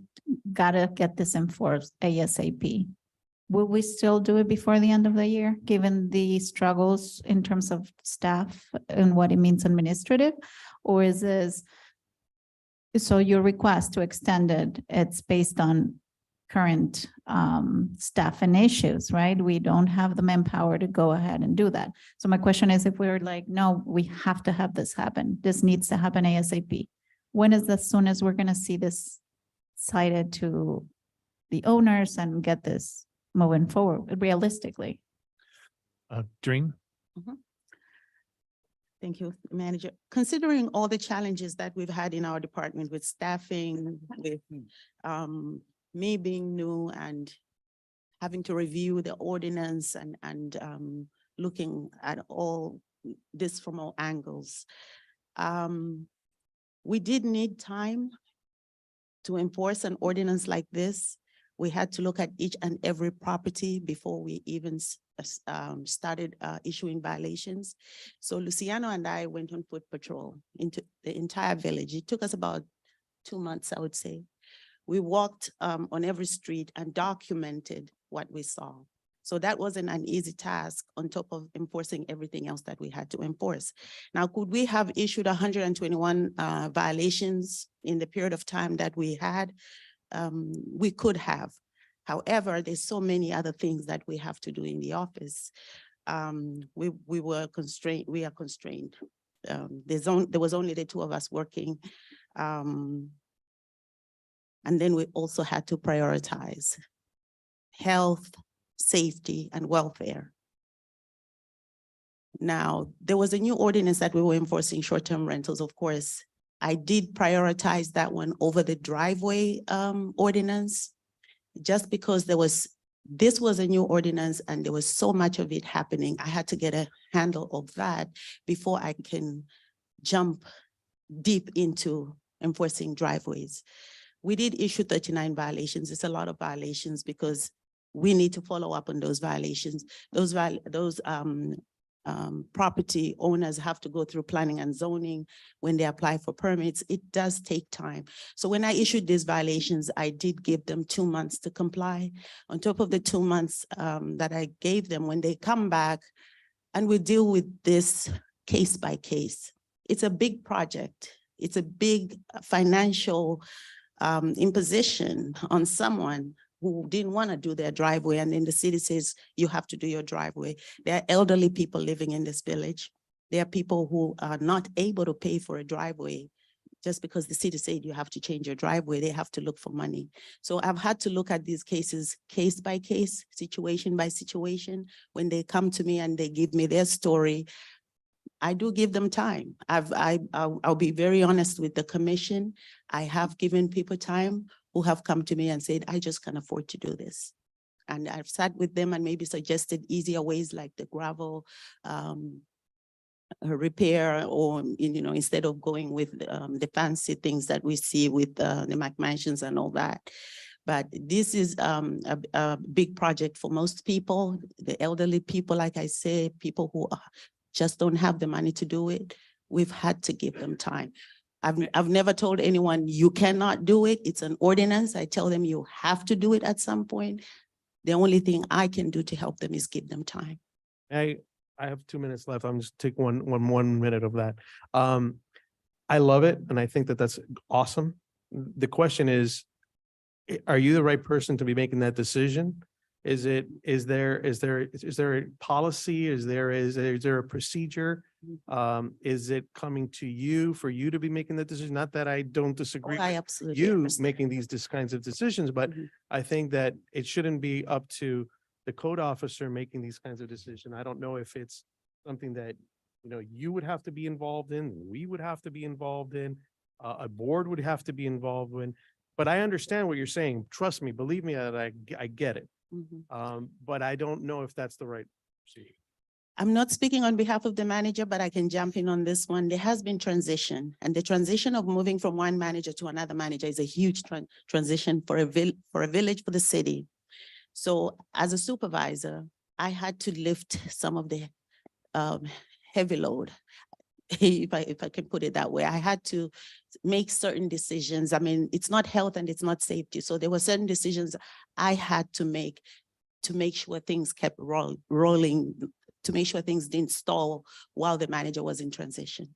gotta get this enforced ASAP, will we still do it before the end of the year, given the struggles in terms of staff and what it means administrative? Or is this, so your request to extend it, it's based on current staff and issues, right? We don't have the manpower to go ahead and do that. So my question is, if we're like, no, we have to have this happen, this needs to happen ASAP. When is the soonest we're gonna see this cited to the owners and get this moving forward realistically? Dream? Thank you, Manager. Considering all the challenges that we've had in our department with staffing, with me being new and having to review the ordinance and looking at all this from all angles. We did need time to enforce an ordinance like this. We had to look at each and every property before we even started issuing violations. So Luciano and I went on foot patrol into the entire village. It took us about 2 months, I would say. We walked on every street and documented what we saw. So that wasn't an easy task on top of enforcing everything else that we had to enforce. Now, could we have issued 121 violations in the period of time that we had? We could have. However, there's so many other things that we have to do in the office. We were constrained, we are constrained. There was only the two of us working. And then we also had to prioritize health, safety, and welfare. Now, there was a new ordinance that we were enforcing short-term rentals, of course. I did prioritize that one over the driveway ordinance, just because this was a new ordinance and there was so much of it happening. I had to get a handle of that before I can jump deep into enforcing driveways. We did issue 39 violations. It's a lot of violations because we need to follow up on those violations. Those property owners have to go through planning and zoning when they apply for permits. It does take time. So when I issued these violations, I did give them 2 months to comply. On top of the 2 months that I gave them, when they come back and we deal with this case by case. It's a big project. It's a big financial imposition on someone who didn't want to do their driveway, and then the city says, you have to do your driveway. There are elderly people living in this village. There are people who are not able to pay for a driveway just because the city said you have to change your driveway. They have to look for money. So I've had to look at these cases case by case, situation by situation. When they come to me and they give me their story, I do give them time. I'll be very honest with the commission. I have given people time who have come to me and said, I just can't afford to do this. And I've sat with them and maybe suggested easier ways like the gravel repair, or, instead of going with the fancy things that we see with the McMansions and all that. But this is a big project for most people, the elderly people, like I say, people who just don't have the money to do it. We've had to give them time. I've never told anyone you cannot do it. It's an ordinance. I tell them you have to do it at some point. The only thing I can do to help them is give them time. I have 2 minutes left. I'm just take one minute of that. I love it. And I think that that's awesome. The question is, are you the right person to be making that decision? Is there a policy? Is there a procedure? Is it coming to you for you to be making the decision? Not that I don't disagree I with absolutely you understand. making these kinds of decisions, but Mhm. I think that it shouldn't be up to the code officer making these kinds of decisions. I don't know if it's something that, you would have to be involved in, we would have to be involved in, a board would have to be involved in. But I understand what you're saying. Trust me, believe me, that I get it. Mhm. But I don't know if that's the right procedure. I'm not speaking on behalf of the manager, but I can jump in on this one. There has been transition, and the transition of moving from one manager to another manager is a huge transition for a village, for the city. So as a supervisor, I had to lift some of the heavy load, if I can put it that way. I had to make certain decisions. I mean, it's not health and it's not safety. So there were certain decisions I had to make sure things kept rolling, to make sure things didn't stall while the manager was in transition.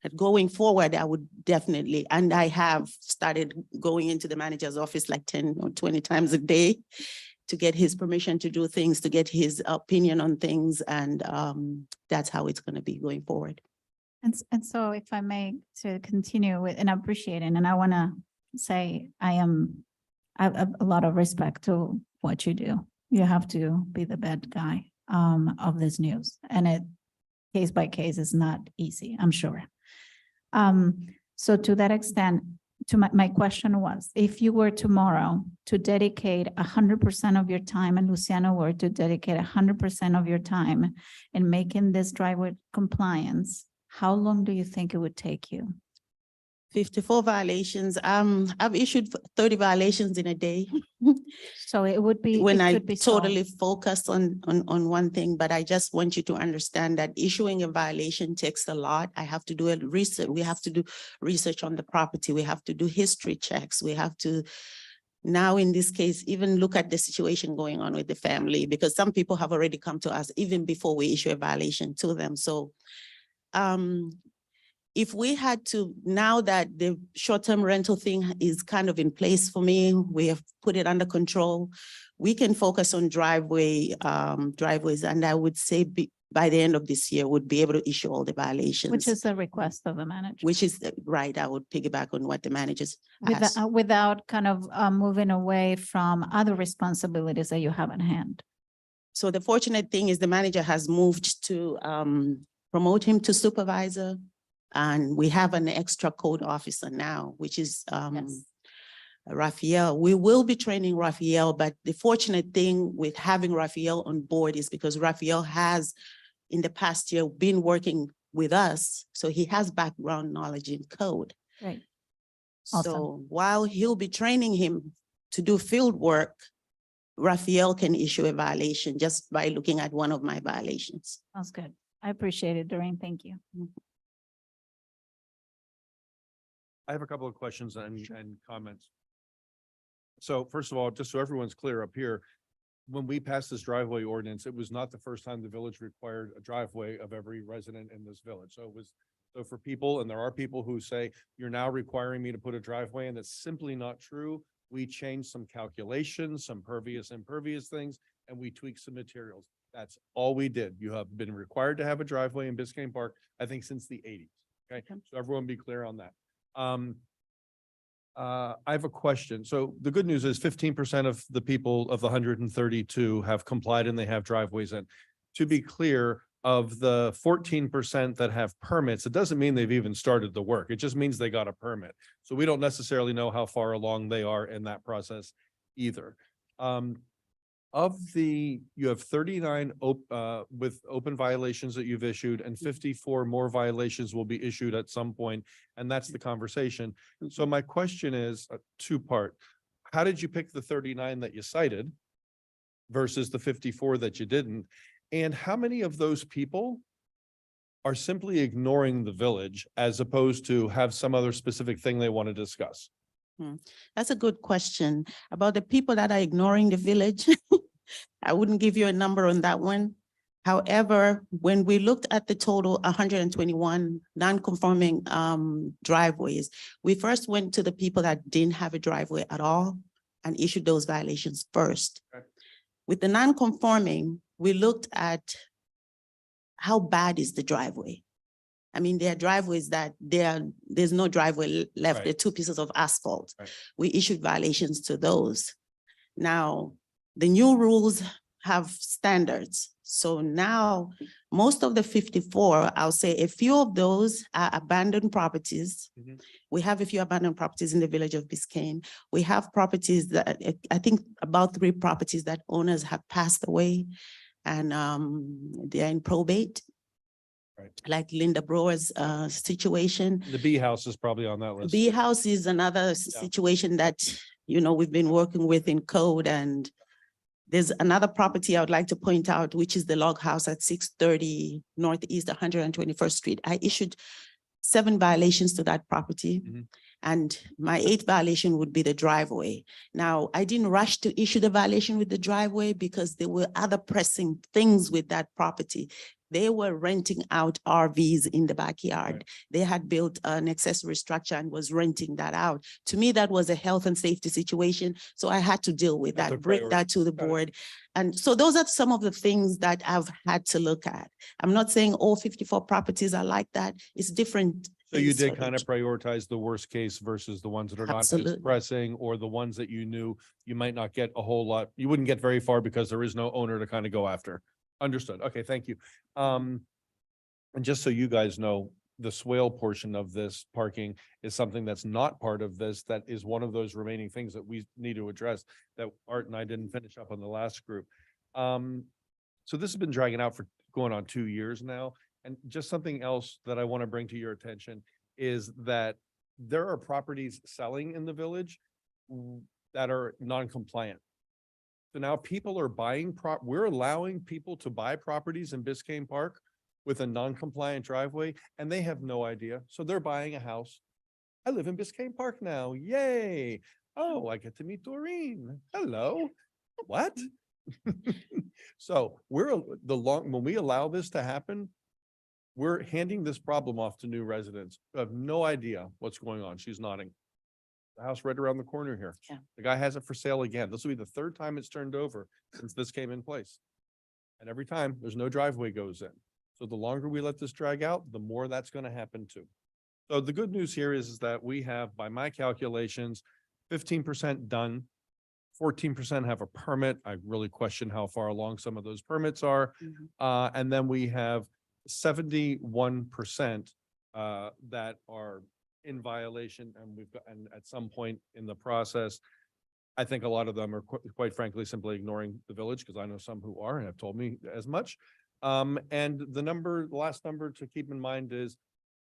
And going forward, I would definitely, and I have started going into the manager's office like 10 or 20 times a day to get his permission to do things, to get his opinion on things. And that's how it's going to be going forward. And so if I may to continue with, and I appreciate it, and I want to say I have a lot of respect to what you do. You have to be the bad guy of this news, and case by case is not easy, I'm sure. So to that extent, to my question was, if you were tomorrow to dedicate 100% of your time and Luciano were to dedicate 100% of your time in making this driveway compliance, how long do you think it would take you? 54 violations. I've issued 30 violations in a day. So it would be, When it I could be solved. totally focus on one thing, but I just want you to understand that issuing a violation takes a lot. I have to do a research. We have to do research on the property. We have to do history checks. We have to now, in this case, even look at the situation going on with the family, because some people have already come to us even before we issue a violation to them. So if we had to, now that the short-term rental thing is kind of in place for me, we have put it under control, we can focus on driveways, and I would say by the end of this year, would be able to issue all the violations. Which is a request of the manager. Which is right, I would piggyback on what the managers asked. Without kind of moving away from other responsibilities that you have at hand. So the fortunate thing is the manager has moved to promote him to supervisor. And we have an extra code officer now, which is Yes. Raphael. We will be training Raphael, but the fortunate thing with having Raphael on board is because Raphael has in the past year been working with us. So he has background knowledge in code. Right. So Awesome. while he'll be training him to do field work, Raphael can issue a violation just by looking at one of my violations. Sounds good. I appreciate it, Doreen. Thank you. I have a couple of questions and comments. So first of all, just so everyone's clear up here, when we passed this driveway ordinance, it was not the first time the village required a driveway of every resident in this village. So it was, so for people, and there are people who say, you're now requiring me to put a driveway in, that's simply not true. We changed some calculations, some pervious, impervious things, and we tweaked some materials. That's all we did. You have been required to have a driveway in Biscayne Park, I think since the 80s. Okay, so everyone be clear on that. I have a question. So the good news is 15% of the people of the 132 have complied and they have driveways in. To be clear, of the 14% that have permits, it doesn't mean they've even started the work. It just means they got a permit. So we don't necessarily know how far along they are in that process either. You have 39 with open violations that you've issued, and 54 more violations will be issued at some point, and that's the conversation. So my question is a two-part. How did you pick the 39 that you cited versus the 54 that you didn't? And how many of those people are simply ignoring the village as opposed to have some other specific thing they want to discuss? That's a good question. About the people that are ignoring the village, I wouldn't give you a number on that one. However, when we looked at the total 121 non-conforming driveways, we first went to the people that didn't have a driveway at all and issued those violations first. Okay. With the non-conforming, we looked at how bad is the driveway. I mean, there are driveways that there's no driveway left. Right. There are 2 pieces of asphalt. Right. We issued violations to those. Now, the new rules have standards. So now, most of the 54, I'll say a few of those are abandoned properties. Mhm. We have a few abandoned properties in the village of Biscayne. We have properties that, I think about 3 properties that owners have passed away and they're in probate. Right. Like Linda Brewer's situation. The B house is probably on that list. B house is another situation that, we've been working with in code, and there's another property I would like to point out, which is the log house at 630 Northeast 121st Street. I issued 7 violations to that property. Mhm. And my 8th violation would be the driveway. Now, I didn't rush to issue the violation with the driveway because there were other pressing things with that property. They were renting out RVs in the backyard. Right. They had built an accessory structure and was renting that out. To me, that was a health and safety situation. So I had to deal with That's a that, bring priority. that to the Got it. board. And so those are some of the things that I've had to look at. I'm not saying all 54 properties are like that. It's different. So you things did for kind of each. prioritize the worst case versus the ones that are not as Absolutely. pressing, or the ones that you knew you might not get a whole lot, you wouldn't get very far because there is no owner to kind of go after. Understood. Okay, thank you. And just so you guys know, the swale portion of this parking is something that's not part of this. That is one of those remaining things that we need to address that Art and I didn't finish up on the last group. So this has been dragging out for going on 2 years now. And just something else that I want to bring to your attention is that there are properties selling in the village that are non-compliant. So now people are buying we're allowing people to buy properties in Biscayne Park with a non-compliant driveway, and they have no idea. So they're buying a house. I live in Biscayne Park now. Yay. Oh, I get to meet Doreen. Hello. What? So when we allow this to happen, we're handing this problem off to new residents who have no idea what's going on. She's nodding. The house right around the corner here. Yeah. The guy has it for sale again. This will be the third time it's turned over since this came in place. And every time there's no driveway goes in. So the longer we let this drag out, the more that's going to happen too. So the good news here is that we have, by my calculations, 15% done. 14% have a permit. I really question how far along some of those permits are. And then we have 71% that are in violation, and and at some point in the process, I think a lot of them are quite frankly simply ignoring the village, because I know some who are and have told me as much. And the last number to keep in mind is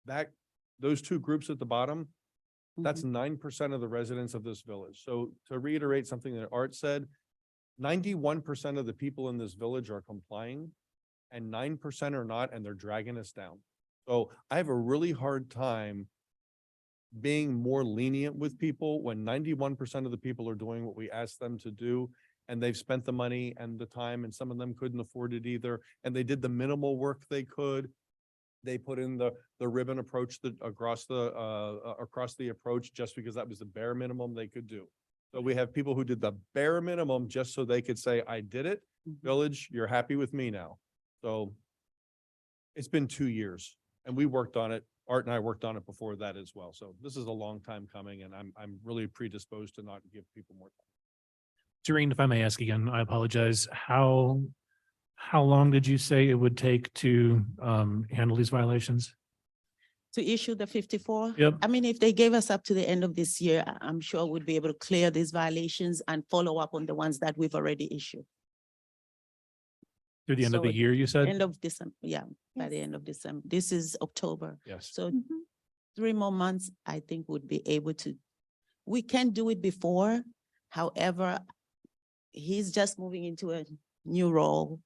that those two groups at the bottom, that's 9% of the residents of this village. So to reiterate something that Art said, 91% of the people in this village are complying and 9% are not, and they're dragging us down. So I have a really hard time being more lenient with people when 91% of the people are doing what we asked them to do, and they've spent the money and the time, and some of them couldn't afford it either. And they did the minimal work they could. They put in the ribbon approach across the approach just because that was the bare minimum they could do. So we have people who did the bare minimum just so they could say, I did it. Village, you're happy with me now. So it's been 2 years and we worked on it. Art and I worked on it before that as well. So this is a long time coming, and I'm really predisposed to not give people more time. Doreen, if I may ask again, I apologize. How long did you say it would take to handle these violations? To issue the 54? Yep. I mean, if they gave us up to the end of this year, I'm sure we'd be able to clear these violations and follow up on the ones that we've already issued. Through the end of the So year, you said? End of December, yeah, by the end of December. This is October. Yes. So 3 more months, I think would be able to, we can do it before. However, he's just moving into a new role.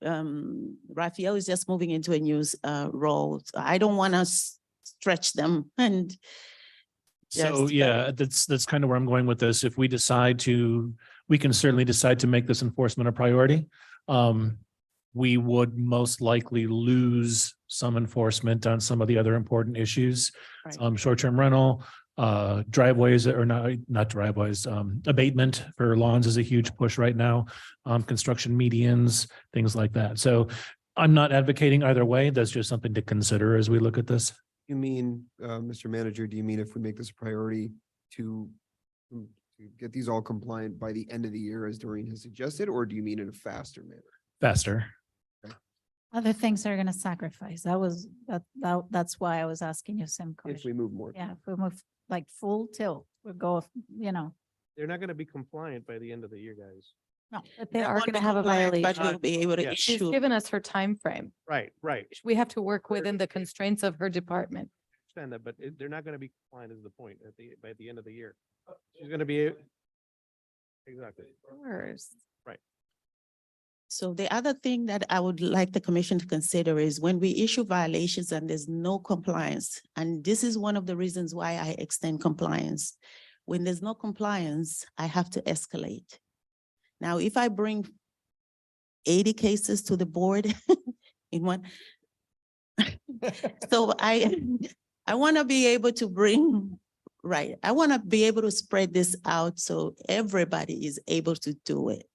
Raphael is just moving into a new role. So I don't want to stretch them and. So just, yeah, that's kind of where I'm going with this. If we decide to, we can certainly decide to make this enforcement a priority. We would most likely lose some enforcement on some of the other important issues. Right. Short-term rental, driveways or not driveways, abatement for lawns is a huge push right now. Construction medians, things like that. So I'm not advocating either way. That's just something to consider as we look at this. You mean, Mr. Manager, do you mean if we make this a priority to get these all compliant by the end of the year, as Doreen has suggested, or do you mean in a faster manner? Faster. Other things are gonna sacrifice. That's why I was asking you, Sim. If we move more. Yeah, if we move like full tilt, we'll go, They're not gonna be compliant by the end of the year, guys. no. But they They are won't going to be have a compliant, violation. But we'll be able to Yeah. She's issue. given us her time frame. Right. We have to work within the constraints of her department. Understand that, but they're not gonna be compliant is the point by the end of the year. She's gonna be. Exactly. Course. So the other thing that I would like the commission to consider is when we issue violations and there's no compliance, and this is one of the reasons why I extend compliance. When there's no compliance, I have to escalate. Now, if I bring 80 cases to the board in one, so I want to be able to bring, right, I want to be able to spread this out so everybody is able to do it.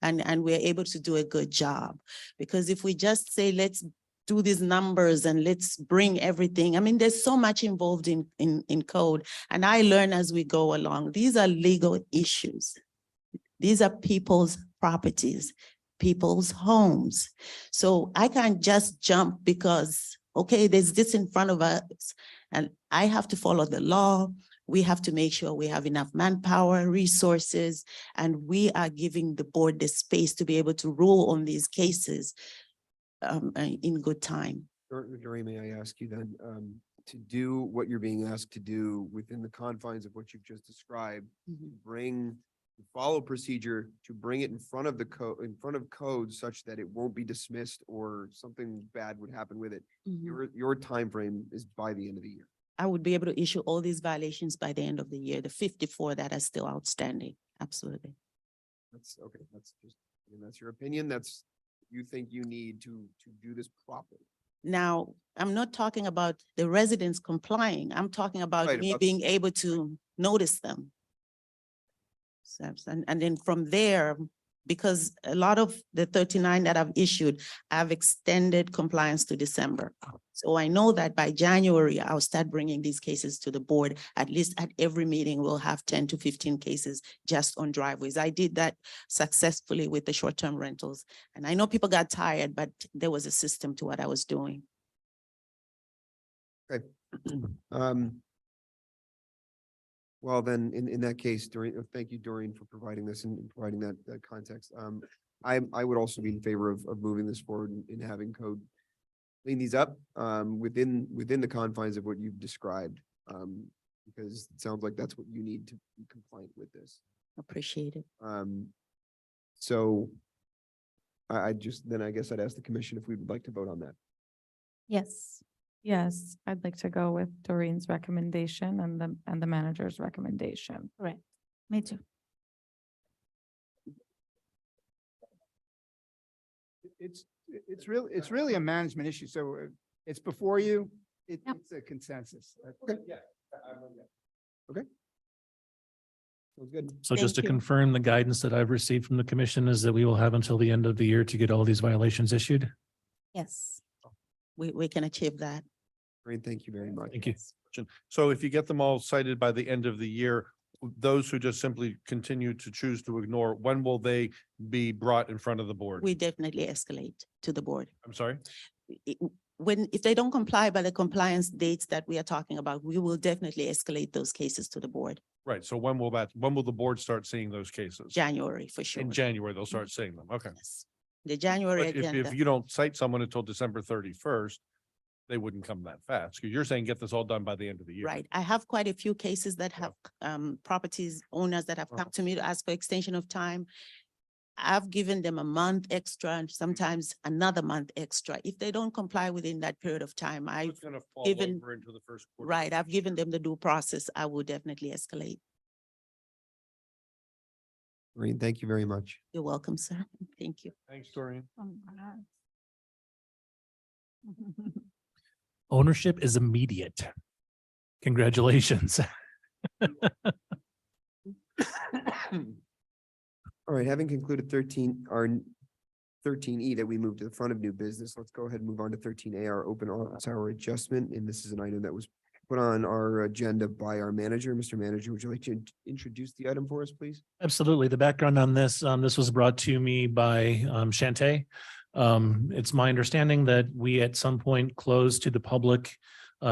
And we're able to do a good job. Because if we just say, let's do these numbers and let's bring everything, I mean, there's so much involved in code. And I learn as we go along. These are legal issues. These are people's properties. people's homes. So I can't just jump because, okay, there's this in front of us and I have to follow the law. We have to make sure we have enough manpower, resources, and we are giving the board the space to be able to rule on these cases in good time. Doreen, may I ask you then, to do what you're being asked to do within the confines of what you've just described, follow procedure to bring it in front of the code such that it won't be dismissed or something bad would happen with it. Your timeframe is by the end of the year. I would be able to issue all these violations by the end of the year, the 54 that are still outstanding. Absolutely. That's okay. That's just, that's your opinion. You think you need to do this properly. Now, I'm not talking about the residents complying. I'm talking about Right, me about- being able to notice them. So, and then from there, because a lot of the 39 that I've issued, I've extended compliance to December. So I know that by January, I'll start bringing these cases to the board. At least at every meeting, we'll have 10 to 15 cases just on driveways. I did that successfully with the short-term rentals. And I know people got tired, but there was a system to what I was doing. Okay. Well, then, in that case, Doreen, thank you, Doreen, for providing this and providing that context. I would also be in favor of moving this forward and having code clean these up within the confines of what you've described. Because it sounds like that's what you need to be compliant with this. Appreciate it. So I guess I'd ask the commission if we would like to vote on that. Yes. Yes, I'd like to go with Doreen's recommendation and the manager's recommendation. Correct. Me too. It's really a management issue. So it's before you. Yep. It's a consensus. Okay. Okay. Sounds good. So just to Thank you. confirm, the guidance that I've received from the commission is that we will have until the end of the year to get all these violations issued. Yes. We can achieve that. Great, thank you very much. Thank you. So if you get them all cited by the end of the year, those who just simply continue to choose to ignore, when will they be brought in front of the board? We definitely escalate to the board. I'm sorry? If they don't comply by the compliance dates that we are talking about, we will definitely escalate those cases to the board. Right. So when will the board start seeing those cases? January for sure. In January, they'll start seeing them. Okay. Yes. The January But if agenda. you don't cite someone until December 31st, they wouldn't come that fast. Because you're saying get this all done by the end of the year. Right. I have quite a few cases that have properties owners that have come to me to ask for extension of time. I've given them a month extra and sometimes another month extra. If they don't comply within that period of time, I've It's gonna fall given- over into the first quarter. right, I've given them the due process. I will definitely escalate. Doreen, thank you very much. You're welcome, sir. Thank you. Thanks, Doreen. Ownership is immediate. Congratulations. All right, having concluded 13E that we moved to the front of new business, let's go ahead and move on to 13A, our open office hour adjustment. And this is an item that was put on our agenda by our manager. Mr. Manager, would you like to introduce the item for us, please? Absolutely. The background on this, this was brought to me by Shantae. It's my understanding that we at some point closed to the public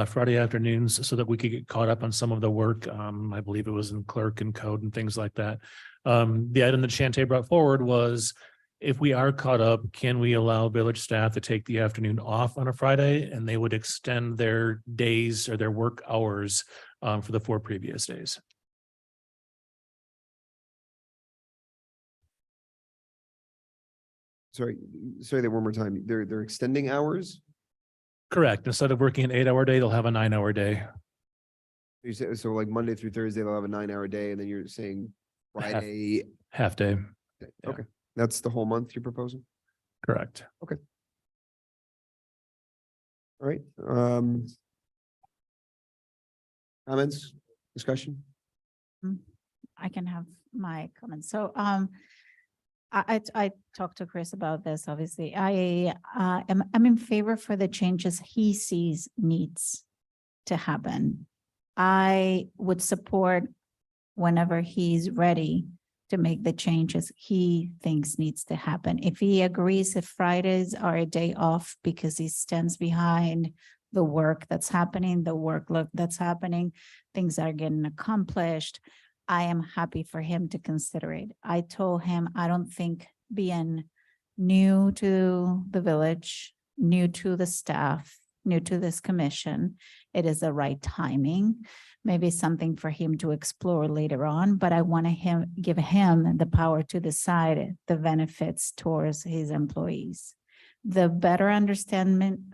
Friday afternoons so that we could get caught up on some of the work. I believe it was in clerk and code and things like that. The item that Shantae brought forward was, if we are caught up, can we allow village staff to take the afternoon off on a Friday and they would extend their days or their work hours for the 4 previous days? Sorry, say that one more time. They're extending hours? Correct. Instead of working an 8-hour day, they'll have a 9-hour day. You say, so like Monday through Thursday, they'll have a 9-hour day, and then you're saying Friday. Half day. Yeah. Okay, that's the whole month you're proposing? Correct. All right, comments, discussion? I can have my comments. So, I talked to Chris about this, obviously. I'm in favor for the changes he sees needs to happen. I would support whenever he's ready to make the changes he thinks needs to happen. If he agrees if Fridays are a day off because he stands behind the work that's happening, the workload that's happening, things are getting accomplished, I am happy for him to consider it. I told him, I don't think being new to the village, new to the staff, new to this commission, it is the right timing. Maybe something for him to explore later on, but I want to give him the power to decide the benefits towards his employees. The better understanding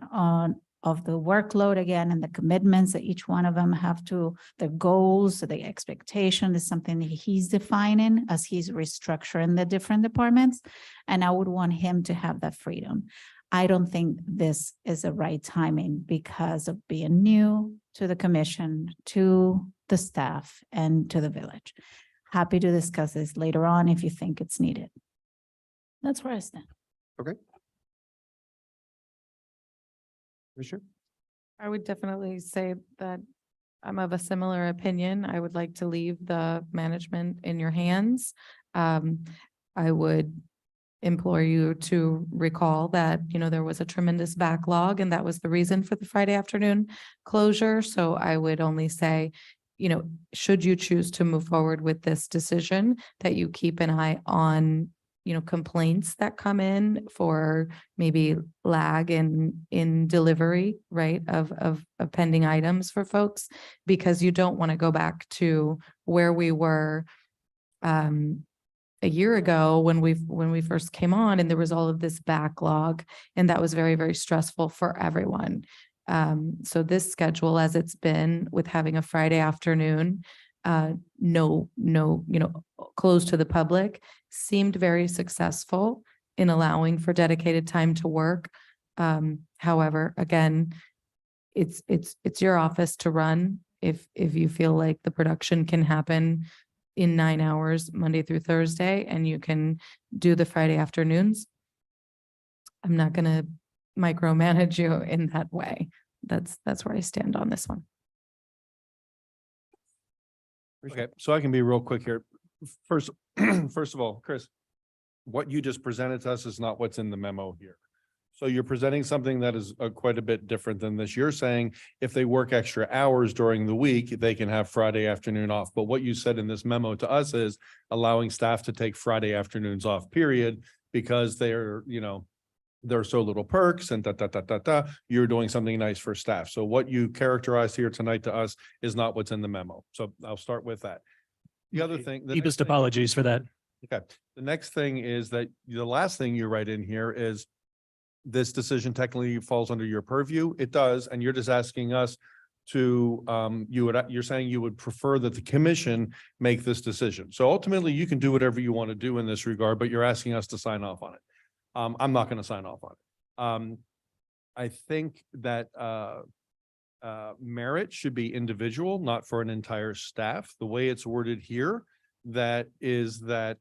of the workload again and the commitments that each one of them have to, the goals, the expectation is something that he's defining as he's restructuring the different departments. And I would want him to have that freedom. I don't think this is the right timing because of being new to the commission, to the staff, and to the village. Happy to discuss this later on if you think it's needed. That's where I stand. Commissioner? I would definitely say that I'm of a similar opinion. I would like to leave the management in your hands. I would implore you to recall that, there was a tremendous backlog and that was the reason for the Friday afternoon closure. So I would only say, should you choose to move forward with this decision, that you keep an eye on, complaints that come in for maybe lag in delivery, right, of pending items for folks, because you don't want to go back to where we were a year ago when we first came on and there was all of this backlog, and that was very, very stressful for everyone. So this schedule, as it's been with having a Friday afternoon, closed to the public, seemed very successful in allowing for dedicated time to work. However, again, it's your office to run. If you feel like the production can happen in 9 hours, Monday through Thursday, and you can do the Friday afternoons, I'm not going to micromanage you in that way. That's where I stand on this one. Okay, so I can be real quick here. First of all, Chris, what you just presented to us is not what's in the memo here. So you're presenting something that is quite a bit different than this. You're saying if they work extra hours during the week, they can have Friday afternoon off. But what you said in this memo to us is allowing staff to take Friday afternoons off, period, because they're, there are so little perks and you're doing something nice for staff. So what you characterized here tonight to us is not what's in the memo. So I'll start with that. The other thing. the Deepest next thing- apologies for that. Okay. The next thing is that the last thing you write in here is this decision technically falls under your purview. It does. And you're just asking us to, you're saying you would prefer that the commission make this decision. So ultimately you can do whatever you want to do in this regard, but you're asking us to sign off on it. I'm not going to sign off on it. I think that, merit should be individual, not for an entire staff. The way it's worded here, that is that,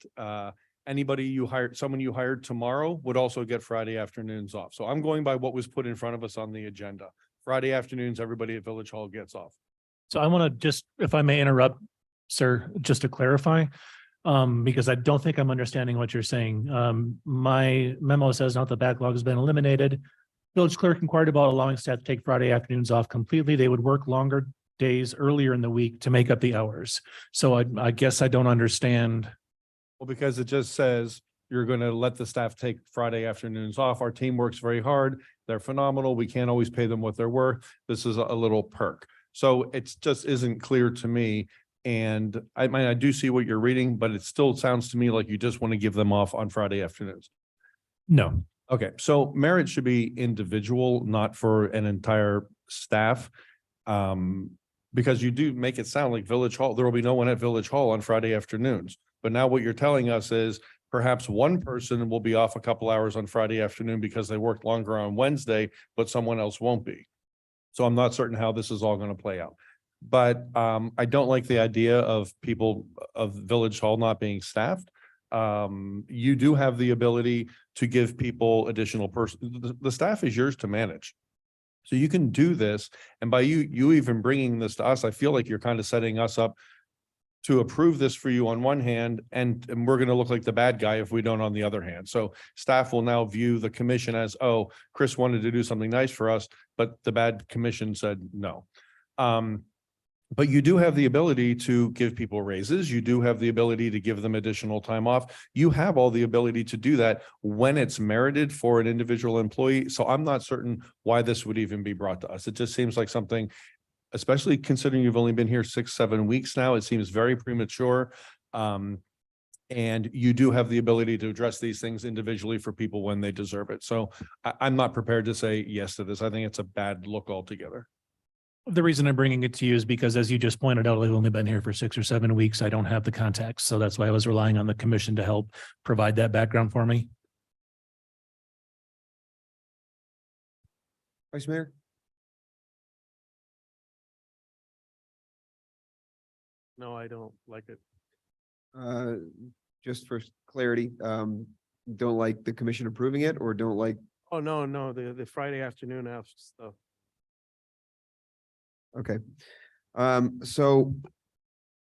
anybody you hired, someone you hired tomorrow would also get Friday afternoons off. So I'm going by what was put in front of us on the agenda. Friday afternoons, everybody at Village Hall gets off. So I want to just, if I may interrupt, sir, just to clarify, because I don't think I'm understanding what you're saying. My memo says not the backlog has been eliminated. Village clerk inquired about allowing staff to take Friday afternoons off completely. They would work longer days earlier in the week to make up the hours. So I guess I don't understand. Well, because it just says you're going to let the staff take Friday afternoons off. Our team works very hard. They're phenomenal. We can't always pay them what they're worth. This is a little perk. So it's just isn't clear to me. And I mean, I do see what you're reading, but it still sounds to me like you just want to give them off on Friday afternoons. No. Okay, so merit should be individual, not for an entire staff. Because you do make it sound like Village Hall, there will be no one at Village Hall on Friday afternoons. But now what you're telling us is perhaps one person will be off a couple hours on Friday afternoon because they worked longer on Wednesday, but someone else won't be. So I'm not certain how this is all going to play out. But I don't like the idea of people of Village Hall not being staffed. You do have the ability to give people additional the staff is yours to manage. So you can do this. And by you even bringing this to us, I feel like you're kind of setting us up to approve this for you on one hand, and we're going to look like the bad guy if we don't on the other hand. So staff will now view the commission as, oh, Chris wanted to do something nice for us, but the bad commission said no. But you do have the ability to give people raises. You do have the ability to give them additional time off. You have all the ability to do that when it's merited for an individual employee. So I'm not certain why this would even be brought to us. It just seems like something, especially considering you've only been here 6-7 weeks now, it seems very premature. And you do have the ability to address these things individually for people when they deserve it. So I'm not prepared to say yes to this. I think it's a bad look altogether. The reason I'm bringing it to you is because, as you just pointed out, I've only been here for 6 or 7 weeks. I don't have the context. So that's why I was relying on the commission to help provide that background for me. Vice Mayor? No, I don't like it. Just for clarity, don't like the commission approving it or don't like, Oh, no, the Friday afternoon after stuff. okay. So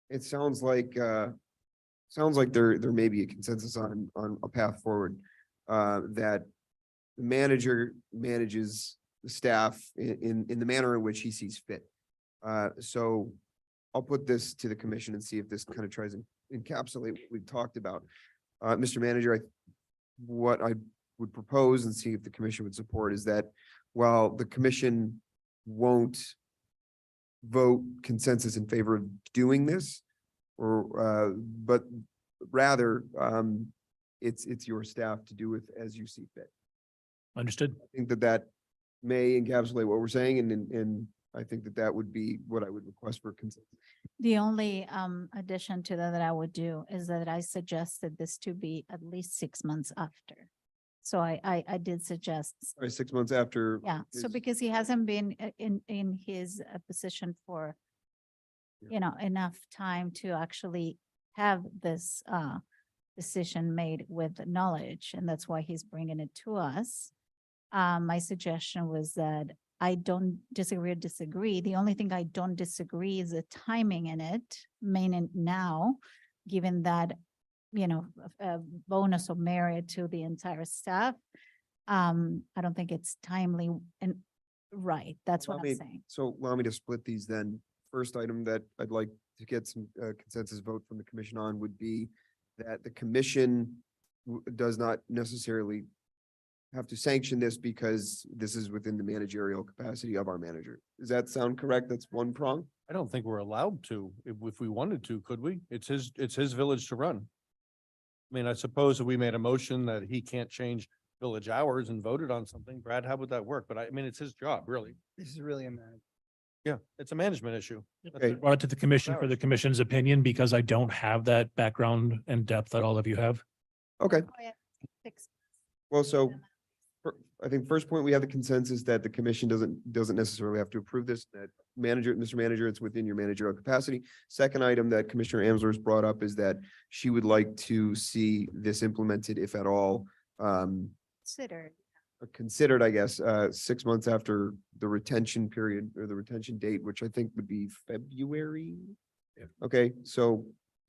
it sounds like there may be a consensus on a path forward. That the manager manages the staff in the manner in which he sees fit. So I'll put this to the commission and see if this kind of tries to encapsulate what we've talked about. Mr. Manager, what I would propose and see if the commission would support is that while the commission won't vote consensus in favor of doing this, or but rather it's your staff to do with as you see fit. Understood. I think that may encapsulate what we're saying, and I think that would be what I would request for consensus. The only addition to that I would do is that I suggested this to be at least 6 months after. So I did suggest, All right, 6 months after. yeah, so his- because he hasn't been in his position for, you know, enough time to actually have this decision made with knowledge, and that's why he's bringing it to us. My suggestion was that I don't disagree. The only thing I don't disagree is the timing in it, meaning now, given that, you know, a bonus of merit to the entire staff. I don't think it's timely and right. That's what Allow I'm me- saying. So allow me to split these then. First item that I'd like to get some consensus vote from the commission on would be that the commission does not necessarily have to sanction this because this is within the managerial capacity of our manager. Does that sound correct? That's one prong? I don't think we're allowed to, if we wanted to, could we? It's his village to run. I mean, I suppose if we made a motion that he can't change village hours and voted on something, Brad, how would that work? But I mean, it's his job, really. This is really a matter. Yeah, it's a management issue. That's Okay. it. Brought it to the commission for the Hours. commission's opinion because I don't have that background and depth that all of you have. Okay, Oh, yeah. 6 well, so I think first point, we have the consensus that the commission doesn't necessarily have to approve this, that Mr. Manager, it's within your managerial capacity. Second item that Commissioner Amsler's brought up is that she would like to see this implemented, if at all, considered, I guess, 6 months after the retention period or the retention date, which I think would be February. Okay, so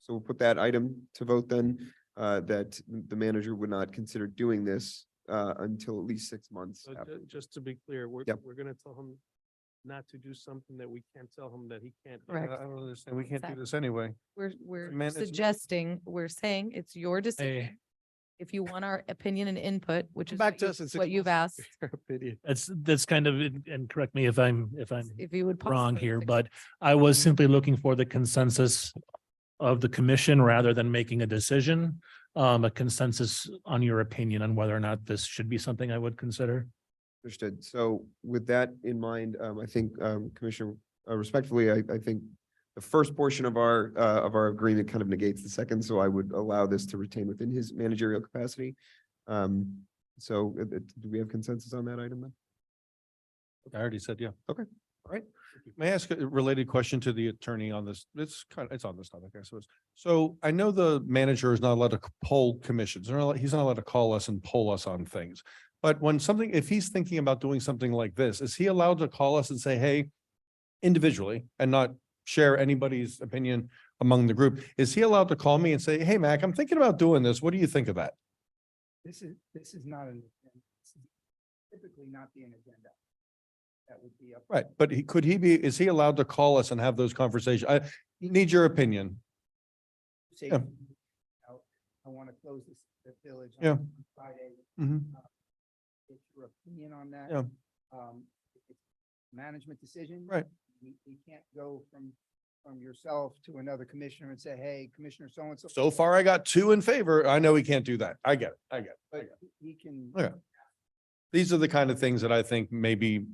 we'll put that item to vote then, that the manager would not consider doing this until at least 6 months. So after. just to be clear, we're Yep. gonna tell him not to do something that we can't tell him that he can't. do. Correct. I don't understand. We can't do Exactly. this anyway. We're Man, it's- suggesting, we're saying it's your decision. If you want our opinion and input, which Come is back what to you- us in 6 what you've months. asked, Your opinion. That's kind of, and correct me if I'm if you would. pause wrong for here, 6 but months. I was simply looking for the consensus of the commission rather than making a decision. A consensus on your opinion on whether or not this should be something I would consider. Understood. So with that in mind, I think, Commissioner, respectfully, I think the first portion of our agreement kind of negates the second, so I would allow this to retain within his managerial capacity. So do we have consensus on that item then? I already said, yeah. Okay. All right. May I ask a related question to the attorney on this? It's on this topic, I suppose. So I know the manager is not allowed to poll commissions. He's not allowed to call us and poll us on things. But when if he's thinking about doing something like this, is he allowed to call us and say, hey, individually and not share anybody's opinion among the group. Is he allowed to call me and say, hey, Mac, I'm thinking about doing this. What do you think of that? This is not an, this is typically not be an agenda. That would be up. Right, but is he allowed to call us and have those conversations? I need your opinion. Say, Yeah. I want to close the village Yeah. on Friday. Mhm. Get your opinion on that. Yeah. It's a management decision. Right. We can't go from yourself to another commissioner and say, hey, Commissioner so-and-so. So far, I got 2 in favor. I know we can't do that. I get it. But he can. Okay. These are the kind of things that I think maybe,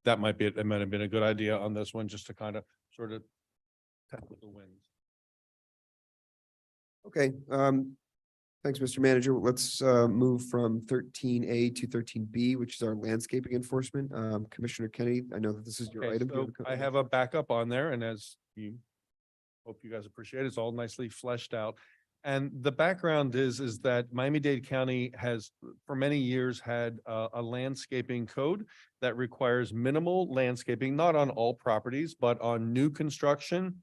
that might have been a good idea on this one, just to kind of sort of test the winds. Okay, thanks, Mr. Manager. Let's move from 13A to 13B, which is our landscaping enforcement. Commissioner Kennedy, I know that this is your Okay, item. Do you so a I have a backup on there, and as you hope you guys appreciate, it's all nicely fleshed out. And the background is that Miami-Dade County has for many years had a landscaping code that requires minimal landscaping, not on all properties, but on new construction.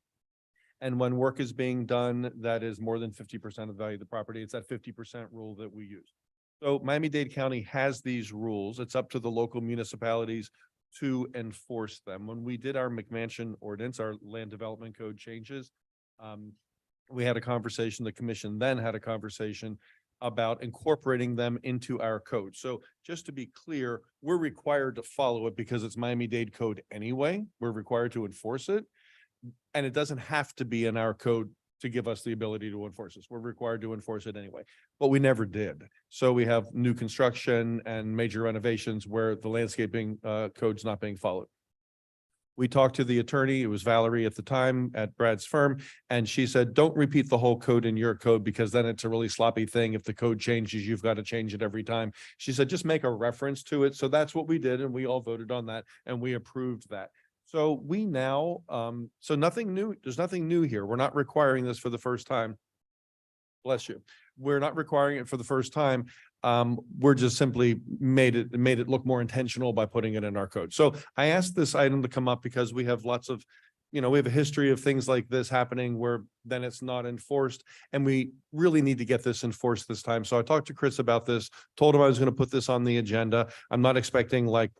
And when work is being done, that is more than 50% of the value of the property. It's that 50% rule that we use. So Miami-Dade County has these rules. It's up to the local municipalities to enforce them. When we did our McMansion ordinance, our land development code changes, we had a conversation, the commission then had a conversation about incorporating them into our code. So just to be clear, we're required to follow it because it's Miami-Dade code anyway. We're required to enforce it. And it doesn't have to be in our code to give us the ability to enforce this. We're required to enforce it anyway, but we never did. So we have new construction and major renovations where the landscaping code's not being followed. We talked to the attorney, it was Valerie at the time at Brad's firm, and she said, don't repeat the whole code in your code because then it's a really sloppy thing. If the code changes, you've got to change it every time. She said, just make a reference to it. So that's what we did, and we all voted on that and we approved that. So we now, so nothing new, there's nothing new here. We're not requiring this for the first time. Bless you. We're not requiring it for the first time. We're just simply made it look more intentional by putting it in our code. So I asked this item to come up because we have lots of, we have a history of things like this happening where then it's not enforced, and we really need to get this enforced this time. So I talked to Chris about this, told him I was going to put this on the agenda. I'm not expecting like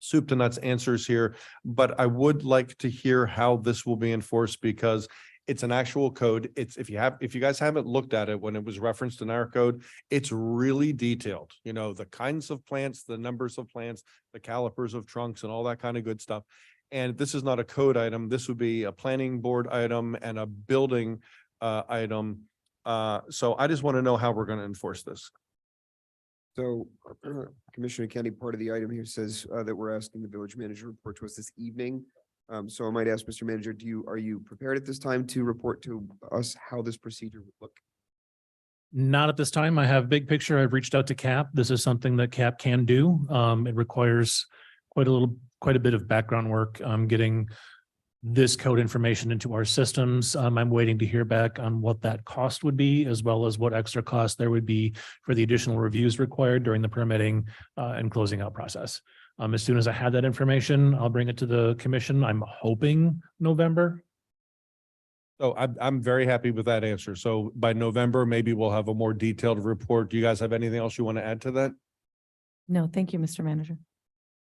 soup to nuts answers here, but I would like to hear how this will be enforced because it's an actual code. It's if you guys haven't looked at it when it was referenced in our code, it's really detailed. The kinds of plants, the numbers of plants, the calipers of trunks and all that kind of good stuff. And this is not a code item. This would be a planning board item and a building item. So I just want to know how we're going to enforce this. So Commissioner Kennedy, part of the item here says that we're asking the village manager to report to us this evening. So I might ask Mr. Manager, are you prepared at this time to report to us how this procedure would look? Not at this time. I have big picture. I've reached out to CAP. This is something that CAP can do. It requires quite a bit of background work, getting this code information into our systems. I'm waiting to hear back on what that cost would be, as well as what extra cost there would be for the additional reviews required during the permitting and closing out process. As soon as I have that information, I'll bring it to the commission. I'm hoping November. So I'm very happy with that answer. So by November, maybe we'll have a more detailed report. Do you guys have anything else you want to add to that? No, thank you, Mr. Manager.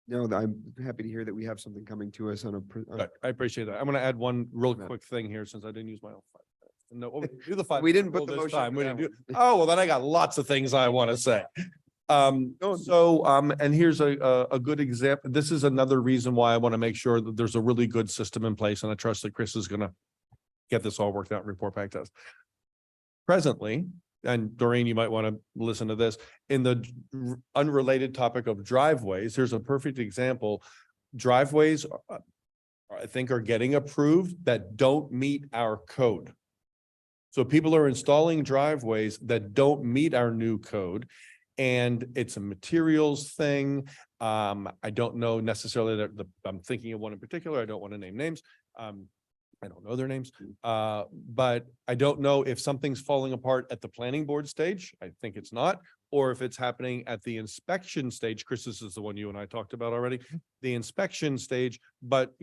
No, I'm happy to hear that we have something coming to us on a. Good. I appreciate that. I'm going to add one real quick thing here since I didn't use my own 5 minutes. No, do the 5. We didn't minute put the rule this motion time. for We that didn't do- Oh, well, then I got lots of things I want to say. And here's a good example. This is another reason why I want to make sure that there's a really good system in place, and I trust that Chris is going to get this all worked out and report back to us. Presently, and Doreen, you might want to listen to this, in the unrelated topic of driveways, here's a perfect example. Driveways, I think, are getting approved that don't meet our code. So people are installing driveways that don't meet our new code. And it's a materials thing. I don't know necessarily that I'm thinking of one in particular. I don't want to name names. I don't know their names. But I don't know if something's falling apart at the planning board stage. I think it's not. or if it's happening at the inspection stage. Chris, this is the one you and I talked about already, the inspection stage, but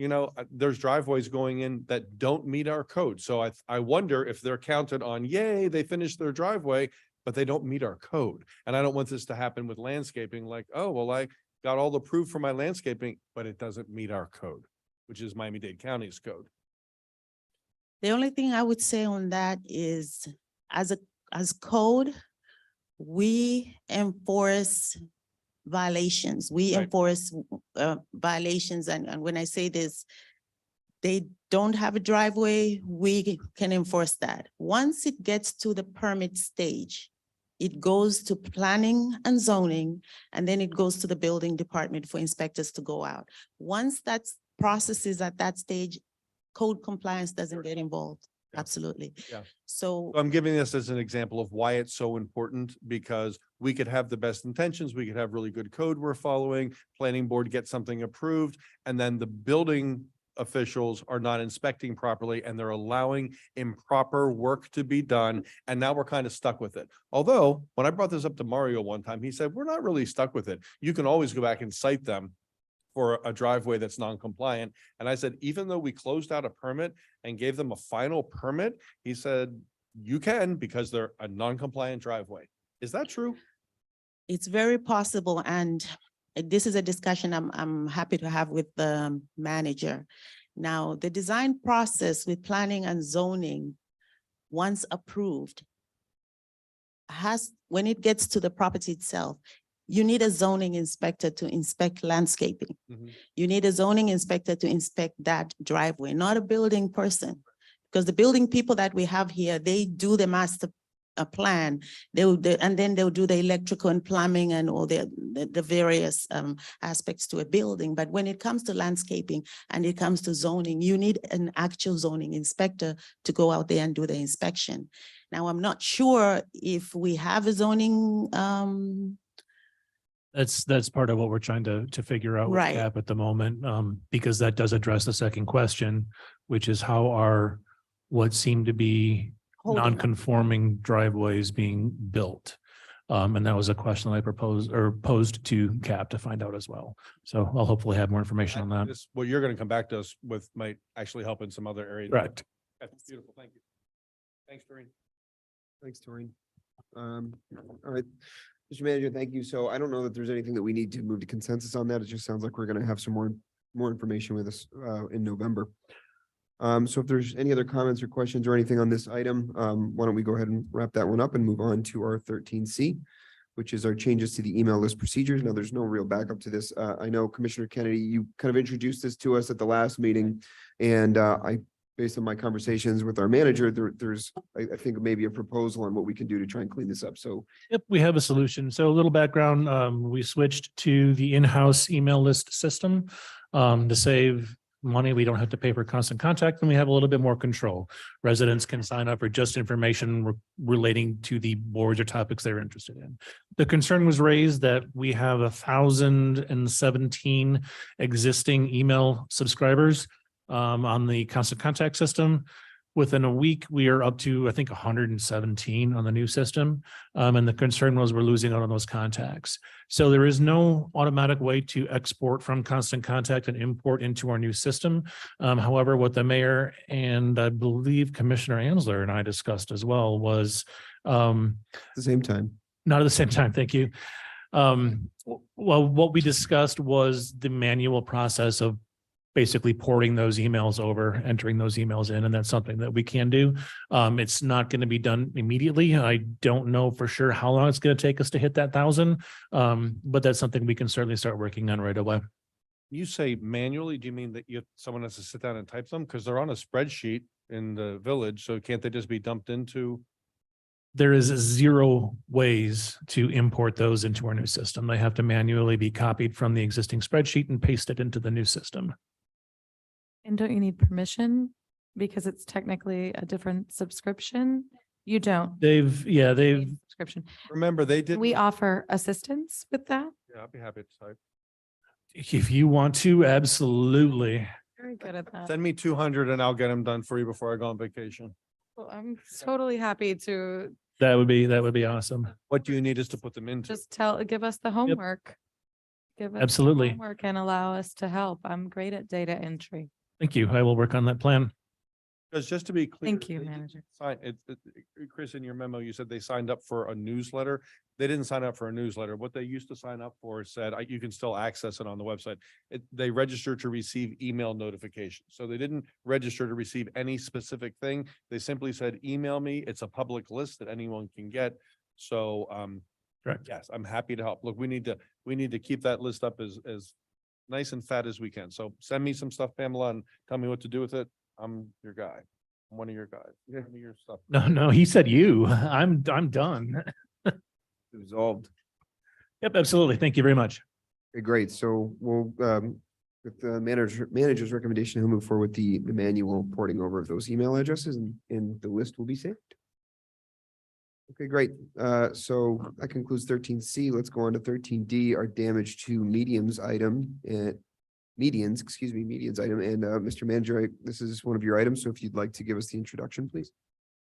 there's driveways going in that don't meet our code. So I wonder if they're counted on, yay, they finished their driveway, but they don't meet our code. And I don't want this to happen with landscaping, like, oh, well, I got all the proof for my landscaping, but it doesn't meet our code, which is Miami-Dade County's code. The only thing I would say on that is, as code, we enforce violations. We Right. enforce violations. And when I say this, they don't have a driveway, we can enforce that. Once it gets to the permit stage, it goes to planning and zoning, and then it goes to the building department for inspectors to go out. Once that process is at that stage, code compliance doesn't get involved. Yeah. Absolutely. Yeah. So So I'm giving this as an example of why it's so important, because we could have the best intentions, we could have really good code we're following, planning board get something approved, and then the building officials are not inspecting properly and they're allowing improper work to be done. And now we're kind of stuck with it. Although, when I brought this up to Mario one time, he said, we're not really stuck with it. You can always go back and cite them for a driveway that's non-compliant. And I said, even though we closed out a permit and gave them a final permit, he said, you can, because they're a non-compliant driveway. Is that true? it's very possible, and this is a discussion I'm happy to have with the manager. Now, the design process with planning and zoning, once approved, when it gets to the property itself, you need a zoning inspector to inspect landscaping. Mhm. You need a zoning inspector to inspect that driveway, not a building person. Because the building people that we have here, they do the master plan. And then they'll do the electrical and plumbing and all the various aspects to a building. But when it comes to landscaping and it comes to zoning, you need an actual zoning inspector to go out there and do the inspection. Now, I'm not sure if we have a zoning, That's part of what we're trying to figure out with Right. CAP at the moment, because that does address the second question, which is how are what seem to be holding up. non-conforming driveways being built? And that was a question that I posed to CAP to find out as well. So I'll hopefully have more information on that. This, what you're gonna come back to us with might actually help in some other areas. Correct. That's beautiful. Thank you. Thanks, Doreen. Thanks, Doreen. All right. Mr. Manager, thank you. So I don't know that there's anything that we need to move to consensus on that. It just sounds like we're gonna have some more information with us in November. So if there's any other comments or questions or anything on this item, why don't we go ahead and wrap that one up and move on to our 13C, which is our changes to the email list procedures. Now, there's no real backup to this. I know Commissioner Kennedy, you kind of introduced this to us at the last meeting, and based on my conversations with our manager, there's, I think, maybe a proposal on what we can do to try and clean this up. So Yep, we have a solution. So a little background, we switched to the in-house email list system to save money. We don't have to pay for constant contact, and we have a little bit more control. Residents can sign up for just information relating to the boards or topics they're interested in. The concern was raised that we have 1,017 existing email subscribers on the constant contact system. Within a week, we are up to, I think, 117 on the new system. And the concern was we're losing out on those contacts. So there is no automatic way to export from constant contact and import into our new system. However, what the mayor and I believe Commissioner Ansler and I discussed as well was at the same time, not at the same time, thank you. Well, what we discussed was the manual process of basically porting those emails over, entering those emails in, and that's something that we can do. It's not going to be done immediately. I don't know for sure how long it's going to take us to hit that 1,000, but that's something we can certainly start working on right away. You say manually, do you mean that someone has to sit down and type them? Because they're on a spreadsheet in the village, so can't they just be dumped into? There is 0 ways to import those into our new system. They have to manually be copied from the existing spreadsheet and pasted into the new system. And don't you need permission? Because it's technically a different subscription? You don't. They've Subscription. Remember, they did. We offer assistance with that. Yeah, I'd be happy to type. if you want to, absolutely. Very good at that. Send me 200 and I'll get them done for you before I go on vacation. Well, I'm totally happy to That would be awesome. What do you need us to put them into? Just give us the homework. Give us the Absolutely. homework and allow us to help. I'm great at data entry. Thank you. I will work on that plan. Because just to be clear. Thank you, they didn't manager. Sign Chris, in your memo, you said they signed up for a newsletter. They didn't sign up for a newsletter. What they used to sign up for said, you can still access it on the website. They registered to receive email notifications. So they didn't register to receive any specific thing. They simply said, email me. It's a public list that anyone can get. So, Correct. yes, I'm happy to help. Look, we need to keep that list up as nice and fat as we can. So send me some stuff, Pamela, and tell me what to do with it. I'm your guy. I'm one of your guys. Send me your stuff. No, he said you. I'm done. Resolved. Yep, absolutely. Thank you very much. Okay, great. So we'll, with the manager's recommendation, he'll move forward with the manual porting over of those email addresses and the list will be saved. Okay, great. So that concludes 13C. Let's go on to 13D, our damage to medians item. Medians item. And Mr. Manager, this is one of your items. So if you'd like to give us the introduction, please.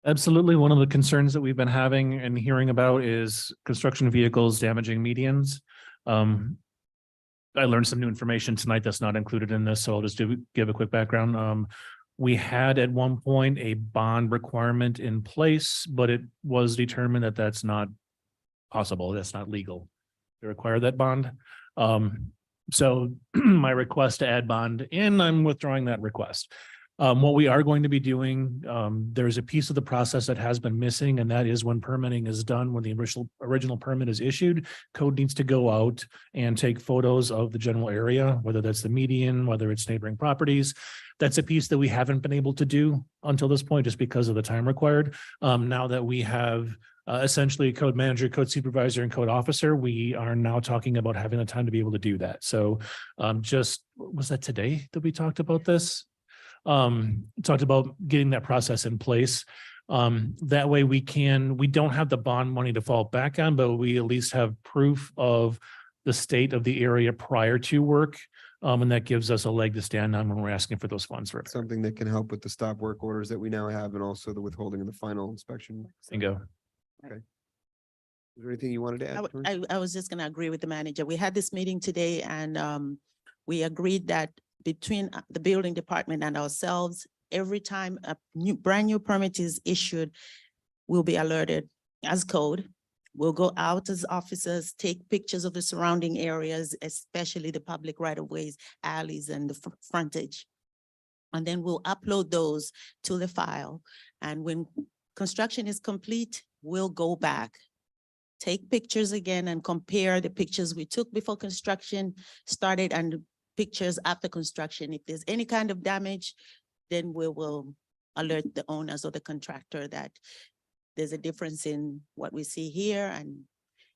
Absolutely. One of the concerns that we've been having and hearing about is construction vehicles damaging medians. I learned some new information tonight that's not included in this, so I'll just give a quick background. We had at one point a bond requirement in place, but it was determined that that's not possible. That's not legal to require that bond. So my request to add bond in, I'm withdrawing that request. What we are going to be doing, there's a piece of the process that has been missing, and that is when permitting is done, when the original permit is issued, code needs to go out and take photos of the general area, whether that's the median, whether it's neighboring properties. That's a piece that we haven't been able to do until this point, just because of the time required. Now that we have essentially code manager, code supervisor, and code officer, we are now talking about having the time to be able to do that. So was that today that we talked about this? Talked about getting that process in place. That way we don't have the bond money to fall back on, but we at least have proof of the state of the area prior to work. And that gives us a leg to stand on when we're asking for those funds for Something that can help with the stop work orders that we now have and also the withholding of the final inspection. Bingo. Is there anything you wanted to add? Teresa? I was just gonna agree with the manager. We had this meeting today and we agreed that between the building department and ourselves, every time a brand new permit is issued, we'll be alerted as code. We'll go out as officers, take pictures of the surrounding areas, especially the public right of ways, alleys and the frontage. And then we'll upload those to the file. And when construction is complete, we'll go back, take pictures again and compare the pictures we took before construction started and pictures after construction. If there's any kind of damage, then we will alert the owners or the contractor that there's a difference in what we see here, and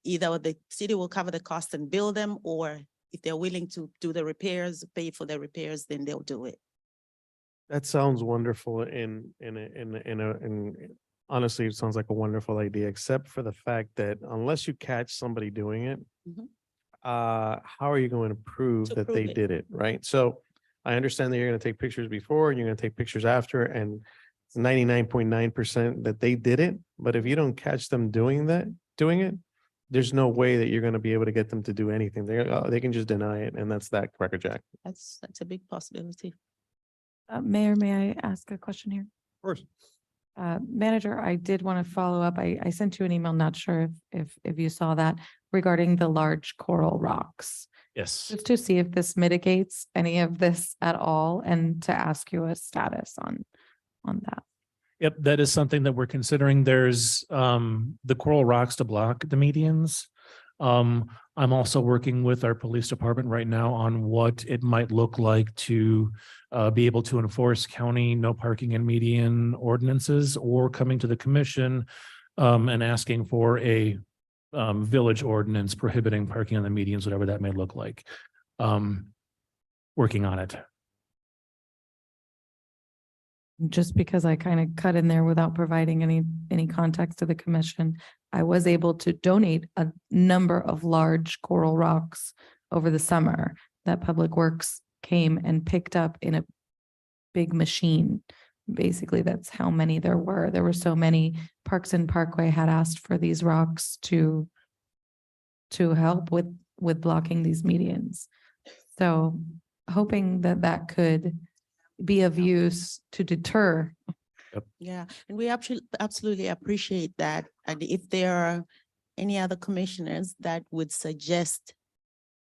either the city will cover the cost and bill them, or if they're willing to do the repairs, pay for the repairs, then they'll do it. That sounds wonderful and honestly, it sounds like a wonderful idea, except for the fact that unless you catch somebody doing it, Mhm. how are you going to prove To that prove they it. did it, right? So I understand that you're gonna take pictures before and you're gonna take pictures after, and it's 99.9% that they did it. But if you don't catch them doing it, there's no way that you're gonna be able to get them to do anything. They can just deny it, and that's that crackerjack. That's a big possibility. Mayor, may I ask a question here? Of course. Manager, I did want to follow up. I sent you an email, not sure if you saw that, regarding the large coral rocks. Yes. Just to see if this mitigates any of this at all and to ask you a status on that. Yep, that is something that we're considering. There's the coral rocks to block the medians. I'm also working with our police department right now on what it might look like to be able to enforce county no parking in median ordinances, or coming to the commission and asking for a village ordinance prohibiting parking on the medians, whatever that may look like. Working on it. Just because I kind of cut in there without providing any context to the commission, I was able to donate a number of large coral rocks over the summer that Public Works came and picked up in a big machine basically that's how many there were. There were so many. Parks and Parkway had asked for these rocks to help with blocking these medians. So hoping that that could be of use to deter. Yeah, and we absolutely appreciate that. And if there are any other commissioners that would suggest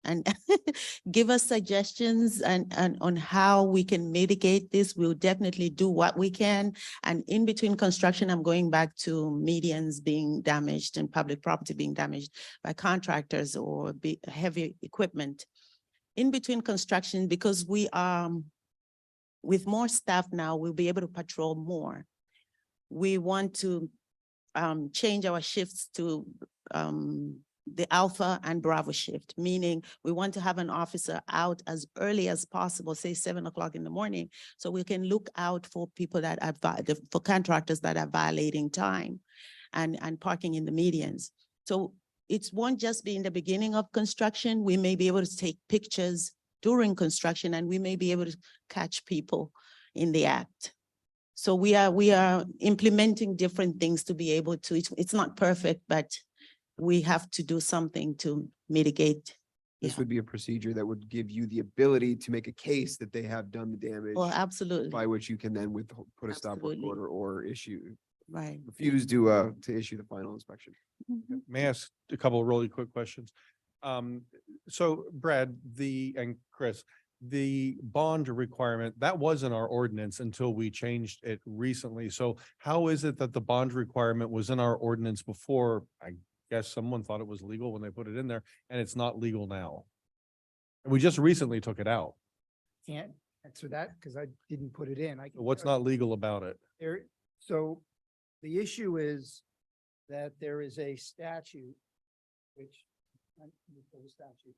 and give us suggestions and on how we can mitigate this, we'll definitely do what we can. And in between construction, I'm going back to medians being damaged and public property being damaged by contractors or heavy equipment. In between construction, because we are with more staff now, we'll be able to patrol more. We want to change our shifts to the Alpha and Bravo shift, meaning we want to have an officer out as early as possible, say 7 o'clock in the morning, so we can look out for people that are, for contractors that are violating time and parking in the medians. So it won't just be in the beginning of construction. We may be able to take pictures during construction, and we may be able to catch people in the act. So we are implementing different things to be able to, it's not perfect, but we have to do something to mitigate. This Yeah. would be a procedure that would give you the ability to make a case that they have done the damage, Well, absolutely, by which you can then put a stop work Absolutely. order or right. refuse to issue the final inspection. Mhm. May I ask a couple of really quick questions? So Brad, and Chris, the bond requirement, that was in our ordinance until we changed it recently. So how is it that the bond requirement was in our ordinance before? I guess someone thought it was legal when they put it in there, and it's not legal now. And we just recently took it out. Can't answer that because I didn't put it in. I can What's tell you not legal about it? so the issue is that there is a statute which, let me pull the statute.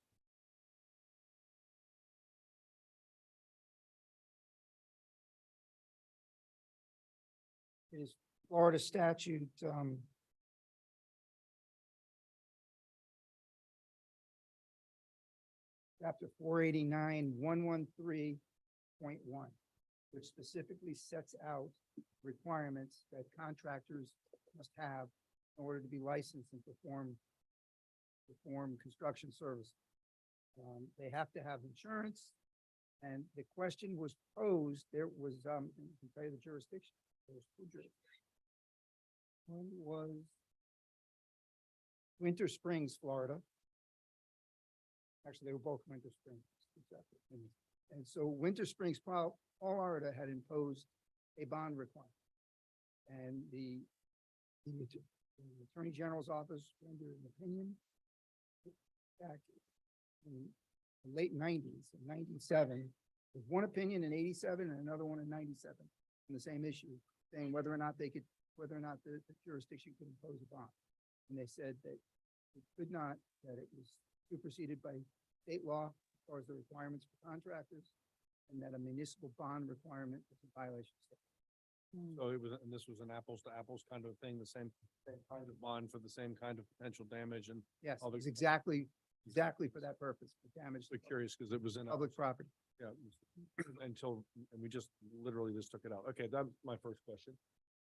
It is Florida statute, chapter 489-113.1, which specifically sets out requirements that contractors must have in order to be licensed and perform construction services. They have to have insurance, and the question was posed, there was, I can tell you the jurisdiction. There was two jurisdictions. One was Winter Springs, Florida. Actually, they were both Winter Springs. And so Winter Springs, Florida had imposed a bond requirement. And the Attorney General's office rendered an opinion back in the late nineties, in 97, with one opinion in 87 and another one in 97 on the same issue, saying whether or not the jurisdiction could impose a bond. And they said that it could not, that it was superseded by state law as far as the requirements for contractors, and that a municipal bond requirement was a violation of state. So it was, and this was an apples to apples kind of thing, the same kind of bond for the same kind of potential damage, and Yes, All the- it's exactly for that purpose, for damage so to curious because it was in. public property. Yeah, until, and we just literally just took it out. Okay, that's my first question.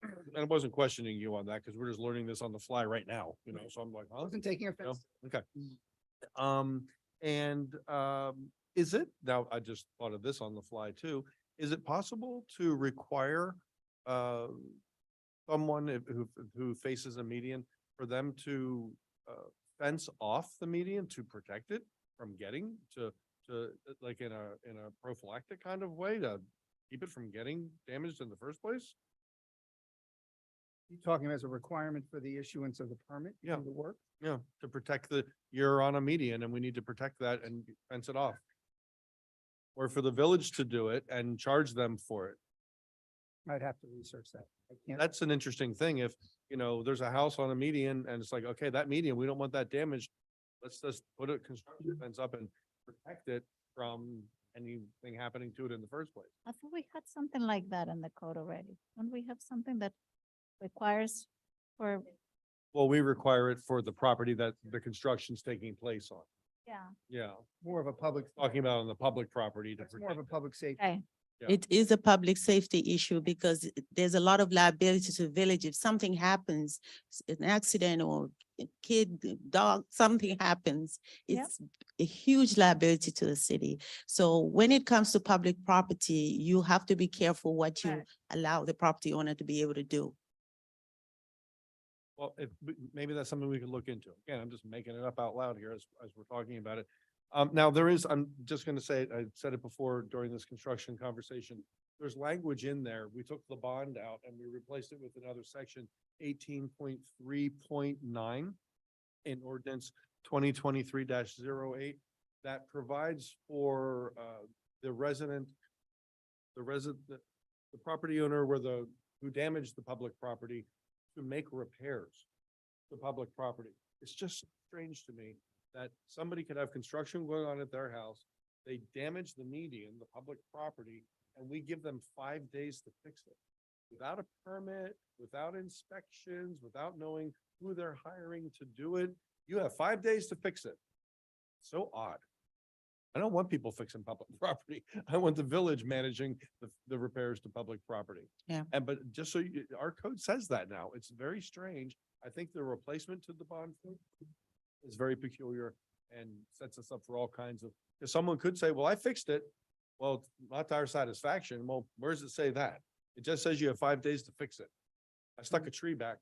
And I wasn't questioning you on that because we're just learning this on the fly right now, so I'm like, I huh? wasn't taking No? offense. Okay. Is it, now I just thought of this on the fly too, is it possible to require someone who faces a median for them to fence off the median to protect it from getting to like in a prophylactic kind of way to keep it from getting damaged in the first place? You talking as a requirement for the issuance of the permit? to Yeah. do the work? Yeah, to protect you're on a median and we need to protect that and fence it off. Or for the village to do it and charge them for it. I'd have to research that. I can't. That's an interesting thing. If, there's a house on a median and it's like, okay, that median, we don't want that damaged. Let's just put a construction fence up and protect it from anything happening to it in the first place. I thought we had something like that in the code already. Don't we have something that requires for, Well, we require it for the property that the construction's taking place on. yeah, Yeah, More of a public. talking about on the public property to That's more of a protect. public safety. okay, Yeah. It is a public safety issue because there's a lot of liability to the village. If something happens, an accident or a kid, dog, something happens, Yep. it's a huge liability to the city. So when it comes to public property, you have to be careful what you Correct. allow the property owner to be able to do. Well, maybe that's something we could look into. Again, I'm just making it up out loud here as we're talking about it. Now there is, I'm just gonna say, I said it before during this construction conversation. There's language in there. We took the bond out and we replaced it with another section, 18.3.9 in ordinance 2023-08 that provides for the property owner who damaged the public property to make repairs to public property. It's just strange to me that somebody could have construction going on at their house. They damage the median, the public property, and we give them 5 days to fix it. Without a permit, without inspections, without knowing who they're hiring to do it. You have 5 days to fix it. So odd. I don't want people fixing public property. I want the village managing the repairs to public property. Yeah. But just so our code says that now. It's very strange. I think the replacement to the bond code is very peculiar and sets us up for all kinds of, if someone could say, well, I fixed it. Well, not to our satisfaction. Well, where does it say that? It just says you have 5 days to fix it. I stuck a tree back.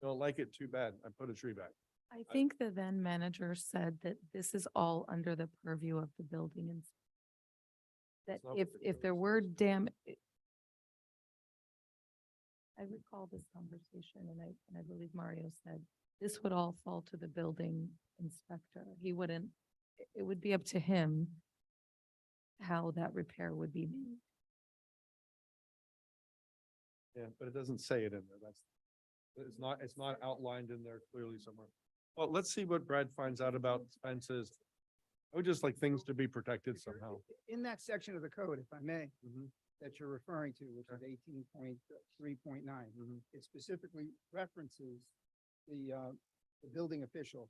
Don't like it, too bad. I put a tree back. I think the then manager said that this is all under the purview of the building and that That's not if, what the if there code were I recall this conversation and I believe Mario said this would all fall to the building inspector. He wouldn't, it would be up to him how that repair would be made. Yeah, but it doesn't say it in there. It's not outlined in there clearly somewhere. Well, let's see what Brad finds out about fences. I would just like things to be protected somehow. In that section of the code, if I may, Mhm. that you're referring to, which is 18.3.9, it specifically references the building official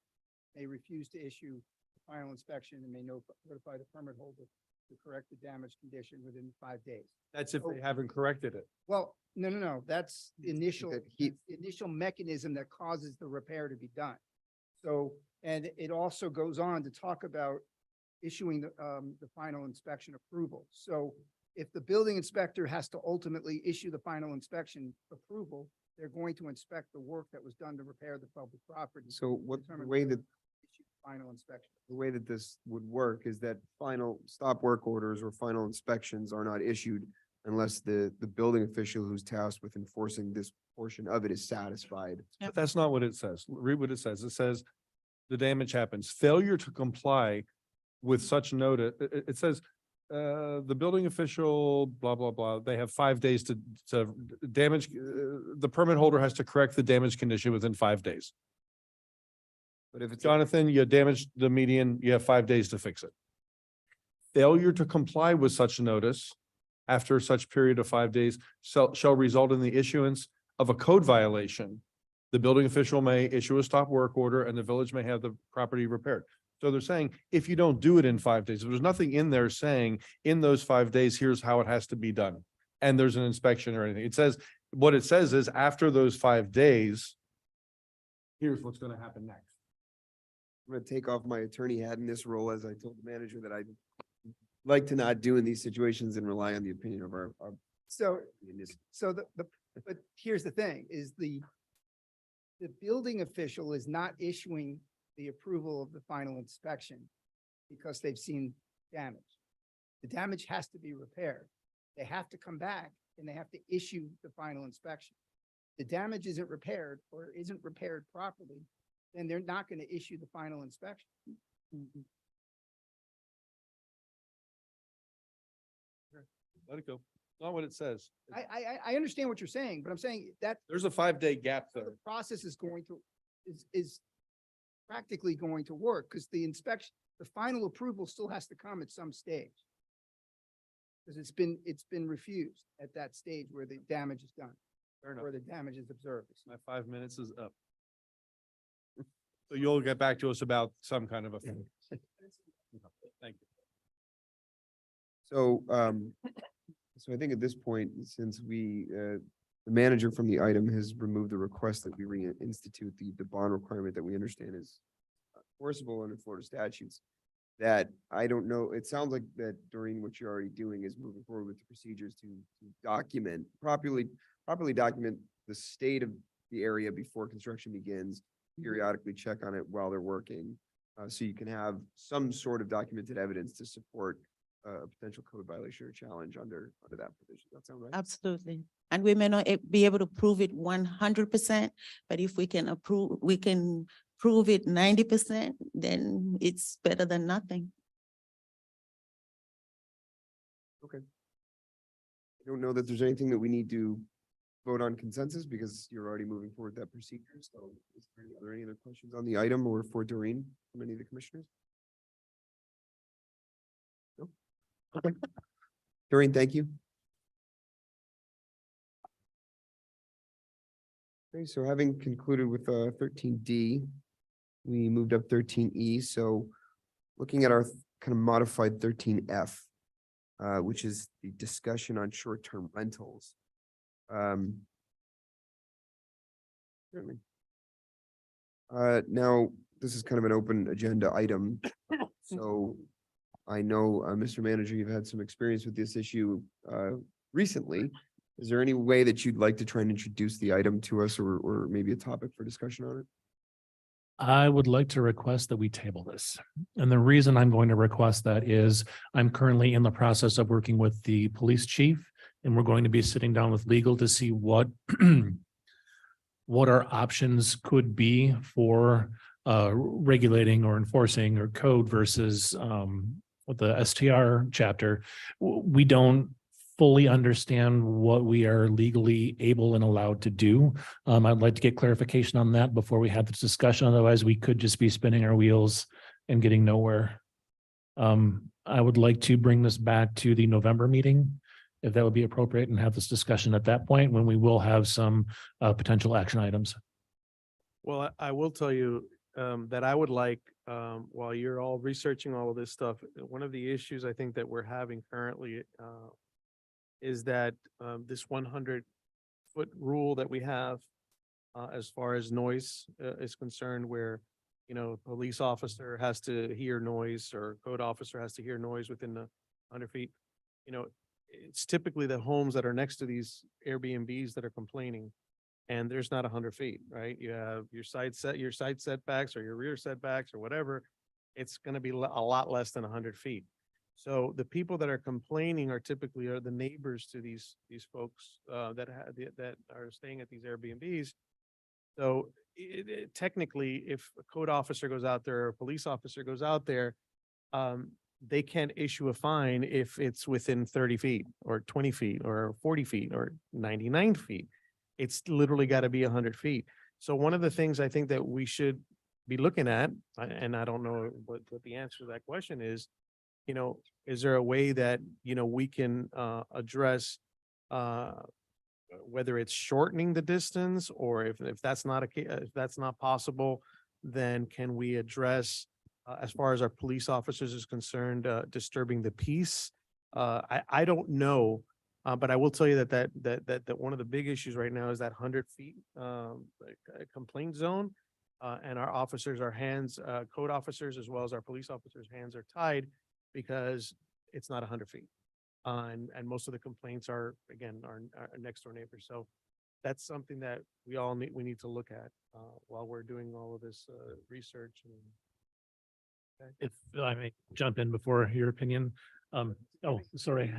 may refuse to issue a final inspection and may notify the permit holder to correct the damaged condition within 5 days. That's if they haven't corrected it. Well, no, that's the initial, That he- the initial mechanism that causes the repair to be done. So, and it also goes on to talk about issuing the final inspection approval. So if the building inspector has to ultimately issue the final inspection approval, they're going to inspect the work that was done to repair the public property. So what, the determine way whether that, to issue Final inspection. the way that this would work is that final stop work orders or final inspections are not issued unless the building official who's tasked with enforcing this portion of it is satisfied. But that's not what it says. Read what it says. It says the damage happens. Failure to comply with such notice, it says, the building official, blah, blah, blah, they have 5 days to damage, the permit holder has to correct the damage condition within 5 days. But if it's, Jonathan, you damaged the median, you have 5 days to fix it. Failure to comply with such notice after such period of 5 days shall result in the issuance of a code violation. The building official may issue a stop work order and the village may have the property repaired. So they're saying, if you don't do it in 5 days, there's nothing in there saying in those 5 days, here's how it has to be done. And there's an inspection or anything. It says, what it says is after those 5 days, here's what's going to happen next. I'm gonna take off my attorney hat in this role, as I told the manager that I'd like to not do in these situations and rely on the opinion of our So, in this. so but here's the thing, is the building official is not issuing the approval of the final inspection because they've seen damage. The damage has to be repaired. They have to come back and they have to issue the final inspection. The damage isn't repaired or isn't repaired properly, then they're not going to issue the final inspection. Let it go. Not what it says. I understand what you're saying, but I'm saying that There's a 5-day gap the there. process is going to, is practically going to work, because the inspection, the final approval still has to come at some stage. Because it's been refused at that stage where the damage is done, Fair enough. where the damage is observed. My 5 minutes is up. So you'll get back to us about some kind of a. Thank you. So, So I think at this point, since the manager from the item has removed the request that we reinstitute the bond requirement that we understand is enforceable under Florida statutes, that I don't know, it sounds like that Doreen, what you're already doing is moving forward with the procedures to document, properly document the state of the area before construction begins, periodically check on it while they're working. So you can have some sort of documented evidence to support a potential code violation or challenge under that provision. Does that sound right? Absolutely. And we may not be able to prove it 100%, but if we can prove it 90%, then it's better than nothing. Okay. I don't know that there's anything that we need to vote on consensus because you're already moving forward with that procedure. So are there any other questions on the item or for Doreen from any of the commissioners? No? Okay. Doreen, thank you. Okay, so having concluded with 13D, we moved up 13E. So looking at our kind of modified 13F, which is the discussion on short-term rentals. Certainly. Now, this is kind of an open agenda item. So I know, Mr. Manager, you've had some experience with this issue recently. Is there any way that you'd like to try and introduce the item to us or maybe a topic for discussion on it? I would like to request that we table this. And the reason I'm going to request that is I'm currently in the process of working with the police chief, and we're going to be sitting down with legal to see what what our options could be for regulating or enforcing or code versus with the STR chapter. We don't fully understand what we are legally able and allowed to do. I'd like to get clarification on that before we have this discussion. Otherwise, we could just be spinning our wheels and getting nowhere. I would like to bring this back to the November meeting, if that would be appropriate, and have this discussion at that point when we will have some potential action items. Well, I will tell you that I would like, while you're all researching all of this stuff, one of the issues I think that we're having currently is that this 100-foot rule that we have as far as noise is concerned, where, you know, a police officer has to hear noise or code officer has to hear noise within the 100 feet. You know, it's typically the homes that are next to these Airbnbs that are complaining, and there's not 100 feet, right? You have your side setbacks or your rear setbacks or whatever. It's going to be a lot less than 100 feet. So the people that are complaining are typically the neighbors to these folks that are staying at these Airbnbs. So technically, if a code officer goes out there or a police officer goes out there, they can't issue a fine if it's within 30 feet or 20 feet or 40 feet or 99 feet. It's literally got to be 100 feet. So one of the things I think that we should be looking at, and I don't know what the answer to that question is, you know, is there a way that, you know, we can address whether it's shortening the distance, or if that's not if that's not possible, then can we address as far as our police officers is concerned, disturbing the peace? I don't know, but I will tell you that one of the big issues right now is that 100 feet complaint zone, and our officers, our hands, code officers, as well as our police officers' hands are tied because it's not 100 feet. And most of the complaints are, again, our next door neighbors. So that's something that we need to look at while we're doing all of this research. And If I may jump in before your opinion. Oh, sorry.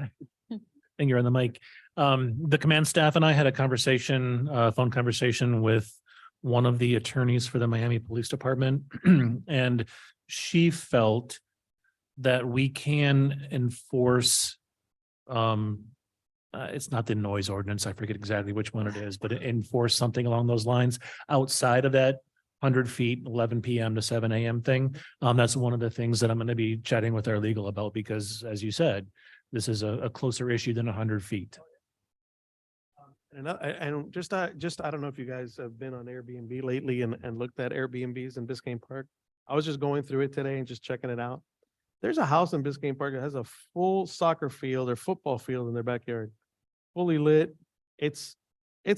Finger on the mic. The command staff and I had a conversation, phone conversation with one of the attorneys for the Miami Police Department. And she felt that we can enforce, it's not the noise ordinance, I forget exactly which one it is, but enforce something along those lines outside of that 100 feet, 11 PM to 7 AM thing. That's one of the things that I'm going to be chatting with our legal about, because as you said, this is a closer issue than 100 feet. And I don't I don't know if you guys have been on Airbnb lately and looked at Airbnbs in Biscayne Park. I was just going through it today and just checking it out. There's a house in Biscayne Park that has a full soccer field or football field in their backyard, fully lit. It's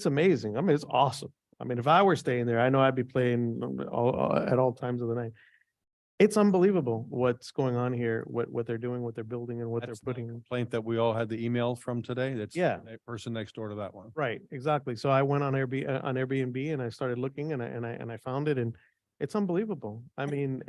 amazing. I mean, it's awesome. I mean, if I were staying there, I know I'd be playing at all times of the night. It's unbelievable what's going on here, what they're doing, what they're building and what they're That's the putting. complaint that we all had the email from today. That's Yeah. the person next door to that one. Right, exactly. So I went on Airbnb and I started looking and I found it and it's unbelievable. I mean,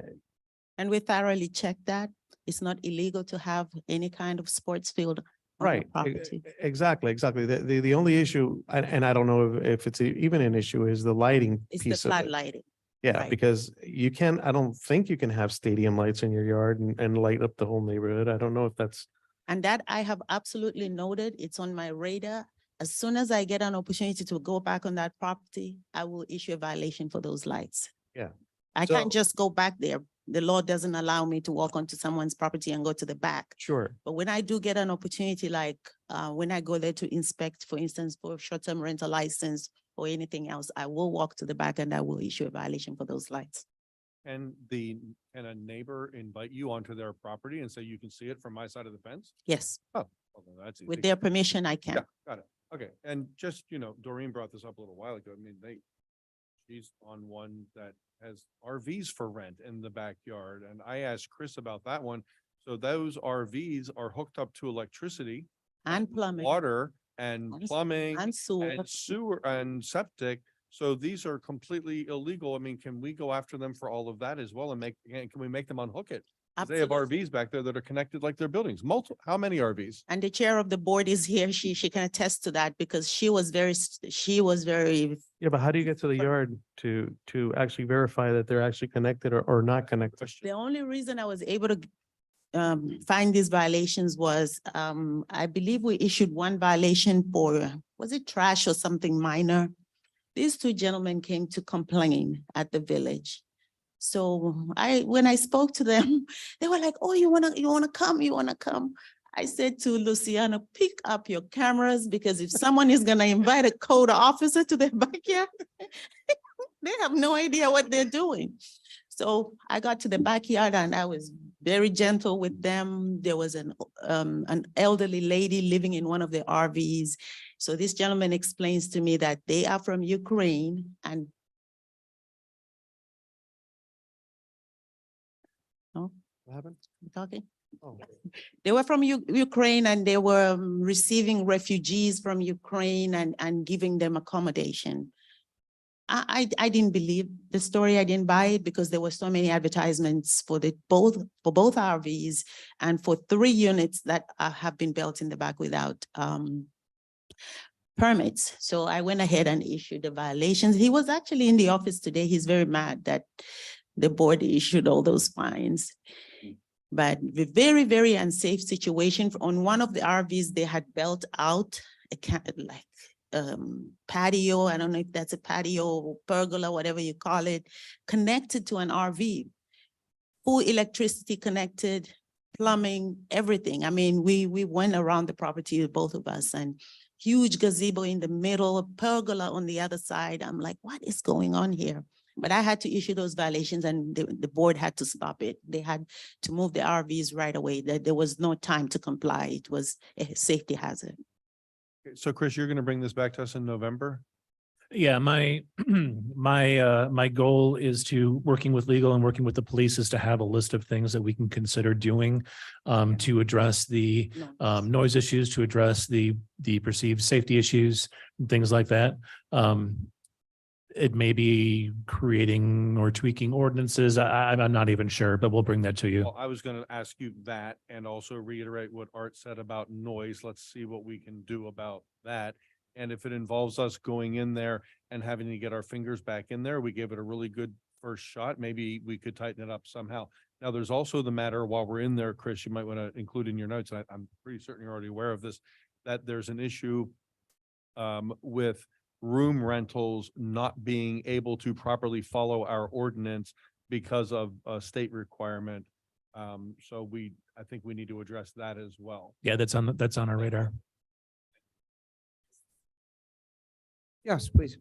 And we thoroughly checked that. It's not illegal to have any kind of sports field on the right, property. exactly. The only issue, and I don't know if it's even an issue, is the lighting It's the piece of flat it. lighting. Yeah, right. because I don't think you can have stadium lights in your yard and light up the whole neighborhood. I don't know if that's, And that I have absolutely noted. It's on my radar. As soon as I get an opportunity to go back on that property, I will issue a violation for those lights. Yeah. I So- can't just go back there. The law doesn't allow me to walk onto someone's property and go to the back. sure. But when I do get an opportunity, like when I go there to inspect, for instance, for short-term rental license or anything else, I will walk to the back and I will issue a violation for those lights. Can a neighbor invite you onto their property and say you can see it from my side of the fence? Yes, Oh, well, then that's easy. with their permission, I Yeah, can. got it. Okay, and just, Doreen brought this up a little while ago. I mean, she's on one that has RVs for rent in the backyard, and I asked Chris about that one. So those RVs are hooked up to electricity, And plumbing water, and And s- plumbing, and sewer. and sewer, and septic. So these are completely illegal. I mean, can we go after them for all of that as well and can we make them unhook it? 'Cause they have Absolutely. RVs back there that are connected like their buildings, how many RVs? And the chair of the board is here. She can attest to that because she was very, Yeah, but how do you get to the yard to actually verify that they're actually connected or not connected? the only reason I was able to find these violations was, I believe we issued one violation for, was it trash or something minor? These two gentlemen came to complain at the village. So when I spoke to them, they were like, oh, you wanna come? I said to Luciano, pick up your cameras because if someone is gonna invite a code officer to their backyard, they have no idea what they're doing. So I got to the backyard and I was very gentle with them. There was an elderly lady living in one of the RVs. So this gentleman explains to me that they are from Ukraine and What happened? you talking? Oh, They were from Ukraine and they were receiving refugees from Ukraine and giving them accommodation. I didn't believe the story. I didn't buy it because there were so many advertisements for both RVs and for 3 units that have been built in the back without permits. So I went ahead and issued the violations. He was actually in the office today. He's very mad that the board issued all those fines. But the very, very unsafe situation on one of the RVs, they had built out a patio. I don't know if that's a patio, pergola, whatever you call it, connected to an RV. Full electricity connected, plumbing, everything. I mean, we went around the property, both of us, and huge gazebo in the middle, a pergola on the other side. I'm like, what is going on here? But I had to issue those violations and the board had to stop it. They had to move the RVs right away. That there was no time to comply. It was a safety hazard. So Chris, you're gonna bring this back to us in November? Yeah, my my goal is to, working with legal and working with the police, is to have a list of things that we can consider doing to address the noise issues, to address the perceived safety issues, things like that. It may be creating or tweaking ordinances. I'm not even sure, but we'll bring that to you. Well, I was gonna ask you that and also reiterate what Art said about noise. Let's see what we can do about that. And if it involves us going in there and having to get our fingers back in there, we gave it a really good first shot. Maybe we could tighten it up somehow. Now, there's also the matter while we're in there, Chris, you might want to include in your notes, and I'm pretty certain you're already aware of this, that there's an issue with room rentals not being able to properly follow our ordinance because of a state requirement. So I think we need to address that as well. Yeah, that's on our radar. Yes, please.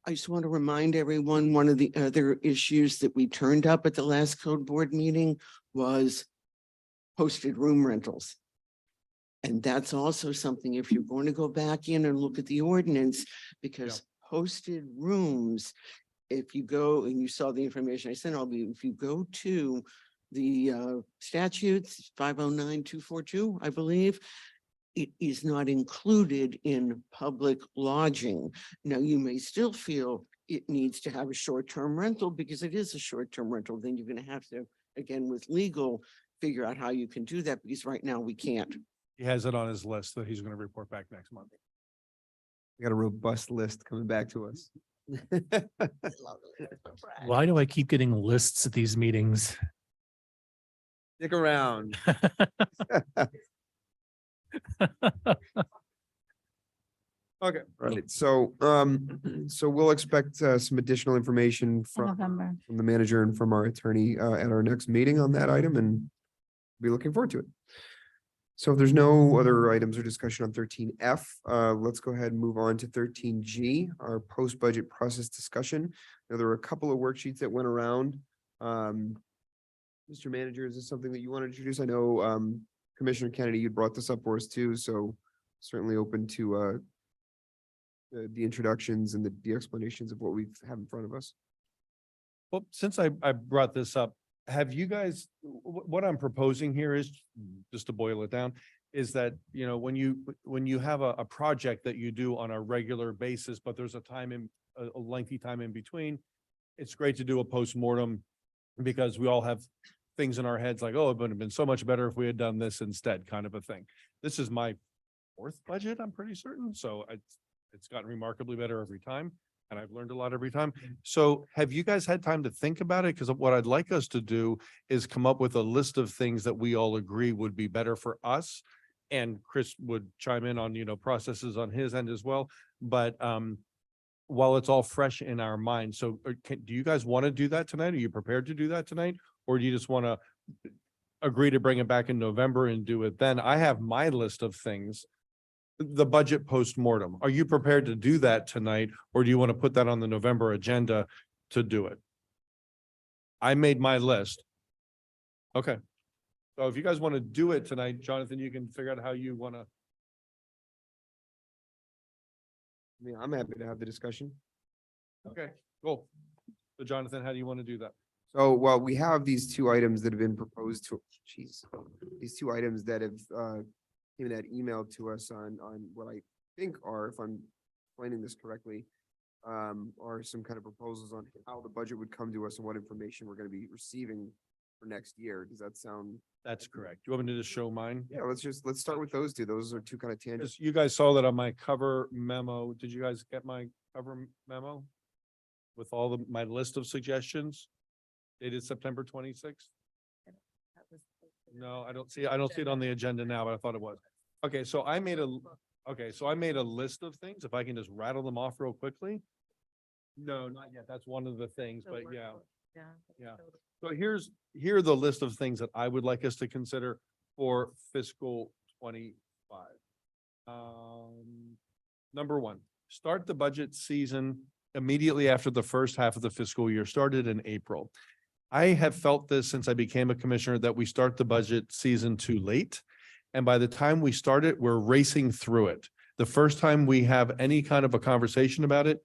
I just want to remind everyone, one of the other issues that we turned up at the last code board meeting was posted room rentals. And that's also something, if you're going to go back in and look at the ordinance, because posted rooms, if you go and you saw the information I sent all of you, if you go to the statutes 509242, I believe, it is not included in public lodging. Now, you may still feel it needs to have a short-term rental because it is a short-term rental. Then you're going to have to, again, with legal, figure out how you can do that because right now we can't. He has it on his list that he's going to report back next month. We got a robust list coming back to us. Why do I keep getting lists at these meetings? Stick around. Okay. Right, so, so we'll expect some additional information from November. the manager and from our attorney at our next meeting on that item and be looking forward to it. So if there's no other items or discussion on 13F, let's go ahead and move on to 13G, our post-budget process discussion. Now, there were a couple of worksheets that went around. Mr. Manager, is this something that you want to introduce? I know Commissioner Kennedy, you brought this up for us too, so certainly open to the introductions and the explanations of what we have in front of us. Well, since I brought this up, have you guys, what I'm proposing here is, just to boil it down, is that, you know, when you have a project that you do on a regular basis, but there's a lengthy time in between, it's great to do a postmortem because we all have things in our heads like, oh, it would have been so much better if we had done this instead, kind of a thing. This is my fourth budget, I'm pretty certain, so it's gotten remarkably better every time. And I've learned a lot every time. So have you guys had time to think about it? Because what I'd like us to do is come up with a list of things that we all agree would be better for us. And Chris would chime in on, you know, processes on his end as well. But while it's all fresh in our mind, so do you guys want to do that tonight? Are you prepared to do that tonight? Or do you just want to agree to bring it back in November and do it then? I have my list of things. The budget postmortem. Are you prepared to do that tonight, or do you want to put that on the November agenda to do it? I made my list. Okay. So if you guys want to do it tonight, Jonathan, you can figure out how you want to. I mean, I'm happy to have the discussion. Okay, cool. So Jonathan, how do you want to do that? So, well, we have these two items that have been proposed to, these two items that have given that email to us on what I think are, if I'm explaining this correctly, are some kind of proposals on how the budget would come to us and what information we're going to be receiving for next year. Does that sound? That's correct. You want me to just show mine? Yeah, let's start with those two. Those are two kind of tangents. You guys saw that on my cover memo. Did you guys get my cover memo? With all my list of suggestions dated September 26th? No, I don't see it on the agenda now, but I thought it was. Okay, so I made a list of things. If I can just rattle them off real quickly. No, not yet. That's one of the things, but yeah. Yeah. So here are the list of things that I would like us to consider for fiscal 25. Number one, start the budget season immediately after the first half of the fiscal year started in April. I have felt this since I became a commissioner that we start the budget season too late. And by the time we start it, we're racing through it. The first time we have any kind of a conversation about it,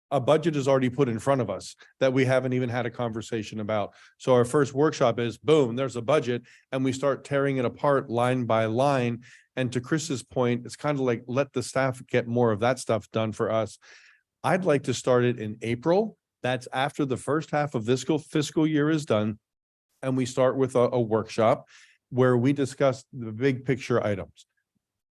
a budget is already put in front of us that we haven't even had a conversation about. So our first workshop is boom, there's a budget, and we start tearing it apart line by line. And to Chris's point, it's kind of like let the staff get more of that stuff done for us. I'd like to start it in April. That's after the first half of this fiscal year is done. And we start with a workshop where we discuss the big picture items.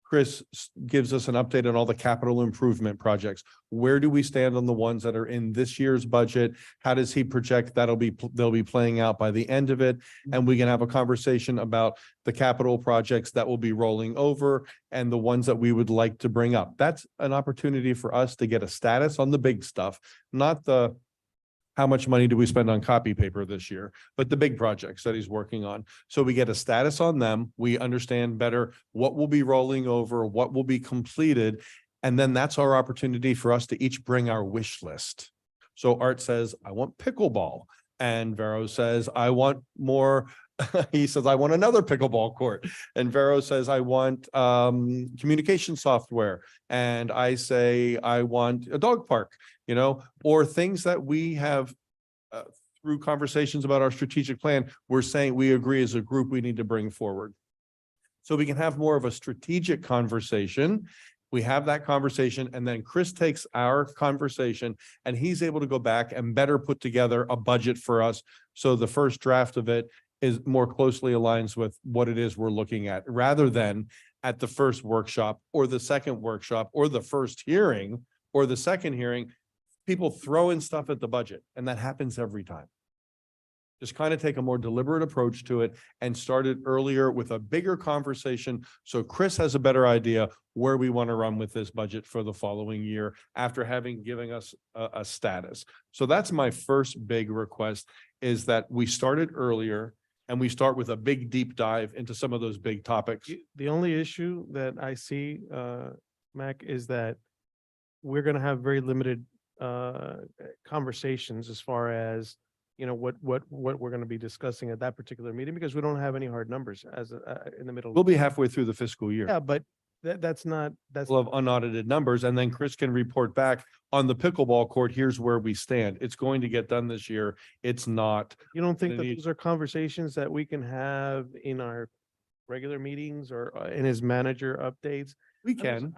Chris gives us an update on all the capital improvement projects. Where do we stand on the ones that are in this year's budget? How does he project they'll be playing out by the end of it? And we can have a conversation about the capital projects that will be rolling over and the ones that we would like to bring up. That's an opportunity for us to get a status on the big stuff, not the how much money do we spend on copy paper this year, but the big projects that he's working on. So we get a status on them. We understand better what will be rolling over, what will be completed. And then that's our opportunity for us to each bring our wish list. So Art says, I want pickleball. And Vero says, I want more. He says, I want another pickleball court. And Vero says, I want communication software. And I say, I want a dog park, you know, or things that we have through conversations about our strategic plan, we're saying we agree as a group we need to bring forward. So we can have more of a strategic conversation. We have that conversation, and then Chris takes our conversation and he's able to go back and better put together a budget for us. So the first draft of it is more closely aligns with what it is we're looking at, rather than at the first workshop or the second workshop or the first hearing or the second hearing, people throw in stuff at the budget, and that happens every time. Just kind of take a more deliberate approach to it and start it earlier with a bigger conversation. So Chris has a better idea where we want to run with this budget for the following year after having given us a status. So that's my first big request, is that we start it earlier and we start with a big deep dive into some of those big topics. The only issue that I see, Mac, is that we're gonna have very limited conversations as far as, you know, what we're gonna be discussing at that particular meeting, because we don't have any hard numbers as in the middle. We'll be halfway through the fiscal year. Yeah, but that's not. We'll have unaudited numbers, and then Chris can report back on the pickleball court. Here's where we stand. It's going to get done this year. It's not. You don't think that Any- those are conversations that we can have in our regular meetings or in his manager updates? We can.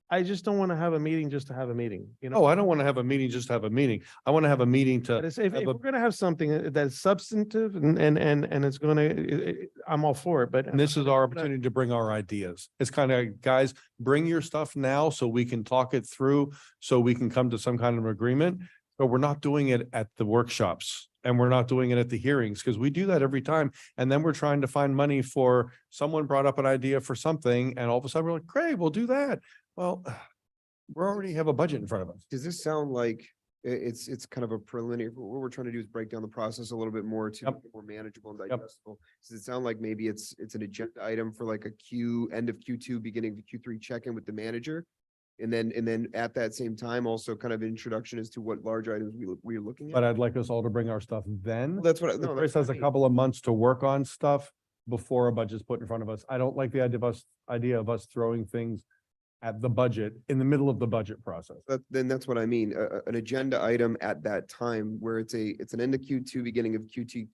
I just don't want to have a meeting just to have a meeting, you know? Oh, I don't want to have a meeting just to have a meeting. I want to have a meeting But to, if we're have a- gonna have something that's substantive and it's gonna, I'm all for it, but. and this is our opportunity to bring our ideas. It's kind of, guys, bring your stuff now so we can talk it through, so we can come to some kind of agreement. But we're not doing it at the workshops, and we're not doing it at the hearings, because we do that every time. And then we're trying to find money for, someone brought up an idea for something, and all of a sudden we're like, great, we'll do that. Well, we already have a budget in front of us. Does this sound like it's kind of a preliminary, what we're trying to do is break down the process a little bit more to Yep. make it more manageable and Yep. digestible. Does it sound like maybe it's an agenda item for like end of Q2, beginning of Q3 check-in with the manager? And then at that same time, also kind of introduction as to what large items we're looking But at? I'd like us all to bring our stuff then. Well, that's what, So no, Chris that's has a fine. couple of months to work on stuff before a budget's put in front of us. I don't like the idea of us throwing things at the budget in the middle of the budget process. Then that's what I mean, an agenda item at that time where it's an end of Q2, beginning of Q3,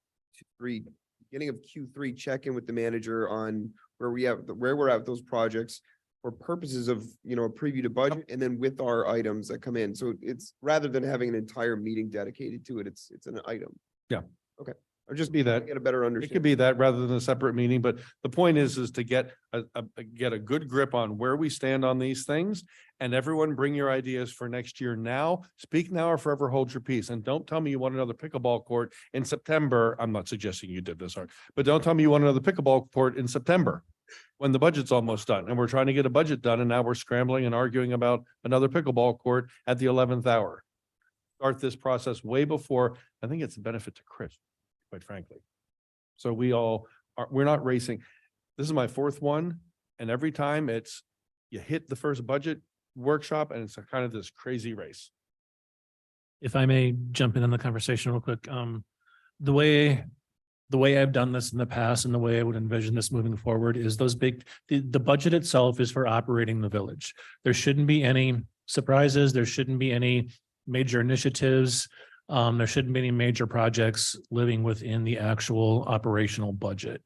check-in with the manager on where we're at with those projects for purposes of, you know, a preview to budget, and then with our items that come in. So it's, rather than having an entire meeting dedicated to it, it's an item. Yeah. Okay. Or just Be that. get a better It understanding. could be that rather than a separate meeting, but the point is to get get a good grip on where we stand on these things. And everyone bring your ideas for next year now. Speak now or forever hold your peace. And don't tell me you want another pickleball court in September. I'm not suggesting you did this, Art, but don't tell me you want another pickleball court in September when the budget's almost done and we're trying to get a budget done, and now we're scrambling and arguing about another pickleball court at the 11th hour. Start this process way before. I think it's a benefit to Chris, quite frankly. So we're not racing. This is my fourth one. And every time you hit the first budget workshop and it's a kind of this crazy race. If I may jump in on the conversation real quick, the way I've done this in the past and the way I would envision this moving forward is the budget itself is for operating the village. There shouldn't be any surprises. There shouldn't be any major initiatives. There shouldn't be any major projects living within the actual operational budget.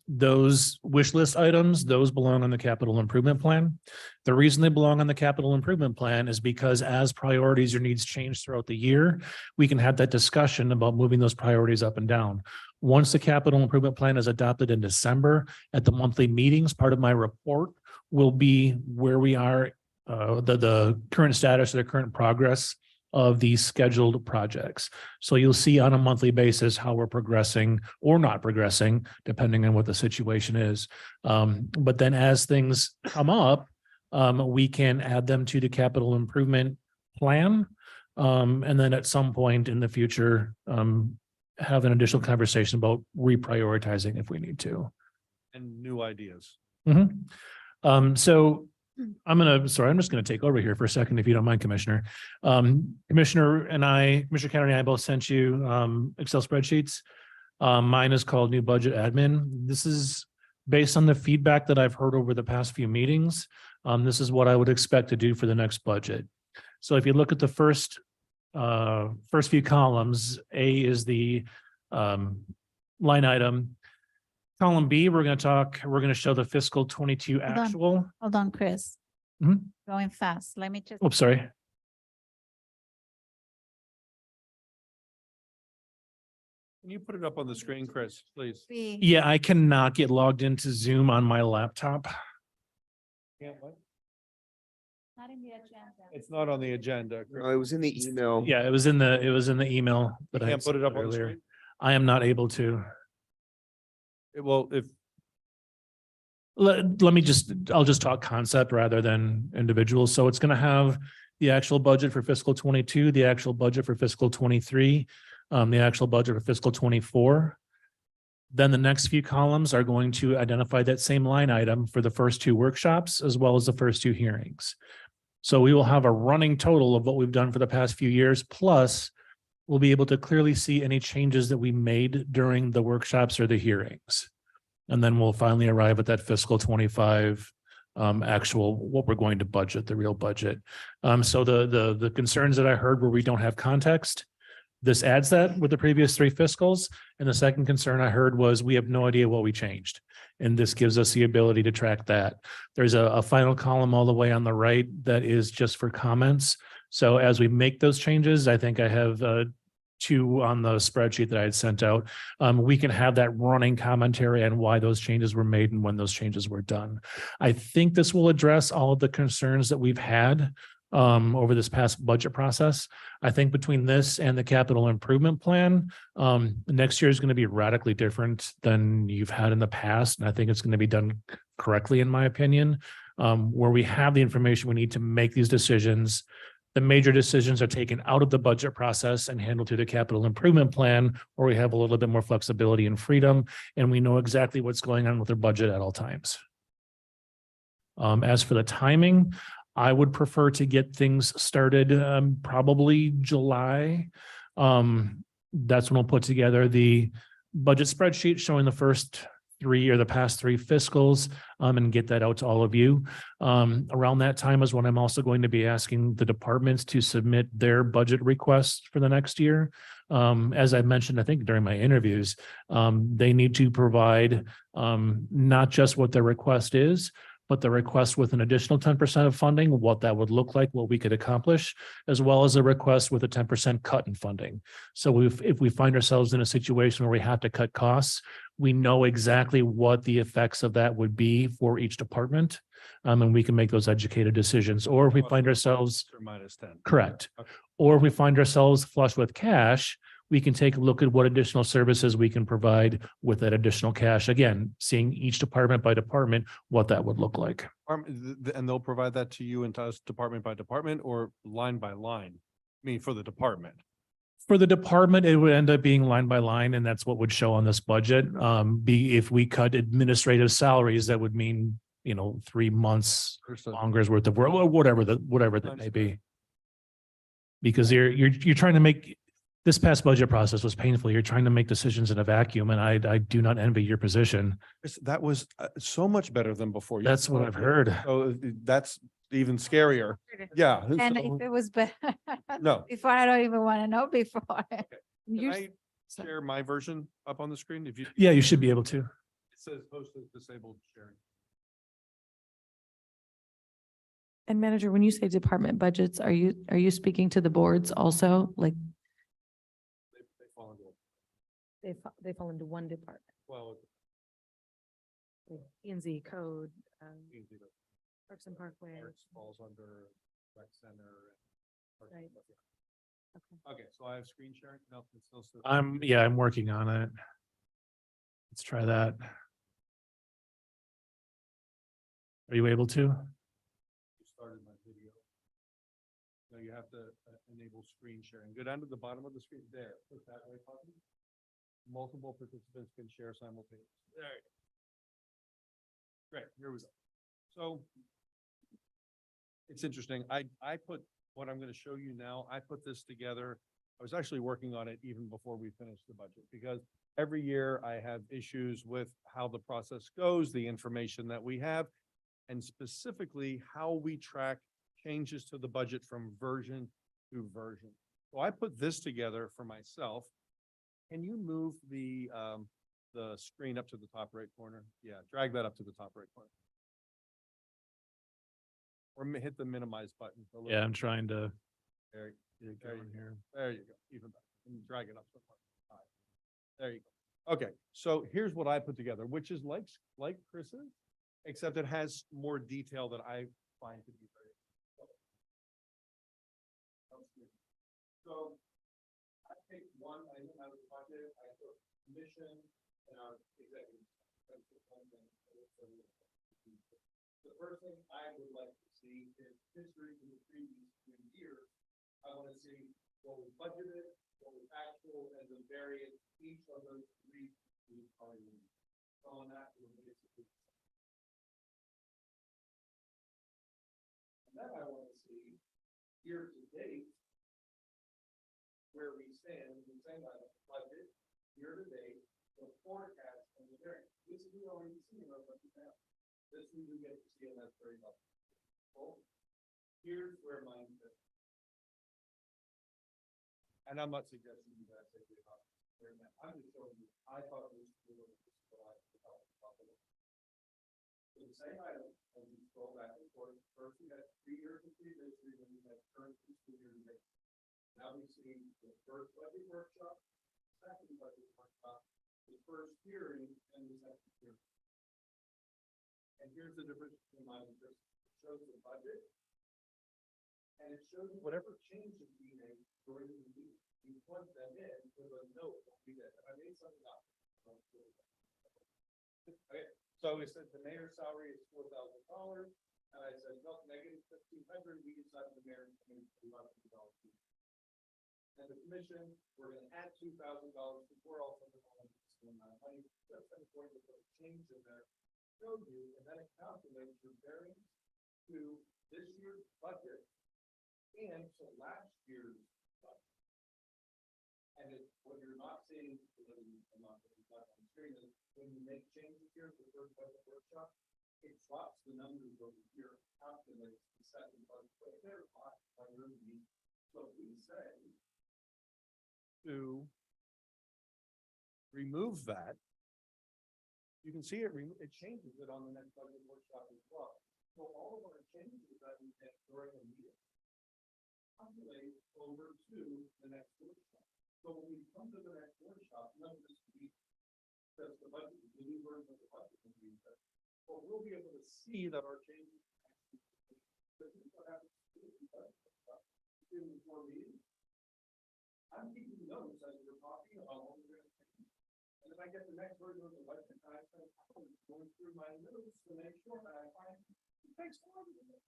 Those wish list items, those belong on the capital improvement plan. The reason they belong on the capital improvement plan is because as priorities or needs change throughout the year, we can have that discussion about moving those priorities up and down. Once the capital improvement plan is adopted in December at the monthly meetings, part of my report will be where we are, the current status or the current progress of these scheduled projects. So you'll see on a monthly basis how we're progressing or not progressing, depending on what the situation is. But then as things come up, we can add them to the capital improvement plan. And then at some point in the future, have an additional conversation about reprioritizing if we need to. And new ideas. So I'm just gonna take over here for a second, if you don't mind, Commissioner. Commissioner Kennedy and I both sent you, Excel spreadsheets. Mine is called New Budget Admin. This is based on the feedback that I've heard over the past few meetings. This is what I would expect to do for the next budget. So if you look at the first few columns, A is the, line item. Column B, we're going to show the fiscal 22 Hold on. actual. Hold on, Chris. Mhm. Going fast. Let me just. Oops, sorry. Can you put it up on the screen, Chris, please? Yeah, I cannot get logged into Zoom on my laptop. Not in the agenda. It's not on the agenda. Chris. No, it was in the email. Yeah, it was in the email that I Can't had put it sent up on the earlier. screen? I am not able to. Well, if, I'll just talk concept rather than individuals. So it's going to have the actual budget for fiscal 22, the actual budget for fiscal 23, the actual budget for fiscal 24. Then the next few columns are going to identify that same line item for the first two workshops as well as the first two hearings. So we will have a running total of what we've done for the past few years, plus we'll be able to clearly see any changes that we made during the workshops or the hearings. And then we'll finally arrive at that fiscal 25 actual, what we're going to budget, the real budget. So the concerns that I heard where we don't have context, this adds that with the previous three fiscals. And the second concern I heard was we have no idea what we changed. And this gives us the ability to track that. There's a final column all the way on the right that is just for comments. So as we make those changes, I think I have two on the spreadsheet that I had sent out. We can have that running commentary on why those changes were made and when those changes were done. I think this will address all of the concerns that we've had over this past budget process. I think between this and the capital improvement plan, next year is going to be radically different than you've had in the past. And I think it's going to be done correctly, in my opinion, where we have the information we need to make these decisions. The major decisions are taken out of the budget process and handled through the capital improvement plan, where we have a little bit more flexibility and freedom, and we know exactly what's going on with our budget at all times. As for the timing, I would prefer to get things started probably July. That's when we'll put together the budget spreadsheet showing the first three or the past three fiscals and get that out to all of you. Around that time is when I'm also going to be asking the departments to submit their budget requests for the next year. As I mentioned, I think during my interviews, they need to provide not just what their request is, but the request with an additional 10% of funding, what that would look like, what we could accomplish, as well as a request with a 10% cut in funding. So if we find ourselves in a situation where we have to cut costs, we know exactly what the effects of that would be for each department. And we can make those educated decisions. Or if we find ourselves or minus 10. correct, Okay. or if we find ourselves flush with cash, we can take a look at what additional services we can provide with that additional cash. Again, seeing each department by department, what that would look like. And they'll provide that to you and to us department by department or line by line? I mean, for the department. For the department, it would end up being line by line, and that's what would show on this budget. If we cut administrative salaries, that would mean, 3 months longer's worth of work, or whatever that may be. Because you're trying to make, this past budget process was painful. You're trying to make decisions in a vacuum, and I do not envy your position. That was so much better than before. That's what I've heard. So that's even scarier. Yeah. And so- if it was better. No. Before, I don't even want to know before. Can You're I share my version up on the screen? If you. Yeah, you should be able to. It says host is disabled sharing. And manager, when you say department budgets, are you speaking to the boards also? Like They fall into, they fall into one department, well, like P and Z code, easy to- Parks and Parkway. Parks falls under rec center. and Parks and Right. Rec, yeah. Okay, so I have screen sharing. No, it's still. I'm working on it. Let's try that. Are you able to? You started my video. No, you have to enable screen sharing. Go down to the bottom of the screen there. Push that way, button. Multiple participants can share simultaneously. There you go. Great, here we go. So It's interesting. I put what I'm going to show you now, I put this together. I was actually working on it even before we finished the budget because every year I have issues with how the process goes, the information that we have, and specifically how we track changes to the budget from version to version. So I put this together for myself. Can you move the screen up to the top right corner? Yeah, drag that up to the top right corner. Or hit the minimize button. a little Yeah, I'm bit. trying to There, get it there you going go. here. There you go, even better. And drag it up. some more. All right. There you go. Okay, so here's what I put together, which is like Chris's, except it has more detail that I find to be very. So I take one item out of the budget, I put commission and our executive. The first thing I would like to see is history from the previous 3 years. I want to see what was budgeted, what was actual, and the variance each of those 3 are. So on that, we're basically. And then I want to see year to date where we stand in the same item, budget, year to date, the forecast, and the variance. This is we already seen in our budget now. This we do get to see, and that's very helpful. Well, here's where mine fits. And I'm not suggesting you guys take it off. I'm just showing you, I thought it was cool. So the same item, as we scroll back and forth, first we had 3 years of previous history, then we had current fiscal year to date. Now we see the first budget workshop, second budget workshop, the first hearing, and the second hearing. And here's the difference between mine and Chris. It shows the budget, and it shows whatever changes we made during the meeting. We plug them in with a note what we did. And I made something up. Okay, so we said the mayor's salary is $4,000, and I said, no, negative 1,500. We decided the mayor is going to be $1,000. And the commission, we're going to add $2,000 before all of the money. That's the point of the change in there. Show you, and then it calculates your variance to this year's budget and to last year's budget. And what you're not seeing, I'm not on the screen, is when you make changes here to the first budget workshop, it drops the numbers over here, calculates the second budget. But they're not under the, so we say to remove that. You can see it changes it on the next budget workshop as well. So all of our changes that we get during the meeting calculate over to the next workshop. So when we come to the next workshop, none of this will be just the budget, the new version of the budget will be set. But we'll be able to see that our changes. This is what happens in before meetings. I'm keeping notes as we're talking about what we're going to change. And then I get the next version of the budget, and I start going through my notes to make sure that I find it makes a lot of it.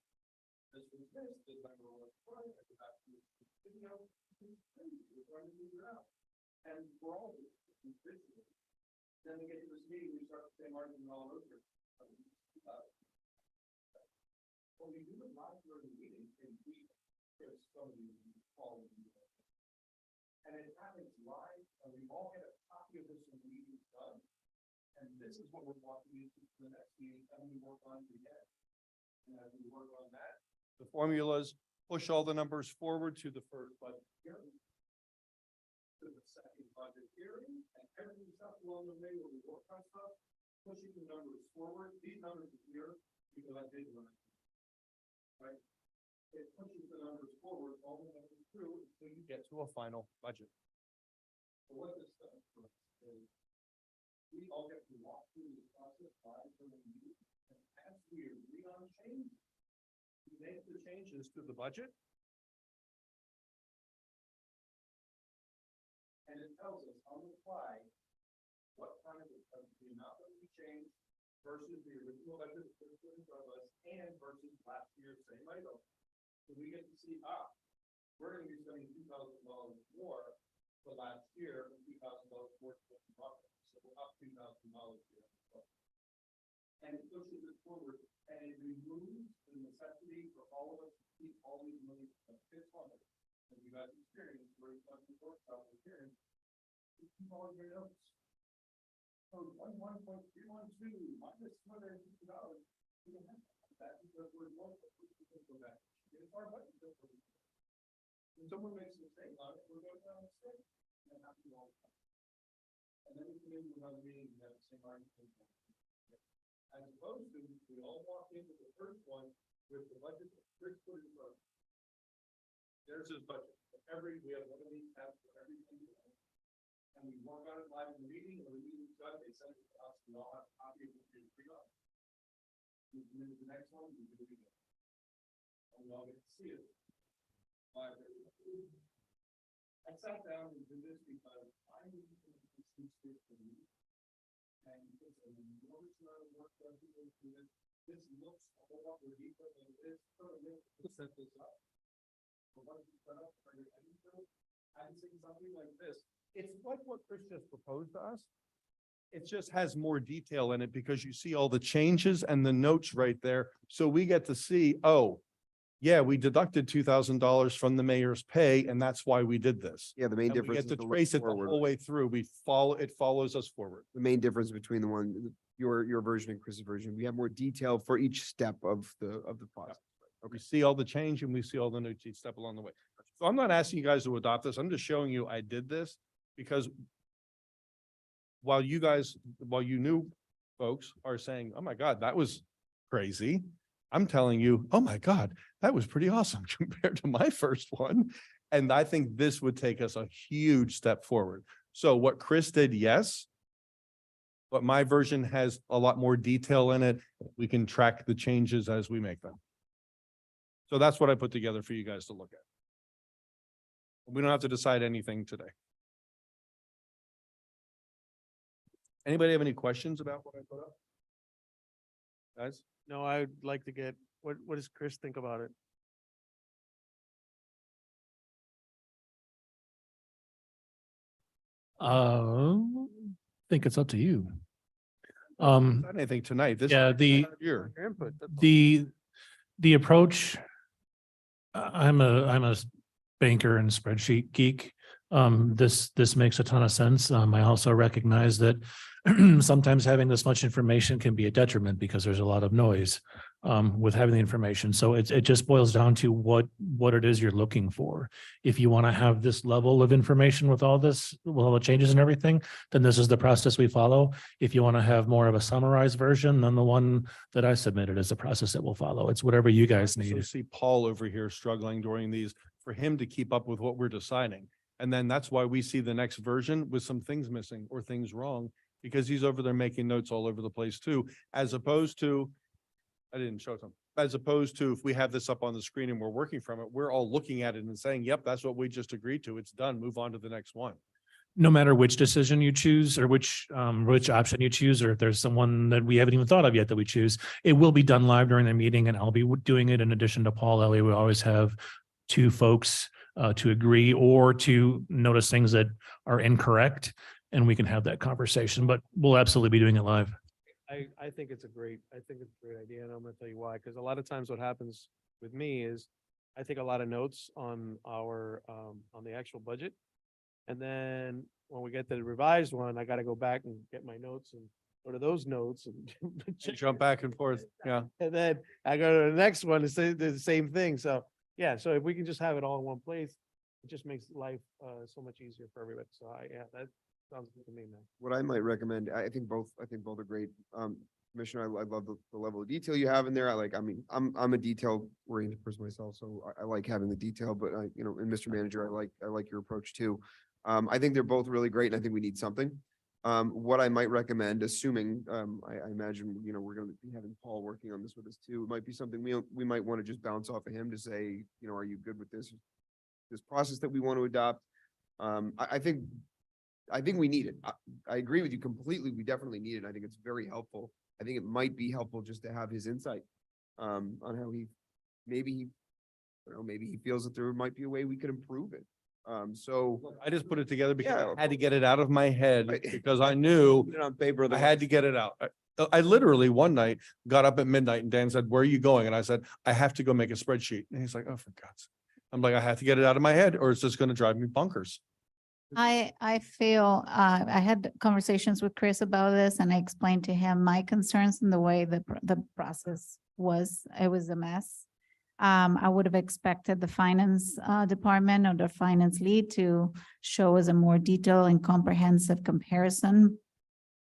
This was this number was right, I go back to this video, we're trying to figure it out. And we're all visual. Then we get to this meeting, we start the same argument all over. Well, we do it live during the meeting, and we there's some of you call it. And it happens live, and we all get a copy of this when the meeting's done. And this is what we're walking into the next meeting, and we work on it again. And as we work on that, the formulas push all the numbers forward to the first budget hearing, to the second budget hearing, and everything stuff along the way where we work on stuff, pushing the numbers forward. These numbers are here because I did run it. Right? It pushes the numbers forward all the way through until you get to a final budget. So what this does for us is we all get to walk through this process live during the meeting, and as we agree on change, we make the changes to the budget. And it tells us on the fly what kind of the amount that we changed versus the original budget that's put in front of us and versus last year's same item. So we get to see, we're going to be spending $2,000 more for last year and $2,000 more to the profit. So we're up $2,000 here. And it pushes it forward And it removes the necessity for all of us to keep all these money fits on it. And you guys experience where it's not work out experience. You keep all your notes. So 1.312 minus $250. We don't have that because we're more. Go back. It's our budget. When someone makes a mistake on it, we're going down a mistake. And it happens all the time. And then we come in with another meeting and have the same argument. As opposed to, we all walk into the first one with the budget that Chris put in front. There's his budget. We have one of these tabs for everything. And we work on it live in the meeting, or the meeting's done, they send it to us, we all have a copy of it to read on. We move to the next one, we do it again. And we all get to see it. I sat down and did this because I need to see this for me. And it's an enormous amount of work that we go through this. This looks a whole lot more deeper than it is. To set this up. But once you set up, I'm saying something like this. It's like what Chris just proposed to us. It just has more detail in it because you see all the changes and the notes right there. So we get to see, oh, yeah, we deducted $2,000 from the mayor's pay, and that's why we did this. Yeah, the main And we difference. get is to the trace it the forward. whole way through. It follows us forward. The main difference between the one, your version and Chris's version, we have more detail for each step of the process. We see all the change and we see all the notes each step along the way. So I'm not asking you guys to adopt this. I'm just showing you I did this because while you new folks are saying, oh my God, that was crazy. I'm telling you, oh my God, that was pretty awesome compared to my first one. And I think this would take us a huge step forward. So what Chris did, yes. But my version has a lot more detail in it. We can track the changes as we make them. So that's what I put together for you guys to look at. We don't have to decide anything today. Anybody have any questions about what I put up? Guys? No, I'd like to get, what does Chris think about it? Think it's up to you. Not anything tonight. This yeah, is your Your input. that's all. the approach, I'm a banker and spreadsheet geek. This makes a ton of sense. I also recognize that sometimes having this much information can be a detriment because there's a lot of noise with having the information. So it just boils down to what it is you're looking for. If you want to have this level of information with all this, with all the changes and everything, then this is the process we follow. If you want to have more of a summarized version, then the one that I submitted is the process that we'll follow. It's whatever you guys So need. see Paul over here struggling during these for him to keep up with what we're deciding. And then that's why we see the next version with some things missing or things wrong, because he's over there making notes all over the place too, as opposed to, I didn't show them, as opposed to if we have this up on the screen and we're working from it, we're all looking at it and saying, yep, that's what we just agreed to. It's done. Move on to the next one. No matter which decision you choose or which option you choose, or if there's someone that we haven't even thought of yet that we choose, it will be done live during the meeting, and I'll be doing it in addition to Paul Ellie. We always have two folks to agree or to notice things that are incorrect, and we can have that conversation, but we'll absolutely be doing it live. I think it's a great idea, and I'm gonna tell you why, because a lot of times what happens with me is I take a lot of notes on on the actual budget. And then when we get to the revised one, I gotta go back and get my notes and go to those notes and Jump back and forth. Yeah. and then I go to the next one and say the same thing. So, yeah, so if we can just have it all in one place, it just makes life so much easier for everybody. So that sounds good to me, man. What I might recommend, I think both are great. Commissioner, I love the level of detail you have in there. I'm a detail oriented person myself, so I like having the detail, but and Mr. Manager, I like your approach too. I think they're both really great, and I think we need something. What I might recommend, assuming, I imagine, we're gonna be having Paul working on this with us too. It might be something we might want to just bounce off of him to say, are you good with this process that we want to adopt? I think we need it. I agree with you completely. We definitely need it. I think it's very helpful. I think it might be helpful just to have his insight, on how maybe he feels that there might be a way we could improve it. So I just put it together because Yeah. I had to get it out of my head Right. because I knew put it on paper. I had to otherwise- get it out. I literally one night got up at midnight and Dan said, where are you going? And I said, I have to go make a spreadsheet. And he's like, oh, for God's sake. I'm like, I have to get it out of my head or it's just going to drive me bonkers. I feel, I had conversations with Chris about this and I explained to him my concerns and the way the process was. It was a mess. I would have expected the finance department or the finance lead to show us a more detailed and comprehensive comparison,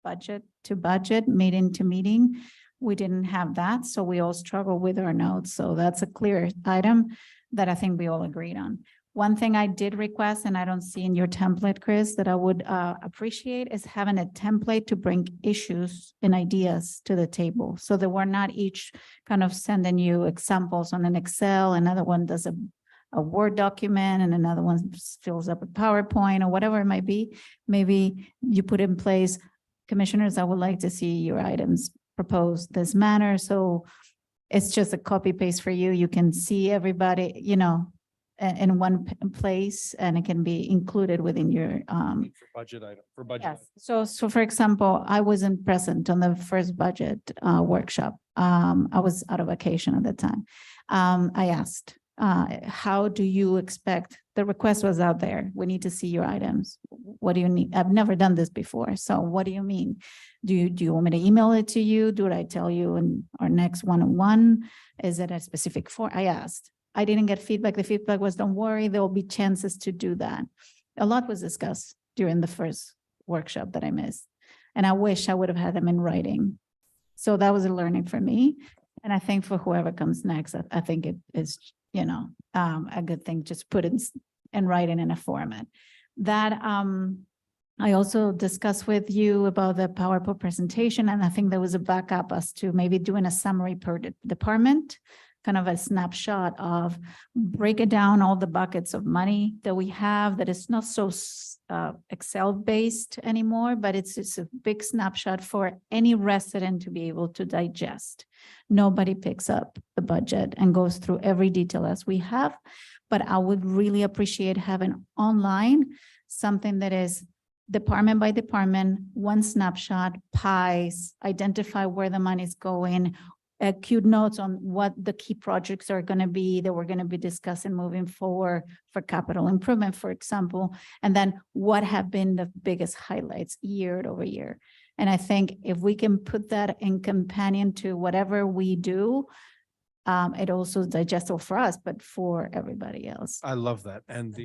budget to budget, meeting to meeting. We didn't have that, so we all struggle with our notes. So that's a clear item that I think we all agreed on. One thing I did request, and I don't see in your template, Chris, that I would appreciate is having a template to bring issues and ideas to the table. So that we're not each kind of sending you examples on an Excel, another one does a Word document, and another one fills up a PowerPoint or whatever it might be. Maybe you put in place, commissioners, I would like to see your items proposed this manner. So it's just a copy paste for you. You can see everybody, in one place, and it can be included within your, For budget item, for budget. yes. So for example, I wasn't present on the first budget workshop. I was out of vacation at the time. I asked, how do you expect, the request was out there, we need to see your items. What do you need? I've never done this before. So what do you mean? Do you want me to email it to you? Do I tell you in our next one-on-one? Is it a specific form? I asked. I didn't get feedback. The feedback was, don't worry, there will be chances to do that. A lot was discussed during the first workshop that I missed. And I wish I would have had them in writing. So that was a learning for me. And I think for whoever comes next, I think it is, a good thing, just put it in writing in a format. That I also discussed with you about the PowerPoint presentation, and I think there was a backup as to maybe doing a summary per department, kind of a snapshot of break it down all the buckets of money that we have, that is not so Excel based anymore, but it's a big snapshot for any resident to be able to digest. Nobody picks up the budget and goes through every detail as we have, but I would really appreciate having online something that is department by department, one snapshot, pies, identify where the money is going, cute notes on what the key projects are going to be that we're going to be discussing moving forward for capital improvement, for example, and then what have been the biggest highlights year over year. And I think if we can put that in companion to whatever we do, it also is digestible for us, but for everybody else. I love that. And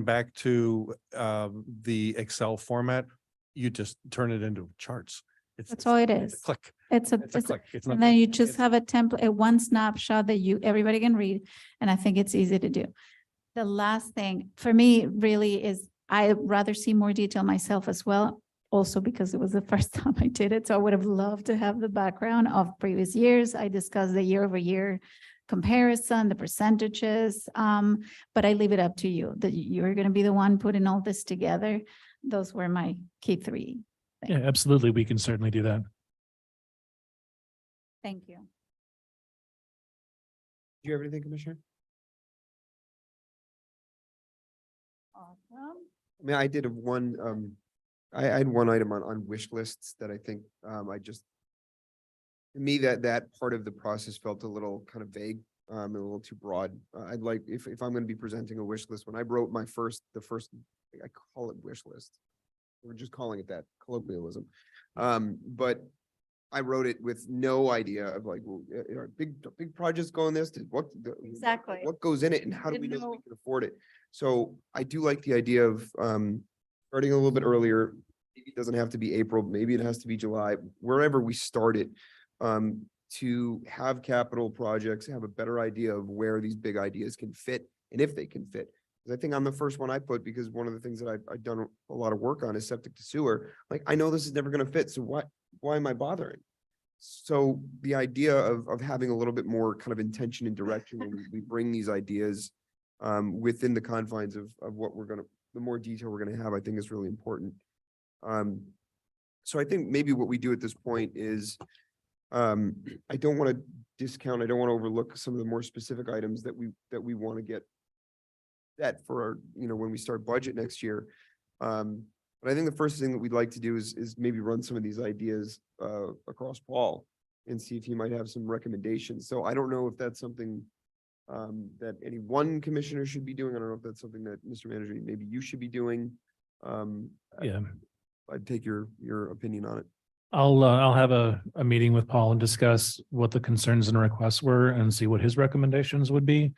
back to the Excel format, you just turn it into charts. That's all it it's a is. Click. It's a It's a click. It's and not. then you just it's- have a template, a one snapshot that everybody can read. And I think it's easy to do. The last thing for me really is I'd rather see more detail myself as well. Also because it was the first time I did it. So I would have loved to have the background of previous years. I discussed the year over year comparison, the percentages. But I leave it up to you that you're going to be the one putting all this together. Those were my key three. Yeah, absolutely. We can certainly do that. Thank you. Do you have anything, Commissioner? Awesome. I mean, I did have one, I had one item on wish lists that I think, to me, that part of the process felt a little kind of vague, and a little too broad. I'd like, if I'm gonna be presenting a wish list, when I wrote the first, I call it wish list. We're just calling it that, colloquialism. But I wrote it with no idea of like, well, are big projects going this, Exactly. what goes in it and how do we Didn't know we know. can afford it? So I do like the idea of starting a little bit earlier. Maybe it doesn't have to be April, maybe it has to be July, wherever we start it. To have capital projects, have a better idea of where these big ideas can fit and if they can fit. 'Cause I think I'm the first one I put, because one of the things that I've done a lot of work on is septic to sewer. Like, I know this is never gonna fit, so why am I bothering? So the idea of having a little bit more kind of intention and direction when we bring these ideas within the confines of what the more detail we're gonna have, I think is really important. So I think maybe what we do at this point is, I don't want to discount, I don't want to overlook some of the more specific items that we want to get that for our, when we start budget next year. But I think the first thing that we'd like to do is maybe run some of these ideas across Paul and see if he might have some recommendations. So I don't know if that's something that any one commissioner should be doing. I don't know if that's something that, Mr. Manager, maybe you should be doing. Yeah. I'd take your opinion on it. I'll have a meeting with Paul and discuss what the concerns and requests were and see what his recommendations would be.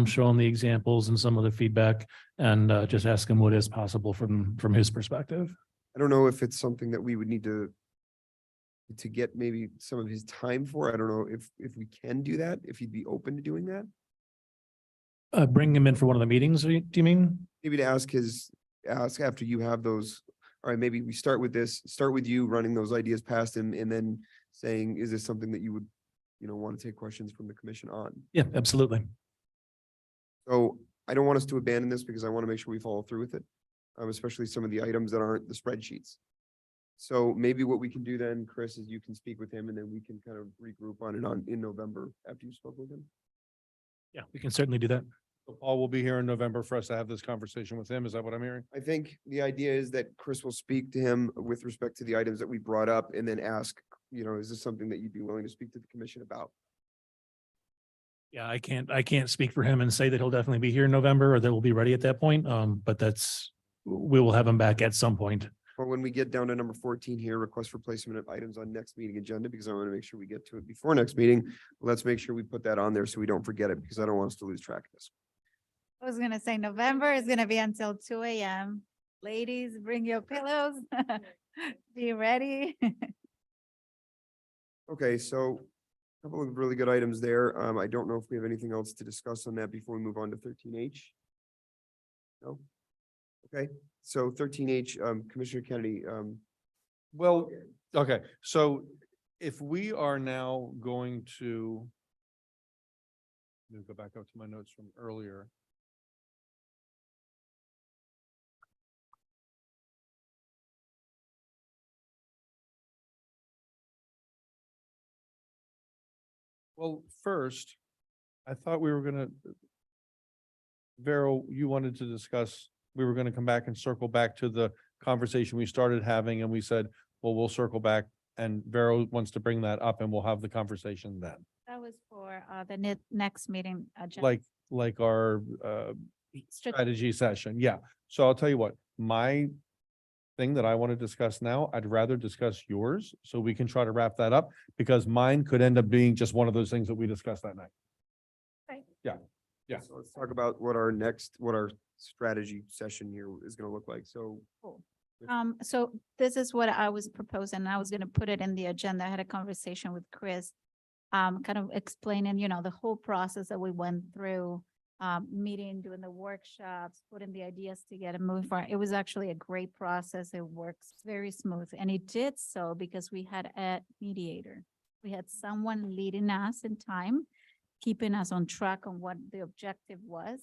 Show him the examples and some of the feedback and just ask him what is possible from his perspective. I don't know if it's something that we would need to get maybe some of his time for. I don't know if we can do that, if he'd be open to doing that. Bring him in for one of the meetings, do you mean? Maybe to ask after you have those, all right, maybe we start with you running those ideas past him and then saying, is this something that you would, want to take questions from the commission on? Yeah, absolutely. So I don't want us to abandon this because I want to make sure we follow through with it, especially some of the items that aren't the spreadsheets. So maybe what we can do then, Chris, is you can speak with him and then we can kind of regroup on it in November after you spoke with him. Yeah, we can certainly do that. So Paul will be here in November for us to have this conversation with him. Is that what I'm hearing? I think the idea is that Chris will speak to him with respect to the items that we brought up and then ask, is this something that you'd be willing to speak to the commission about? Yeah, I can't speak for him and say that he'll definitely be here in November or that we'll be ready at that point. But we will have him back at some point. Or when we get down to number 14 here, request for placement of items on next meeting agenda, because I want to make sure we get to it before next meeting. Let's make sure we put that on there so we don't forget it, because I don't want us to lose track of this. I was gonna say November is gonna be until 2 a.m. Ladies, bring your pillows. Be ready. Okay, so a couple of really good items there. I don't know if we have anything else to discuss on that before we move on to 13H. No? Okay, so 13H, Commissioner Kennedy, Well, okay, so if we are now going to let me go back up to my notes from earlier. Well, first, I thought we were gonna, Vero, you wanted to discuss, we were gonna come back and circle back to the conversation we started having, and we said, well, we'll circle back, and Vero wants to bring that up, and we'll have the conversation then. That was for the next meeting. agenda. Like our strategy session, yeah. So I'll tell you what, my thing that I want to discuss now, I'd rather discuss yours, so we can try to wrap that up, because mine could end up being just one of those things that we discussed that night. Right. Yeah. so let's talk about what our strategy session here is going to look like. So Cool. So this is what I was proposing. I was gonna put it in the agenda. I had a conversation with Chris. Kind of explaining, the whole process that we went through, meeting, doing the workshops, putting the ideas together, moving forward. It was actually a great process. It works very smooth. And it did so because we had a mediator. We had someone leading us in time, keeping us on track on what the objective was.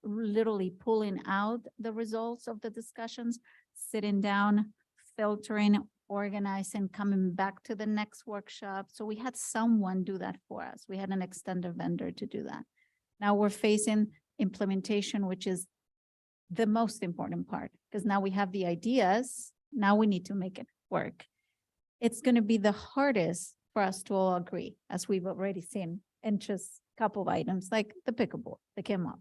Literally pulling out the results of the discussions, sitting down, filtering, organizing, coming back to the next workshop. So we had someone do that for us. We had an extended vendor to do that. Now we're facing implementation, which is the most important part, because now we have the ideas. Now we need to make it work. It's going to be the hardest for us to all agree, as we've already seen in just a couple of items like the pickleball that came up.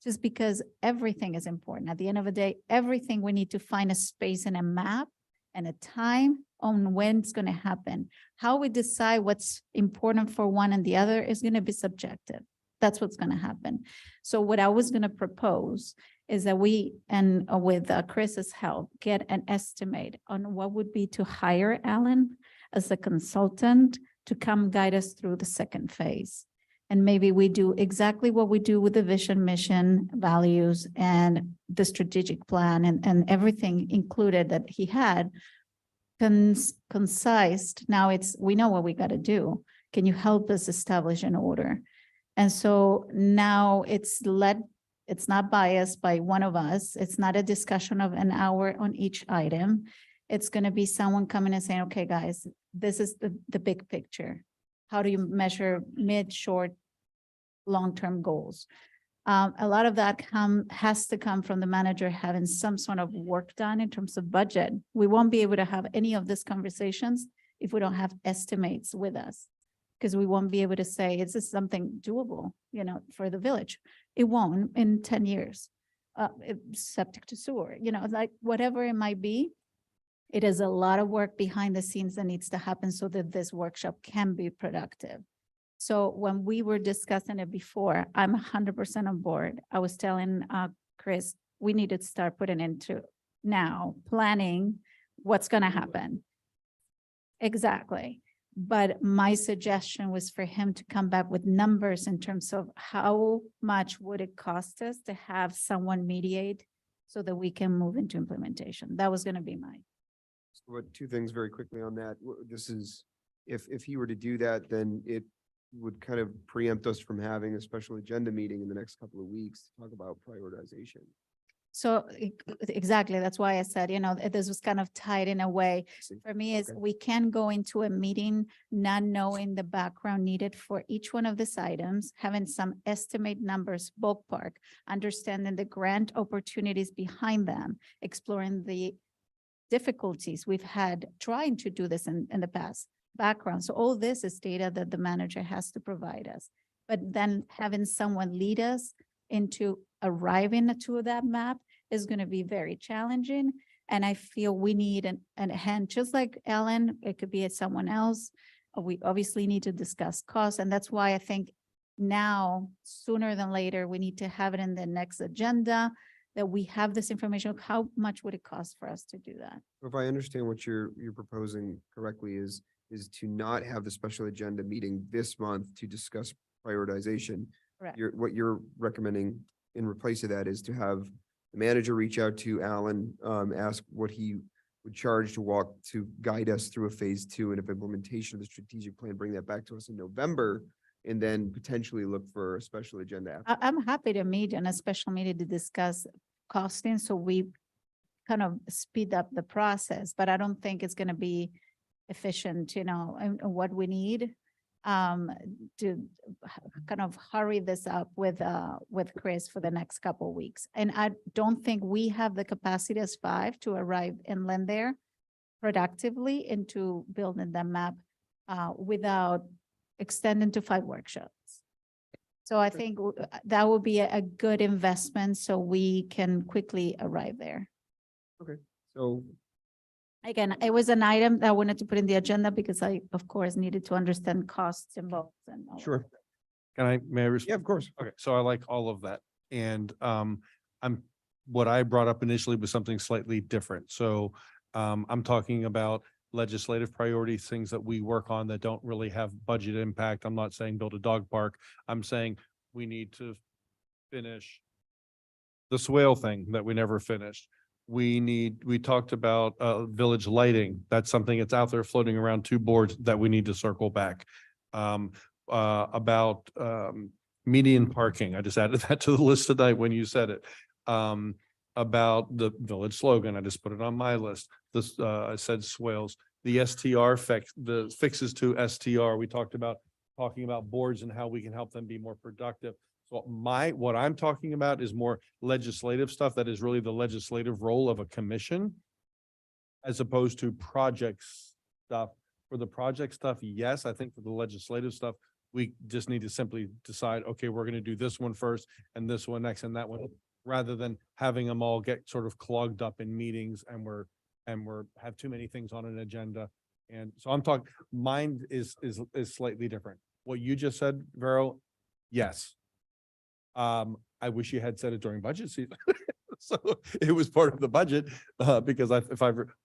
Just because everything is important. At the end of the day, everything, we need to find a space and a map and a time on when it's going to happen. How we decide what's important for one and the other is going to be subjective. That's what's going to happen. So what I was going to propose is that we, and with Chris's help, get an estimate on what would be to hire Alan as a consultant to come guide us through the second phase. And maybe we do exactly what we do with the vision, mission, values, and the strategic plan and everything included that he had concised. Now we know what we got to do. Can you help us establish an order? And so now it's not biased by one of us. It's not a discussion of an hour on each item. It's going to be someone coming and saying, okay, guys, this is the big picture. How do you measure mid, short, long-term goals? A lot of that has to come from the manager having some sort of work done in terms of budget. We won't be able to have any of these conversations if we don't have estimates with us. Because we won't be able to say, is this something doable, for the village? It won't in 10 years. Septic to sewer, like whatever it might be. It is a lot of work behind the scenes that needs to happen so that this workshop can be productive. So when we were discussing it before, I'm 100% on board. I was telling Chris, we need to start putting into now planning what's going to happen. Exactly. But my suggestion was for him to come back with numbers in terms of how much would it cost us to have someone mediate so that we can move into implementation. That was going to be mine. But two things very quickly on that. This is, if he were to do that, then it would kind of preempt us from having a special agenda meeting in the next couple of weeks to talk about prioritization. So exactly, that's why I said, this was kind of tied in a way. See? For me is Okay. we can go into a meeting not knowing the background needed for each one of these items, having some estimate numbers, ballpark, understanding the grant opportunities behind them, exploring the difficulties we've had trying to do this in the past, background. So all this is data that the manager has to provide us. But then having someone lead us into arriving to that map is going to be very challenging. And I feel we need a hand, just like Ellen, it could be someone else. We obviously need to discuss costs. And that's why I think now, sooner than later, we need to have it in the next agenda, that we have this information of how much would it cost for us to do that. If I understand what you're proposing correctly is to not have the special agenda meeting this month to discuss prioritization. Correct. What you're recommending in replace of that is to have the manager reach out to Alan, ask what he would charge to guide us through a phase 2 and of implementation of the strategic plan, bring that back to us in November, and then potentially look for a special agenda. after. I'm happy to meet in a special meeting to discuss costing, so we kind of speed up the process, but I don't think it's going to be efficient, and what we need to kind of hurry this up with Chris for the next couple of weeks. And I don't think we have the capacity as 5 to arrive inland there productively into building the map without extending to 5 workshops. So I think that would be a good investment so we can quickly arrive there. So Again, it was an item that I wanted to put in the agenda because I, of course, needed to understand costs involved and all of Sure. that. May I respond? Yeah, of course. Okay, so I like all of that. And what I brought up initially was something slightly different. So I'm talking about legislative priorities, things that we work on that don't really have budget impact. I'm not saying build a dog park. I'm saying we need to finish the swale thing that we never finished. We talked about village lighting. That's something that's out there floating around 2 boards that we need to circle back. About median parking. I just added that to the list tonight when you said it. About the village slogan. I just put it on my list. This, I said swales, the STR the fixes to STR. We talked about talking about boards and how we can help them be more productive. So what I'm talking about is more legislative stuff. That is really the legislative role of a commission as opposed to project stuff. For the project stuff, yes, I think for the legislative stuff, we just need to simply decide, okay, we're going to do this one first and this one next and that one, rather than having them all get sort of clogged up in meetings and we're have too many things on an agenda. And so I'm talking, mine is slightly different. What you just said, Vero, yes. I wish you had said it during budget season. So it was part of the budget, because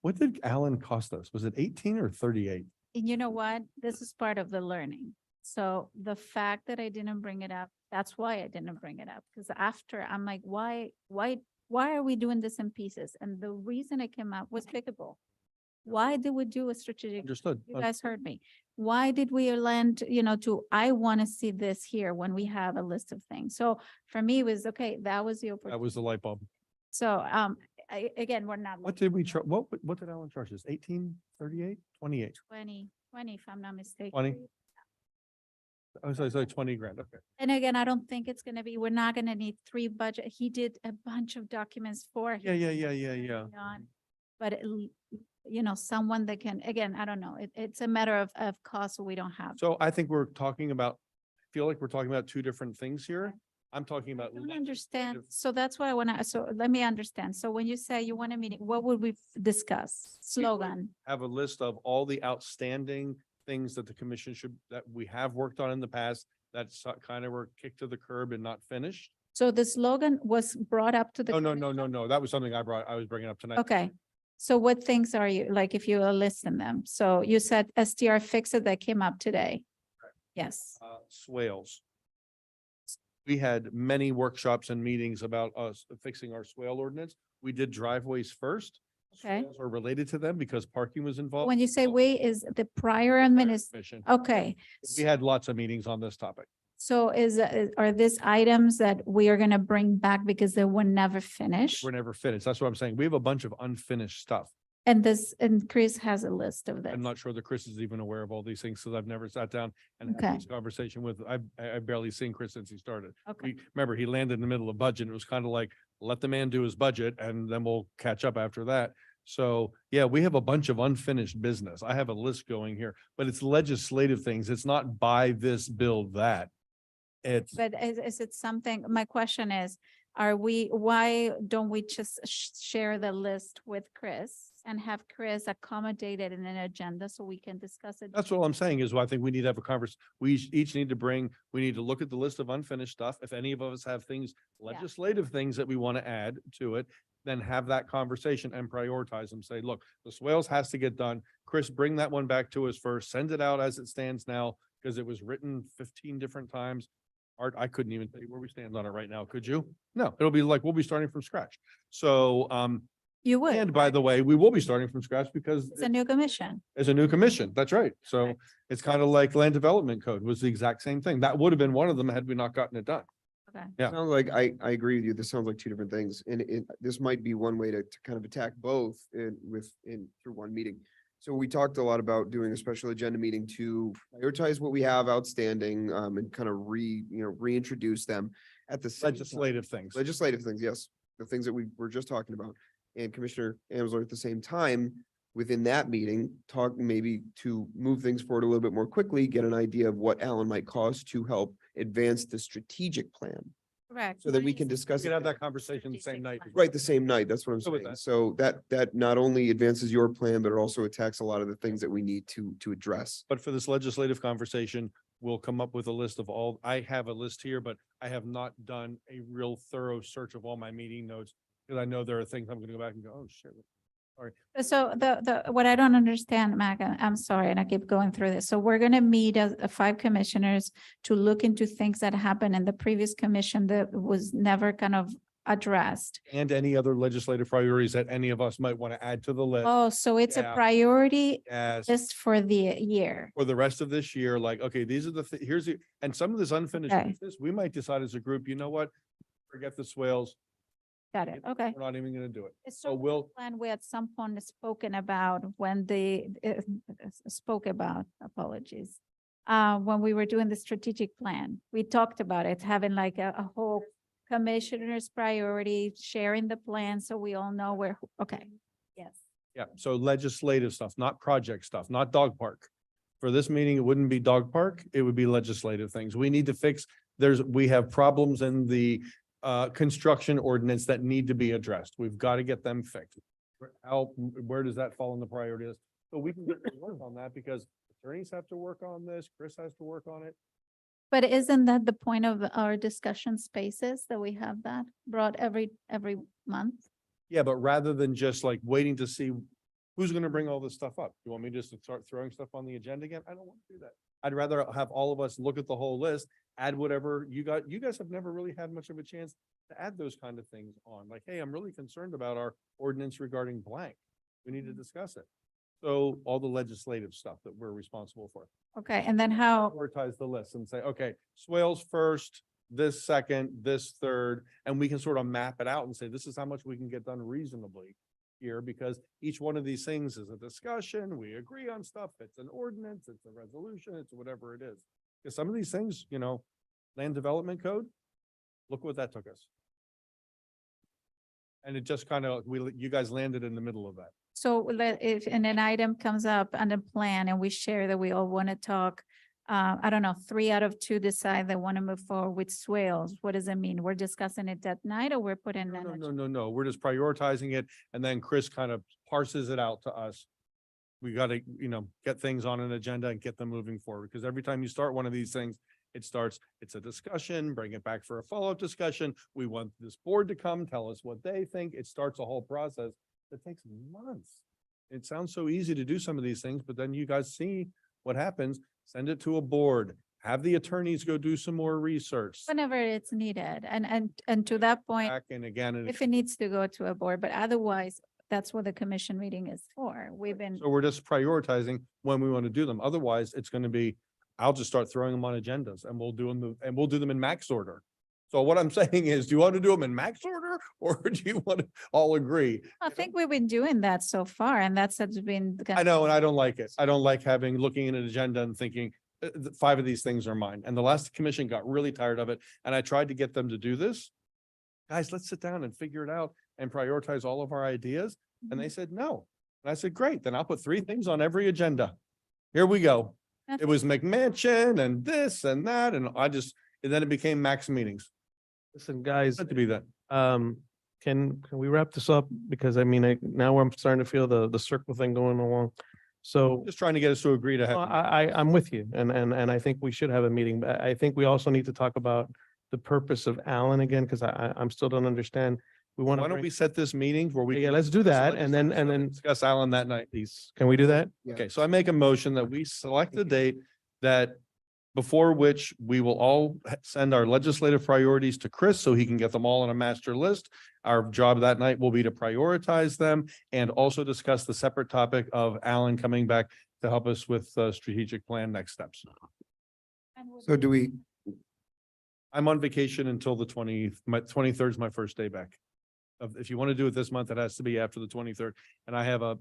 what did Alan cost us? Was it 18 or 38? And you know what? This is part of the learning. So the fact that I didn't bring it up, that's why I didn't bring it up. Because after I'm like, why are we doing this in pieces? And the reason it came up was pickleball. Why did we do a strategic? Understood. You guys heard me. Why did we land, I want to see this here when we have a list of things. So for me, it was, okay, that was the That opportunity. was the light bulb. So, again, we're not. What did we charge? What did Alan charge us? 18, 38, 28? 20, if I'm not mistaken. 20? Oh, so it's like 20 grand. Okay. And again, I don't think it's gonna be, we're not gonna need three budget. He did a bunch of documents for. Yeah, him yeah. on. But you know, someone that can, again, I don't know, it's a matter of cost we don't have. So I think we're talking about, I feel like we're talking about two different things here. I'm talking I about. don't understand. legislative- So that's why I wanna, so let me understand. So when you say you want a meeting, what would we discuss? Slogan? Have a list of all the outstanding things that the commission that we have worked on in the past that kind of were kicked to the curb and not finished. So the slogan was brought up to the. Oh, no. commission? That was something I was bringing up tonight. Okay. So what things are you, like, if you listing them? So you said STR fix it that came up today. Yes. Swales. We had many workshops and meetings about us fixing our swale ordinance. We did driveways first. Okay. Swales are related to them because parking was involved. When you say we, is the prior administration? Commission. Okay. We had lots of meetings on this topic. So are these items that we are gonna bring back because they were never finished? We're never finished. That's what I'm saying. We have a bunch of unfinished stuff. And Chris has a list of this. I'm not sure that Chris is even aware of all these things, because I've never sat down and Okay. had this conversation with, I've barely seen Chris since he started. Okay. Remember, he landed in the middle of budget. It was kind of like, let the man do his budget and then we'll catch up after that. So, yeah, we have a bunch of unfinished business. I have a list going here, but it's legislative things. It's not buy this, build that. It's, But is it something, my question is, why don't we just share the list with Chris and have Chris accommodate it in an agenda so we can discuss it? that's all I'm saying is, I think we need to have a conversation. We each need to we need to look at the list of unfinished stuff. If any of us have things, legislative things that we want to add to it, then have that conversation and prioritize them. Say, look, the swales has to get done. Chris, bring that one back to us first. Send it out as it stands now, because it was written 15 different times. Art, I couldn't even tell you where we stand on it right now. Could you? No, it'll be like, we'll be starting from scratch. So, You would. and by the way, we will be starting from scratch because It's a new commission. it's a new commission. That's right. So Correct. it's kind of like land development code was the exact same thing. That would have been one of them had we not gotten it done. Okay. Yeah. Sounds like I agree with you. This sounds like two different things, and this might be one way to kind of attack both through one meeting. So we talked a lot about doing a special agenda meeting to prioritize what we have outstanding, and kind of reintroduce them at the same time. Legislative things. Yes, the things that we were just talking about. And Commissioner Amsler at the same time, within that meeting, talk maybe to move things forward a little bit more quickly, get an idea of what Allen might cost to help advance the strategic plan, Correct. so that we can We discuss can it have that conversation the same night. right the same night. That's what I'm Go with saying. that. So that not only advances your plan, but it also attacks a lot of the things that we need to address. But for this legislative conversation, we'll come up with a list of all, I have a list here, but I have not done a real thorough search of all my meeting notes. Because I know there are things I'm gonna go back and go, oh, shit. So what I don't understand, Mac, and I'm sorry, and I keep going through this. So we're gonna meet as 5 commissioners to look into things that happened in the previous commission that was never kind of addressed. And any other legislative priorities that any of us might want to add to the list. Oh, so it's a Yeah. priority As just for the year. for the rest of this year, like, okay, these are here's the, and some of this unfinished Okay. business, we might decide as a group, you know what? Forget the swales. Got it. Okay. We're not even gonna do it. It's So sort of we'll, plan we at some point spoken about when apologies. When we were doing the strategic plan, we talked about it, having like a whole commissioner's priority, sharing the plan, so we all know where, okay. Yes. yeah, so legislative stuff, not project stuff, not dog park. For this meeting, it wouldn't be dog park, it would be legislative things. We need to fix, we have problems in the construction ordinance that need to be addressed. We've got to get them fixed. Where does that fall in the priority list? So we can get to work on that because attorneys have to work on this, Chris has to work on it. But isn't that the point of our discussion spaces, that we have that brought every month? Yeah, but rather than just like waiting to see who's gonna bring all this stuff up, you want me just to start throwing stuff on the agenda again? I don't want to do that. I'd rather have all of us look at the whole list, add whatever you got. You guys have never really had much of a chance to add those kind of things on. Like, hey, I'm really concerned about our ordinance regarding blank. We need to discuss it. So all the legislative stuff that we're responsible for. Okay, and then how, Prioritize the list and say, okay, swales first, this second, this third, and we can sort of map it out and say, this is how much we can get done reasonably here, because each one of these things is a discussion. We agree on stuff. It's an ordinance, it's a resolution, it's whatever it is. Because some of these things, land development code, look what that took us. And it just kind of, you guys landed in the middle of that. So if an item comes up on the plan and we share that we all want to talk, I don't know, 3 out of 2 decide they want to move forward with swales. What does it mean? We're discussing it that night or we're putting No, that? no, on- no, no, no. We're just prioritizing it and then Chris kind of parses it out to us. We got to, get things on an agenda and get them moving forward. Because every time you start one of these things, it's a discussion, bring it back for a follow-up discussion. We want this board to come, tell us what they think. It starts a whole process that takes months. It sounds so easy to do some of these things, but then you guys see what happens. Send it to a board, have the attorneys go do some more research. Whenever it's needed. And to that point, Back and again, and if it needs to go to a board, but otherwise, that's what the commission meeting is for. We've been, so we're just prioritizing when we want to do them. Otherwise, it's going to be, I'll just start throwing them on agendas and we'll do them in max order. So what I'm saying is, do you want to do them in max order or do you want to all agree? I think we've been doing that so far and that's been. I know, and I don't like it. I don't like looking at an agenda and thinking 5 of these things are mine. And the last commission got really tired of it. And I tried to get them to do this. Guys, let's sit down and figure it out and prioritize all of our ideas. And they said, no. And I said, great, then I'll put 3 things on every agenda. Here we go. It was McMansion and this and that. And then it became max meetings. Listen, guys, Not to be that. can we wrap this up? Because now I'm starting to feel the circle thing going along. So Just trying to get us to agree to no, have. I'm with you and I think we should have a meeting. But I think we also need to talk about the purpose of Allen again, because I'm still don't understand. We want Why to. don't we set this meeting where we? Yeah, can let's do discuss that and then legislative stuff, Discuss Alan that night. please, can we do that? Yeah. Okay, so I make a motion that we select the date that before which we will all send our legislative priorities to Chris so he can get them all on a master list. Our job that night will be to prioritize them and also discuss the separate topic of Alan coming back to help us with strategic plan next steps. So do we, I'm on vacation until my 23rd is my first day back. If you want to do it this month, it has to be after the 23rd. And I have a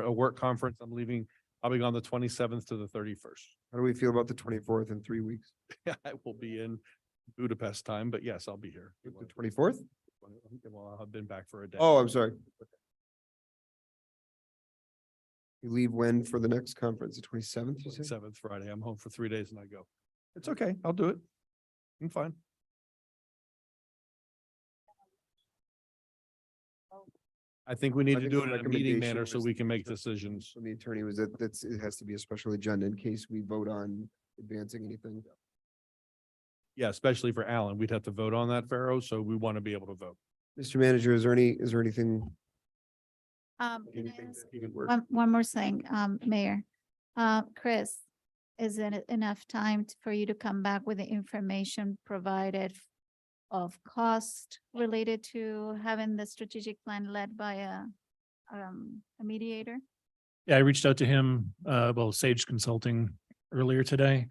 work conference. I'll be gone the 27th to the 31st. how do we feel about the 24th in 3 weeks? I will be in Budapest time, but yes, I'll be here. The 24th? Well, I've been back for a day. Oh, I'm sorry. You leave when for the next conference, the 27th, you said? 7th Friday. I'm home for 3 days and I go. It's okay. I'll do it. I'm fine. I think we need I to think do the it in a meeting recommendation manner so was- we can make decisions. From the attorney was that it has to be a special agenda in case we vote on advancing anything. Yeah, especially for Alan. We'd have to vote on that, Pharaoh, so we want to be able to vote. Mr. Manager, is there anything? Can I ask you could work? one more thing, Mayor. Chris, is it enough time for you to come back with the information provided of cost related to having the strategic plan led by a mediator? Yeah, I reached out to him, Sage Consulting earlier today.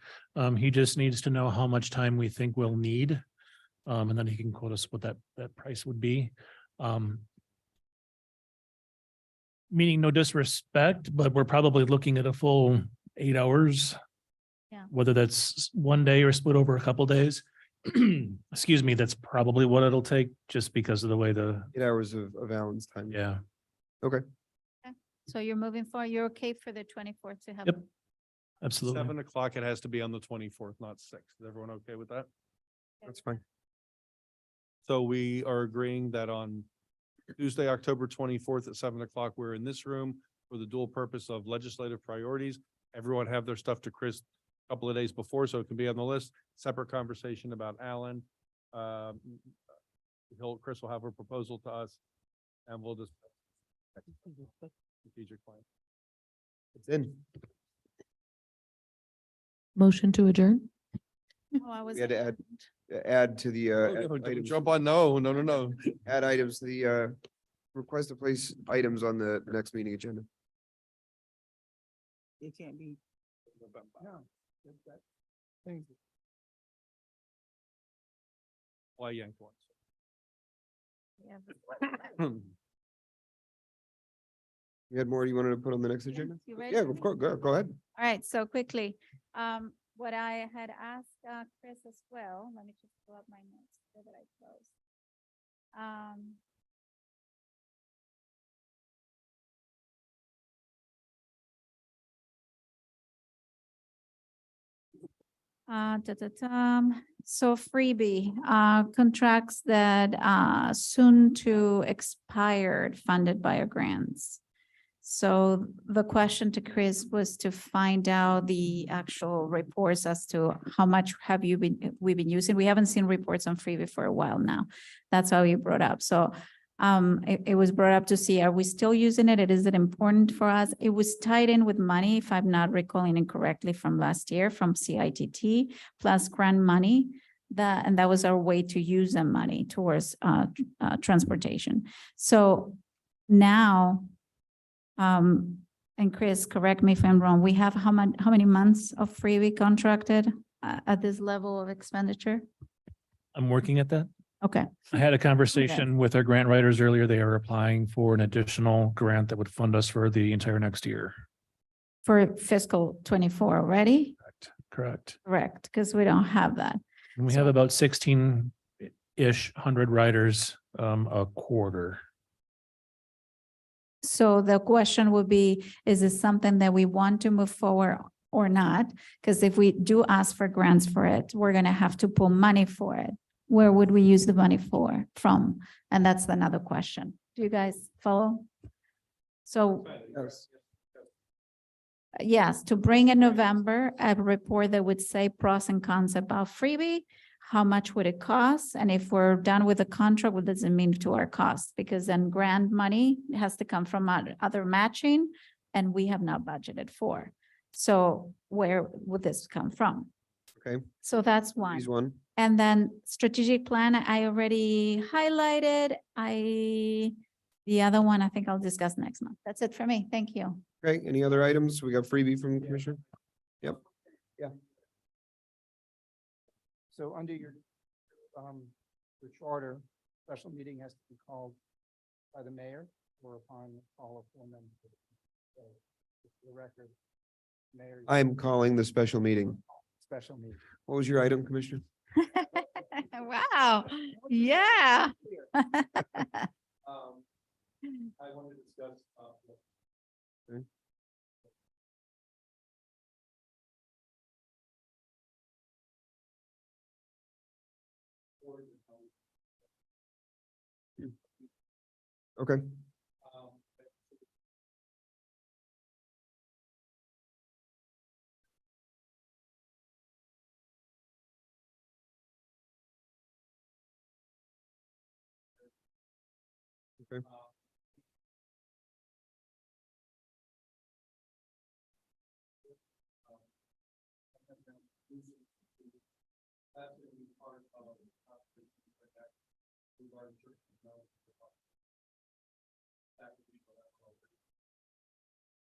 He just needs to know how much time we think we'll need. And then he can quote us what that price would be. Meaning no disrespect, but we're probably looking at a full 8 hours. Yeah. Whether that's one day or split over a couple days. Excuse me, that's probably what it'll take just because of the way 8 hours of Alan's time. yeah. So you're moving forward, you're okay for the 24th to have? Yep. Absolutely. 7 o'clock, it has to be on the 24th, not 6. Is everyone okay with that? That's fine. So we are agreeing that on Tuesday, October 24th at 7 o'clock, we're in this room for the dual purpose of legislative priorities. Everyone have their stuff to Chris a couple of days before, so it can be on the list. Separate conversation about Alan. Chris will have a proposal to us and we'll just strategic plan. It's in. Motion to adjourn? Oh, I was. We had to add to the, Don't items- Jump on, no. add items to the, request to place items on the next meeting agenda. It can't be. No. Why yanked once? Yeah. You had more you wanted to put on the next agenda? You ready? Yeah, of course, go ahead. All right, so quickly, what I had asked Chris as well, let me just pull up my notes so that I close. So freebie, contracts that soon to expired funded by our grants. So the question to Chris was to find out the actual reports as to how much have we've been using. We haven't seen reports on freebie for a while now. That's how he brought up. So it was brought up to see, are we still using it? Is it important for us? It was tied in with money, if I'm not recalling incorrectly, from last year, from CITT plus grant money. And that was our way to use the money towards transportation. So now, and Chris, correct me if I'm wrong, we have how many months of freebie contracted at this level of expenditure? I'm working at that. Okay, I had a conversation with our grant writers earlier. They are applying for an additional grant that would fund us for the entire next year. for fiscal 24 already? Correct. Correct, because we don't have that. And we So- have about 16-ish hundred riders a quarter. So the question would be, is this something that we want to move forward or not? Because if we do ask for grants for it, we're gonna have to pull money for it. Where would we use the money from? And that's another question. Do you guys follow? So yes, to bring in November, a report that would say pros and cons about freebie, how much would it cost? And if we're done with the contract, what does it mean to our costs? Because then grant money has to come from other matching, and we have not budgeted for. So where would this come from? Okay, So that's one. he's one. And then strategic plan, I already highlighted. The other one, I think I'll discuss next month. That's it for me. Thank you. Okay, any other items? We got freebie from the Commissioner? So under your charter, special meeting has to be called by the mayor or upon call of four members. So, just for the record, mayor. I'm calling the special meeting. Special meeting. What was your item, Commissioner? Wow, yeah. I want to discuss. Okay, okay.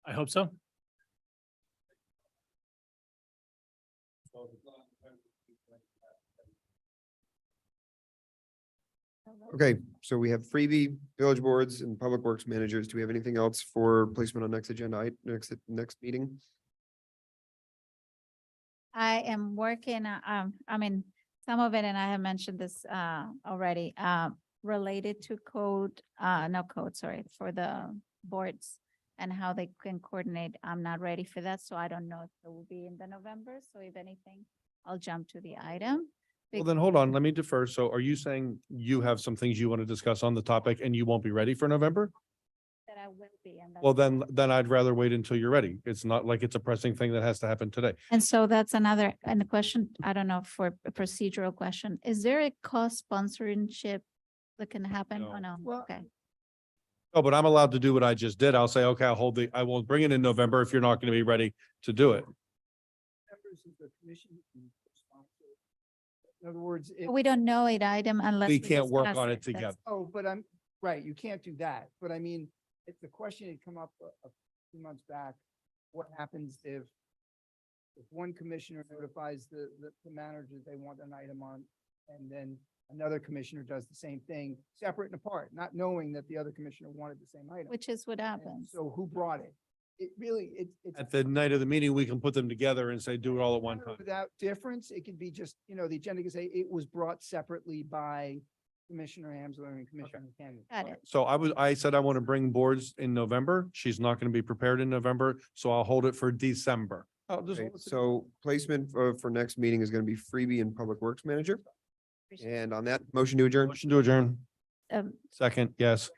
I hope so. Okay, so we have freebie, village boards and public works managers. Do we have anything else for placement on next agenda, next meeting? I am working, I mean, some of it, and I have mentioned this already, related to code, not code, sorry, for the boards and how they can coordinate. I'm not ready for that, so I don't know if it will be in the November. So if anything, I'll jump to the item. Well, then hold on, let me defer. So are you saying you have some things you want to discuss on the topic and you won't be ready for November? That I will be. And Well, that's- then I'd rather wait until you're ready. It's not like it's a pressing thing that has to happen today. And so that's another, and the question, I don't know, for a procedural question, is there a cost sponsorship that can happen or no? Well- Okay. Oh, but I'm allowed to do what I just did. I'll say, okay, I won't bring it in November if you're not going to be ready to do it. Members of the commission can sponsor. In other words, if. We don't know it item unless. We can't work discuss on it That's- together. Oh, but I'm, right, you can't do that. But I mean, if the question had come up a few months back, what happens if one commissioner notifies the manager they want an item on, and then another commissioner does the same thing, separate and apart, not knowing that the other commissioner wanted the same item? Which is what And happens. So who brought it? it really, it's. At the night of the meeting, we can put them together and say, do it all at one matter time. Without difference, it could be just, the agenda could say it was brought separately by Commissioner Amsler and Commissioner Kennedy. Got it. So I said I want to bring boards in November. She's not going to be prepared in November, so I'll hold it for December. I'll just Okay, hold it for- so placement for next meeting is going to be freebie and Public Works Manager. And on that, motion to adjourn. Motion to adjourn. Um, Second, yes.